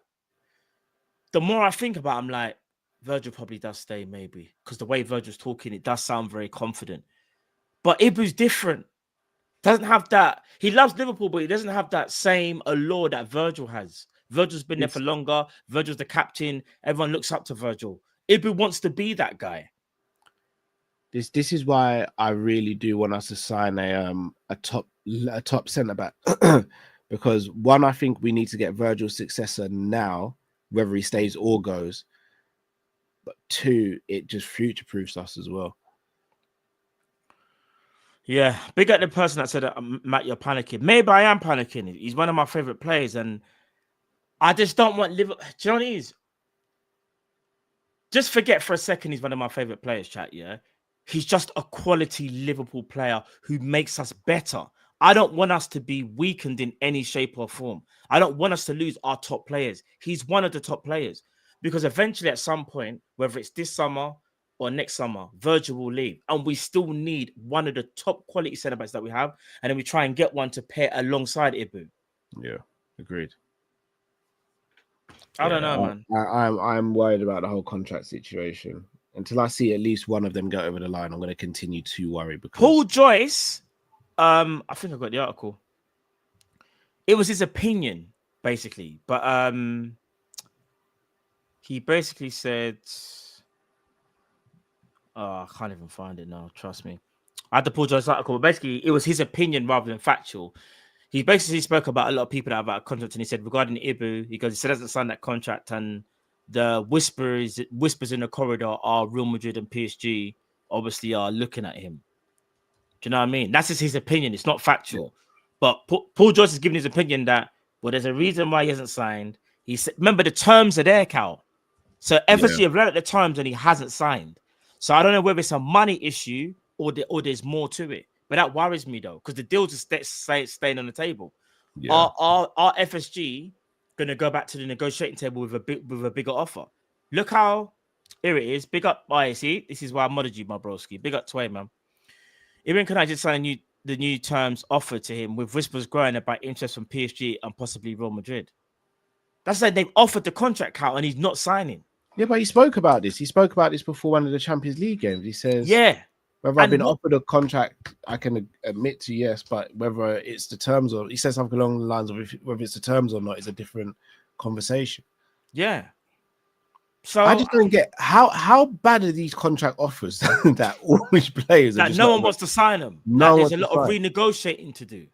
the more I think about it, I'm like, Virgil probably does stay, maybe. Because the way Virgil's talking, it does sound very confident. But Ibu's different. Doesn't have that. He loves Liverpool, but he doesn't have that same allure that Virgil has. Virgil's been there for longer. Virgil's the captain. Everyone looks up to Virgil. Ibu wants to be that guy. This is why I really do want us to sign a top centre back because one, I think we need to get Virgil's successor now, whether he stays or goes. But two, it just future proofs us as well. Yeah, big up the person that said, Matt, you're panicking. Maybe I am panicking. He's one of my favorite players, and I just don't want Liverpool. Do you know what it is? Just forget for a second he's one of my favorite players, chat. Yeah, he's just a quality Liverpool player who makes us better. I don't want us to be weakened in any shape or form. I don't want us to lose our top players. He's one of the top players because eventually, at some point, whether it's this summer or next summer, Virgil will leave, and we still need one of the top quality centre backs that we have, and then we try and get one to pair alongside Ibu. Yeah, agreed. I don't know, man. I'm worried about the whole contract situation. Until I see at least one of them go over the line, I'm going to continue to worry. Because Paul Joyce, I think I got the article. It was his opinion, basically, but he basically said, "Oh, I can't even find it now. Trust me." I had the Paul Joyce article, but basically, it was his opinion rather than factual. He basically spoke about a lot of people that have a contract, and he said regarding Ibu, he said hasn't signed that contract, and the whispers in the corridor are Real Madrid and PSG obviously are looking at him. Do you know what I mean? That's just his opinion. It's not factual. Yeah. But Paul Joyce is giving his opinion that, well, there's a reason why he hasn't signed. He said, remember, the terms are there, Cal. So FSG have read the terms and he hasn't signed. So I don't know whether it's a money issue or there's more to it. But that worries me, though, because the deals are staying on the table. Yeah. Are FSG going to go back to the negotiating table with a bigger offer? Look how, here it is. Big up, see, this is why I modded you, my broski. Big up Tway, man. Even Cunha just signed the new terms offered to him, with whispers growing about interest from PSG and possibly Real Madrid. That's like they've offered the contract count and he's not signing. Yeah, but he spoke about this. He spoke about this before one of the Champions League games. He says, yeah, whether I've been offered a contract, I can admit to yes, but whether it's the terms or he says something along the lines of whether it's the terms or not is a different conversation. Yeah. So I just don't get how bad are these contract offers that all these players that no one wants to sign them. No, there's a lot of renegotiating to do.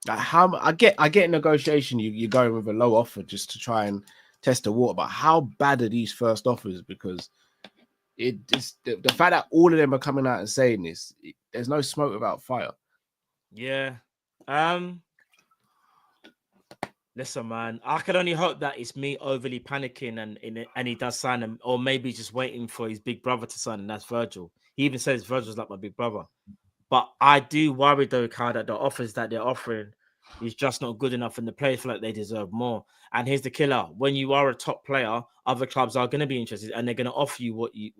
Like how I get negotiation, you're going with a low offer just to try and test the water, but how bad are these first offers? Because it's the fact that all of them are coming out and saying this, there's no smoke without fire. Yeah. Listen, man, I can only hope that it's me overly panicking and he does sign him, or maybe just waiting for his big brother to sign, and that's Virgil. He even says Virgil's like my big brother. But I do worry, though, Kyle, that the offers that they're offering is just not good enough, and the players feel like they deserve more. And here's the killer: when you are a top player, other clubs are going to be interested, and they're going to offer you what they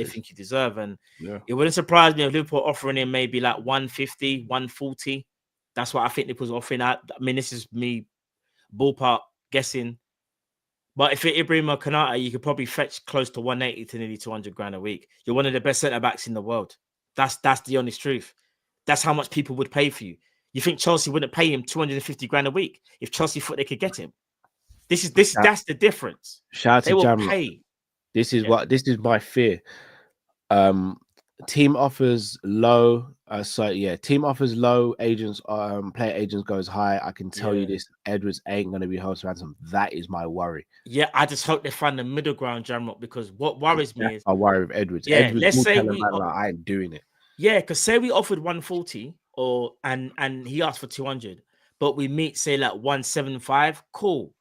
think you deserve. And it wouldn't surprise me if Liverpool offering him maybe like 150, 140. That's what I think Liverpool's offering out. I mean, this is me ballpark guessing. But if it's Ibrahim or Konate, you could probably fetch close to 180 to nearly 200 grand a week. You're one of the best centre backs in the world. That's the honest truth. That's how much people would pay for you. You think Chelsea wouldn't pay him 250 grand a week if Chelsea thought they could get him? That's the difference. Shout out to Jamrock. This is my fear. Team offers low. Team offers low. Agents, player agents goes high. I can tell you this: Edwards ain't going to be held to ransom. That is my worry. Yeah, I just hope they find the middle ground, Jamrock, because what worries me is I worry with Edwards. Yeah, Edwards let's say I ain't doing it. Yeah, because say we offered 140 and he asked for 200, but we meet say like 175, cool.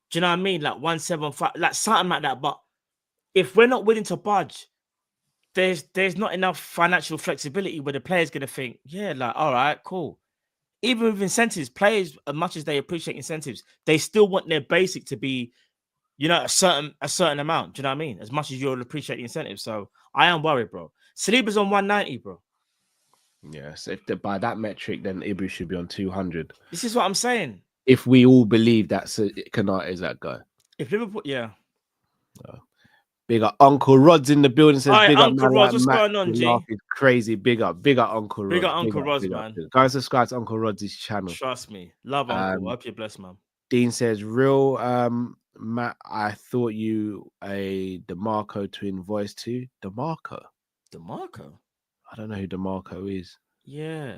Do you know what I mean? Like 175, like something like that. But if we're not willing to budge, there's not enough financial flexibility where the player's gonna think, yeah, like all right, cool. Even with incentives, players, as much as they appreciate incentives, they still want their basic to be, you know, a certain amount. Do you know what I mean? As much as you'll appreciate the incentives. So I am worried, bro. Saliba's on 190, bro. Yeah, so by that metric, then Ibu should be on 200. This is what I'm saying. If we all believe that Konate is that guy. If Liverpool, yeah. Big up Uncle Rod's in the building. Says All right, big up Uncle man, Rod, like what's Matt, going on, G? laugh is crazy. Big up Uncle Rod. Big up Uncle Rod's, big man. Go and subscribe to Uncle Rod's channel. Trust me, love Uncle. Hope you're blessed, man. Dean says, real Matt, I thought you a DeMarco to invoice to. DeMarco? I don't know who DeMarco is. Yeah.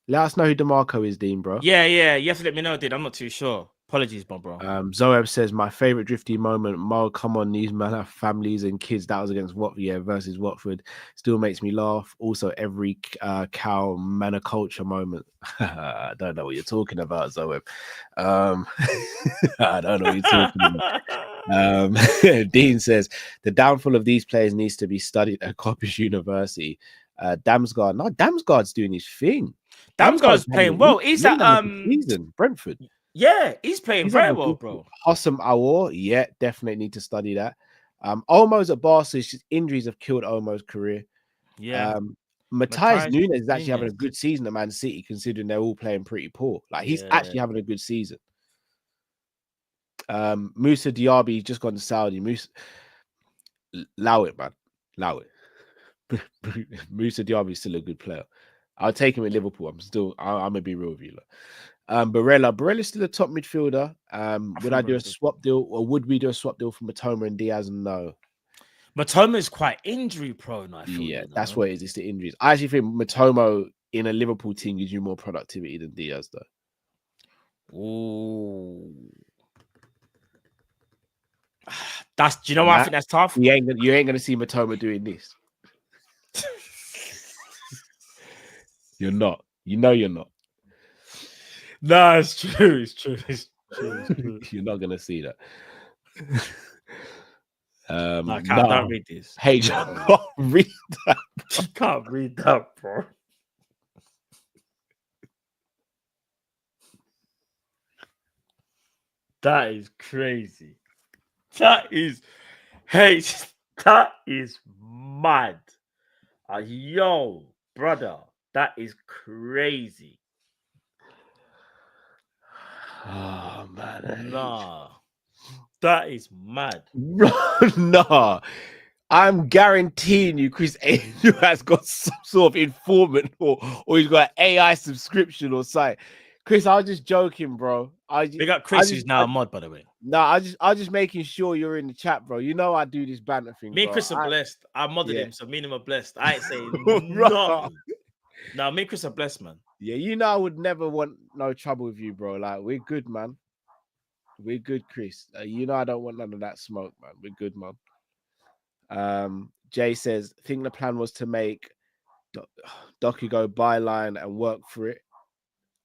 Let us know who DeMarco is, Dean, bro. Yeah. You have to let me know, dude. I'm not too sure. Apologies, my bro. Zoeb says, my favorite drifty moment. Mo, come on, these men have families and kids. That was against Watford, versus Watford. Still makes me laugh. Also, every cow manor culture moment. I don't know what you're talking about, Zoeb. I don't know what you're talking about. Dean says, the downfall of these players needs to be studied at Kopish University. Damsgaard. No, Damsgaard's doing his thing. Damsgaard's playing well. He's at season, Brentford. Yeah, he's playing very well, bro. Hossam Awar, yeah, definitely need to study that. Olmo's at Barca, injuries have killed Olmo's career. Yeah. Matthias Nunes is actually having a good season at Man City, considering they're all playing pretty poor. Like, he's actually having a good season. Musa Diaby just gone to Saudi. Allow it, man. Allow it. Musa Diaby is still a good player. I'll take him at Liverpool. I'm gonna be real with you. Barella's still a top midfielder. Would I do a swap deal, or would we do a swap deal for Matoma and Diaz? No. Matoma is quite injury prone, I feel. Yeah, that's what it is. It's the injuries. I actually think Matoma in a Liverpool team gives you more productivity than Diaz, though. Ooh. Do you know why I think that's tough? You ain't gonna see Matoma doing this. You're not. You know you're not. No, it's true. It's true. You're not gonna see that. I can't read this. Hey, can't read that. Can't read that, bro. That is crazy. That is mad. Yo, brother, that is crazy. Oh man, nah, that is mad. Nah, I'm guaranteeing you, Chris Angel has got some sort of informant, or he's got an AI subscription or something. Chris, I was just joking, bro. They got Chris, who's now a mod, by the way. No, I was just making sure you're in the chat, bro. You know I do this banter thing. Me and Chris are blessed. I modded him, so me and him are blessed. I ain't saying nothing. No, me and Chris are blessed, man. Yeah, you know I would never want no trouble with you, bro. Like, we're good, man. We're good, Chris. You know I don't want none of that smoke, man. We're good, man. Jay says, I think the plan was to make Doku go byline and work for it.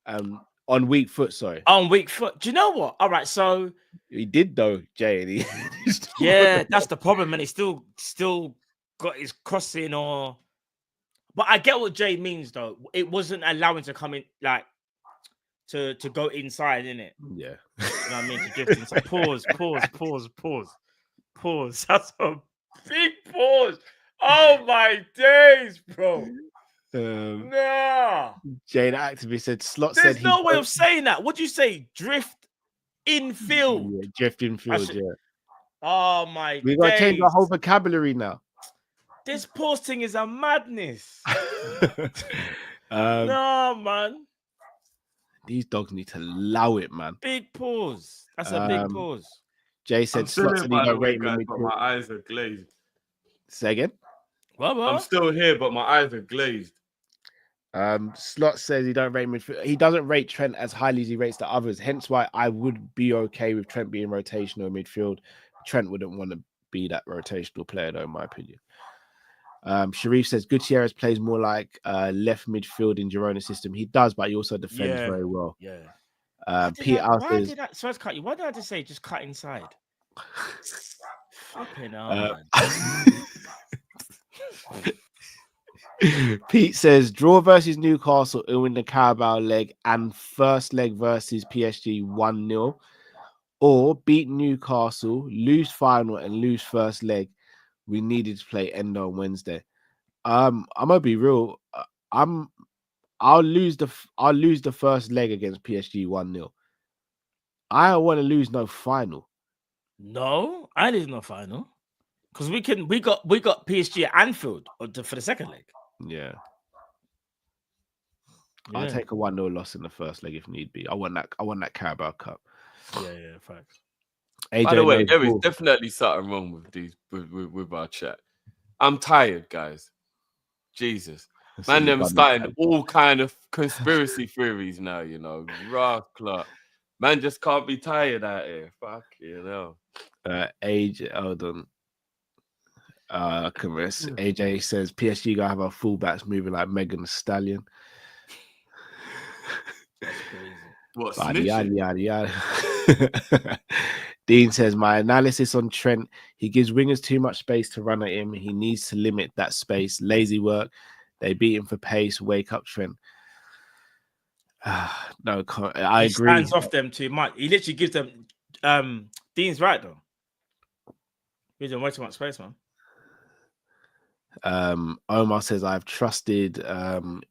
On weak foot, sorry. On weak foot. Do you know what? All right, so he did though, Jay. Yeah, that's the problem, and he still got his crossing or. But I get what Jay means though. It wasn't allowing to come in like to go inside, innit? Yeah. You know what I mean? To drift inside. Pause. That's a big pause. Oh my days, bro. Nah. Jane activist said Slot There's said no way of saying that. What do you say? Drift infield. Yeah, drift infield, yeah. Oh my we gotta change our whole vocabulary now. This pause thing is a madness. No, man. These dogs need to allow it, man. Big pause. That's a big pause. Jay said Slot said he don't rate me. But my eyes are glazed. Say again? What? I'm still here, but my eyes are glazed. Slot says he don't rate midfield. He doesn't rate Trent as highly as he rates the others. Hence why I would be okay with Trent being rotational midfield. Trent wouldn't want to be that rotational player, though, in my opinion. Sharif says Gutierrez plays more like left midfield in Girona's system. He does, but he also defends very well. Yeah. Pete Al says, Sorry to cut you. Why did I just say just cut inside? Fucking hell, man. Pete says draw versus Newcastle will win the Carabao leg and first leg versus PSG 1-0, or beat Newcastle, lose final and lose first leg. We needed to play Endo on Wednesday. I'm gonna be real. I'll lose the first leg against PSG 1-0. I don't want to lose no final. No, I lose no final. Because we got PSG at Anfield for the second leg. Yeah. I'll take a 1-0 loss in the first leg if need be. I want that Carabao Cup. Yeah, facts. AJ By the way, there is ball. definitely something wrong with these with our chat. I'm tired, guys. Jesus. Man, them starting all kind of conspiracy theories now, you know. Rough clock. Man just can't be tired out here. Fuck you know. AJ, hold on. AJ says PSG gonna have our fullbacks moving like Megan Thee Stallion. That's crazy. What, yada. Dean says my analysis on Trent. He gives wingers too much space to run at him. He needs to limit that space. Lazy work. They beat him for pace. Wake up, Trent. No, I agree. He stands off them too much. He literally gives them. Dean's right though. Gives them way too much space, man. Omar says I've trusted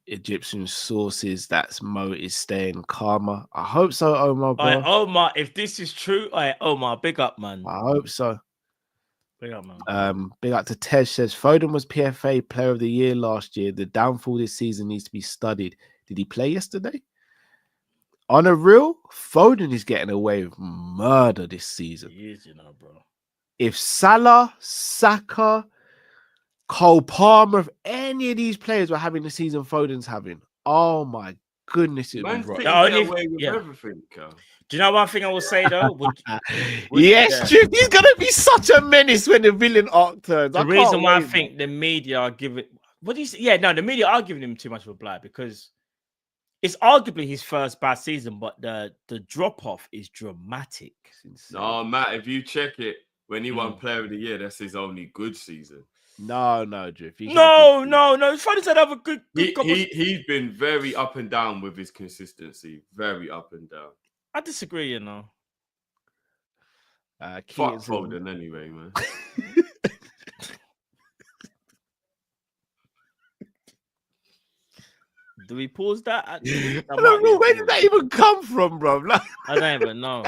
Egyptian sources that Mo is staying calmer. I hope so, Omar. Bro. Omar, if this is true, Omar, big up, man. I hope so. Big up, man. Big up to Tej says Foden was PFA Player of the Year last year. The downfall this season needs to be studied. Did he play yesterday? On a real, Foden is getting away with murder this season. He is, you know, bro. If Salah, Saka, Cole Palmer, if any of these players were having the season Foden's having, oh my goodness, it would be everything. Do you know one thing I will say though? Yes, Jim, he's gonna be such a menace when the villain arc turns. The reason why I think the media are giving the media are giving him too much of a blight because it's arguably his first bad season, but the drop off is dramatic. No, Matt, if you check it, when he won Player of the Year, that's his only good season. No, Drift. No. Foden's had a good he's been very up and down with his consistency. Very up and down. I disagree, you know. Fuck Foden anyway, man. Do we pause that? I don't know. Where did that even come from, bro? I don't even know.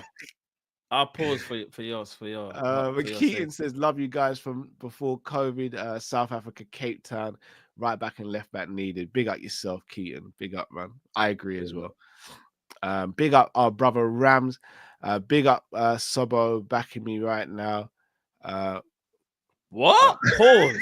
I'll pause for yours. Keaton says, love you guys from before COVID. South Africa, Cape Town, right back and left back needed. Big up yourself, Keaton. Big up, man. I agree as well. Big up our brother Rams. Big up Sobo backing me right now. What? Pause.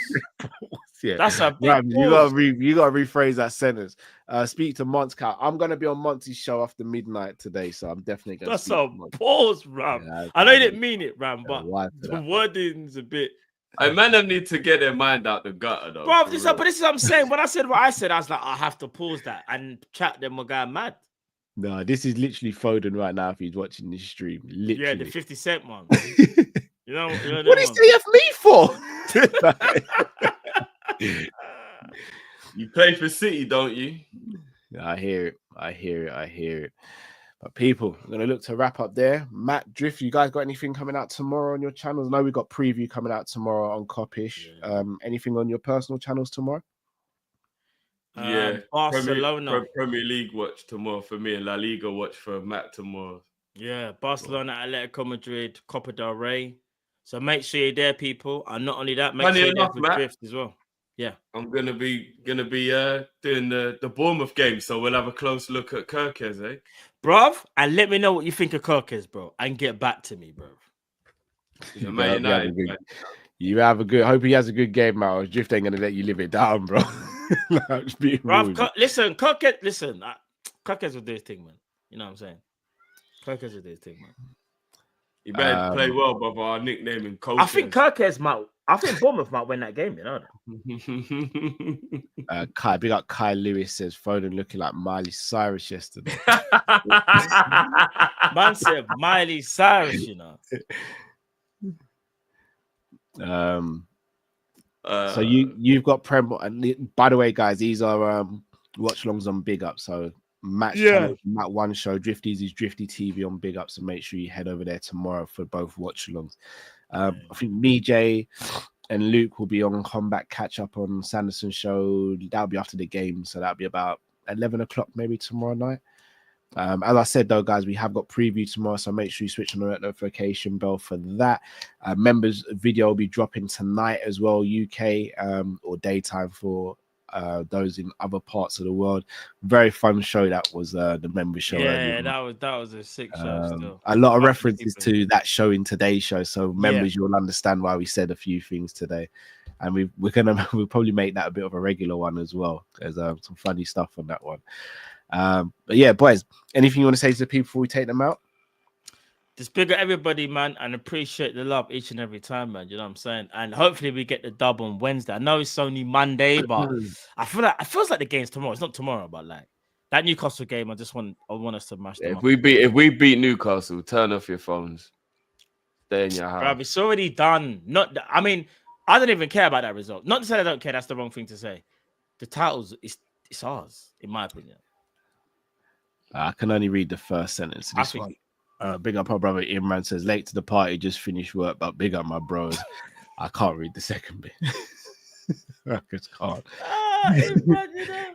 Yeah, that's a big Rams, pause. you gotta rephrase that sentence. Speak to Montscout. I'm gonna be on Monty's show after midnight today, so I'm definitely gonna. That's a pause, Ram. Yeah, I know you didn't mean it, Ram, but the wording's a bit. I man need to get their mind out the gutter, though. Bro, this is what I'm saying. When I said what I said, I was like, I have to pause that and chat them a guy mad. No, this is literally Foden right now if he's watching this stream. Literally. Yeah, the 50 Cent one. you know what is CF me for? You play for City, don't you? I hear it. But people, I'm gonna look to wrap up there. Matt, Drift, you guys got anything coming out tomorrow on your channels? I know we got preview coming out tomorrow on Kop-Ish. Yeah. Anything on your personal channels tomorrow? Yeah, Barcelona Premier League watch tomorrow for me and La Liga watch for Matt tomorrow. Yeah, Barcelona, Atletico Madrid, Copa del Rey. So make sure you're there, people. And not only that, make sure you're there for Drift as well. Yeah, I'm gonna be doing the Bournemouth game, so we'll have a close look at Kirkes, eh, bruv? And let me know what you think of Kirkes, bro, and get back to me, bruv. You have a good. Hope he has a good game, man. Drift ain't gonna let you live it down, bro. Listen, Kirkes will do his thing, man. You know what I'm saying? Kirkes will do his thing, man. You better play well, brother. Our nickname in coach. I think Kirkes might. I think Bournemouth might win that game. You know. Big up Kai Lewis says Foden looking like Miley Cyrus yesterday. Man said Miley Cyrus. You know. So you've got Prem, and by the way, guys, these are watch longs on Big Up. So Matt One Show, Drifty's is Drifty TV on Big Up. So make sure you head over there tomorrow for both watch longs. I think me, Jay, and Luke will be on Combat Catch Up on Sanderson Show. That'll be after the game, so that'll be about 11 o'clock maybe tomorrow night. As I said, though, guys, we have got preview tomorrow, so make sure you switch on the notification bell for that. Members video will be dropping tonight as well, UK or daytime for those in other parts of the world. Very fun show that was the members show. Yeah, that was a sick show. Still, a lot of references to that show in today's show, so members, you'll understand why we said a few things today, and we'll probably make that a bit of a regular one as well. There's some funny stuff on that one. But yeah, boys, anything you want to say to the people before we take them out? Just big up everybody, man, and appreciate the love each and every time, man. You know what I'm saying? And hopefully we get the dub on Wednesday. I know it's only Monday, but I feel like it feels like the game's tomorrow. It's not tomorrow, but like that Newcastle game, I want us to mash them up. If we beat Newcastle, turn off your phones. Stay in your house. Bro, it's already done. I mean, I don't even care about that result. Not to say I don't care. That's the wrong thing to say. The titles, it's ours, in my opinion. I can only read the first sentence of this one. Big up our brother Imran says, late to the party, just finished work, but big up my bros. I can't read the second bit. I just can't. Imran, you know?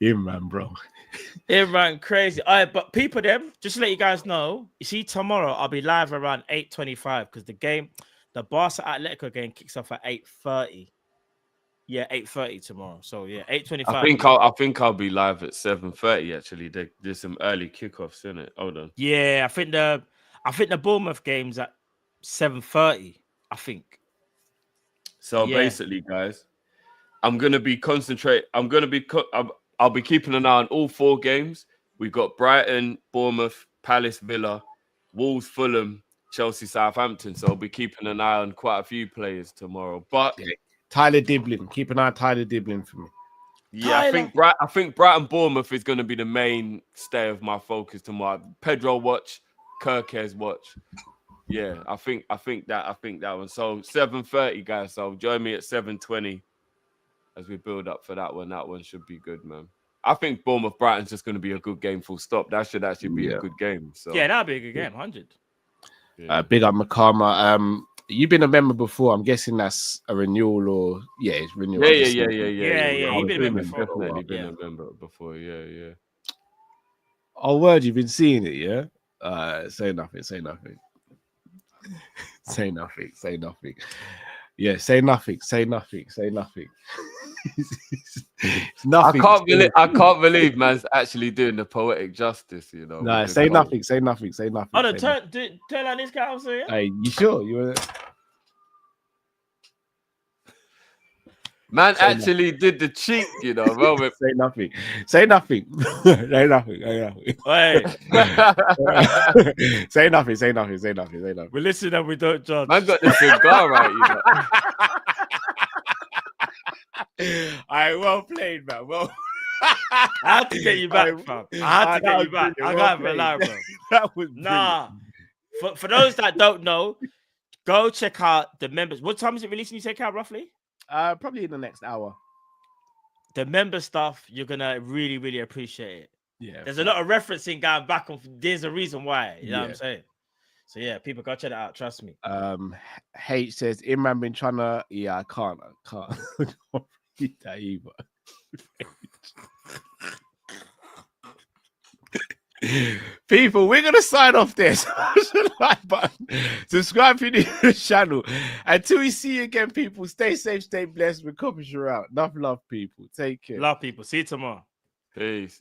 Imran, bro. Imran, crazy. All right, but people, them, just to let you guys know, you see, tomorrow I'll be live around 8:25 because the Barca Atletico game kicks off at 8:30. Yeah, 8:30 tomorrow. So yeah, 8:25. I think I'll be live at 7:30. Actually, there's some early kickoffs in it. Hold on. Yeah, I think the Bournemouth game's at 7:30. I think. So basically, guys, I'm gonna be concentrate. I'll be keeping an eye on all 4 games. We've got Brighton, Bournemouth, Palace, Villa, Wolves, Fulham, Chelsea, Southampton. So I'll be keeping an eye on quite a few players tomorrow. But Tyler Diblin. Keep an eye on Tyler Diblin for me. Yeah, I think Brighton Bournemouth is going to be the mainstay of my focus tomorrow. Pedro watch, Kirkes watch. Yeah, I think that one. So 7:30, guys. So join me at 7:20 as we build up for that one. That one should be good, man. I think Bournemouth Brighton's just going to be a good game. Full stop. That should actually be a good game. So yeah, that'll be a good game. 100. Yeah. Big up Makama. You've been a member before. I'm guessing that's a renewal or it's renewal. Yeah. You've been a member before. Definitely been a member before. Yeah. Oh, word, you've been seeing it, yeah? Say nothing. Say nothing. Yeah, say nothing. It's nothing. I can't believe man's actually doing the poetic justice, you know. No, say nothing. Oh, no, turn on this guy also, yeah? Hey, you sure? You Man actually did the cheat, you know. Say nothing. Say nothing. Wait. Say nothing. We listen and we don't judge. Man got the cigar right, you know. All right, well played, man. Well, I had to get you back, fam. I had to get you back. I can't rely, bro. That was for those that don't know, go check out the members. What time is it releasing? You take out roughly? Probably in the next hour. The member stuff, you're gonna really, really appreciate it. Yeah, there's a lot of referencing going back on. There's a reason why. You know what I'm saying? So yeah, people go check it out. Trust me. H says Imran been trying to. Yeah, I can't read that either. People, we're gonna sign off this. Like button, subscribe to the channel. Until we see you again, people. Stay safe, stay blessed. We're Kopish out. Enough love, people. Take care. Love people. See you tomorrow. Peace.